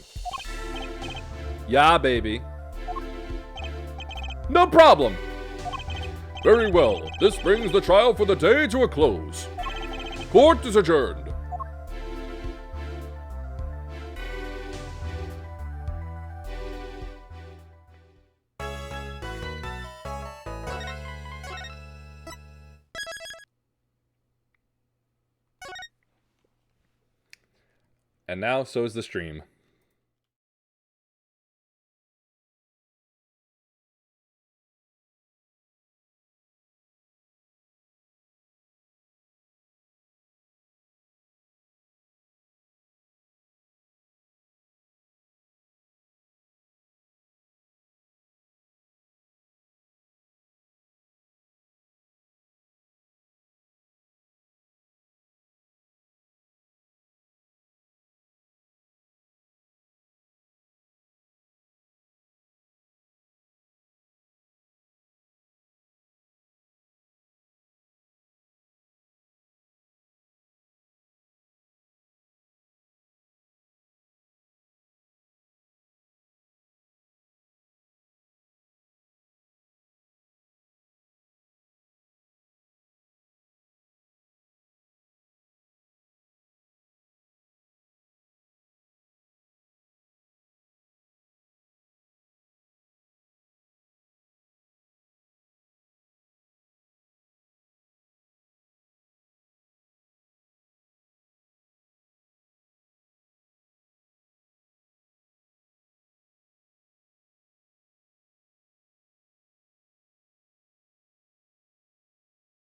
Yeah, baby. No problem. Very well. This brings the trial for the day to a close. Court is adjourned. And now, so is the stream.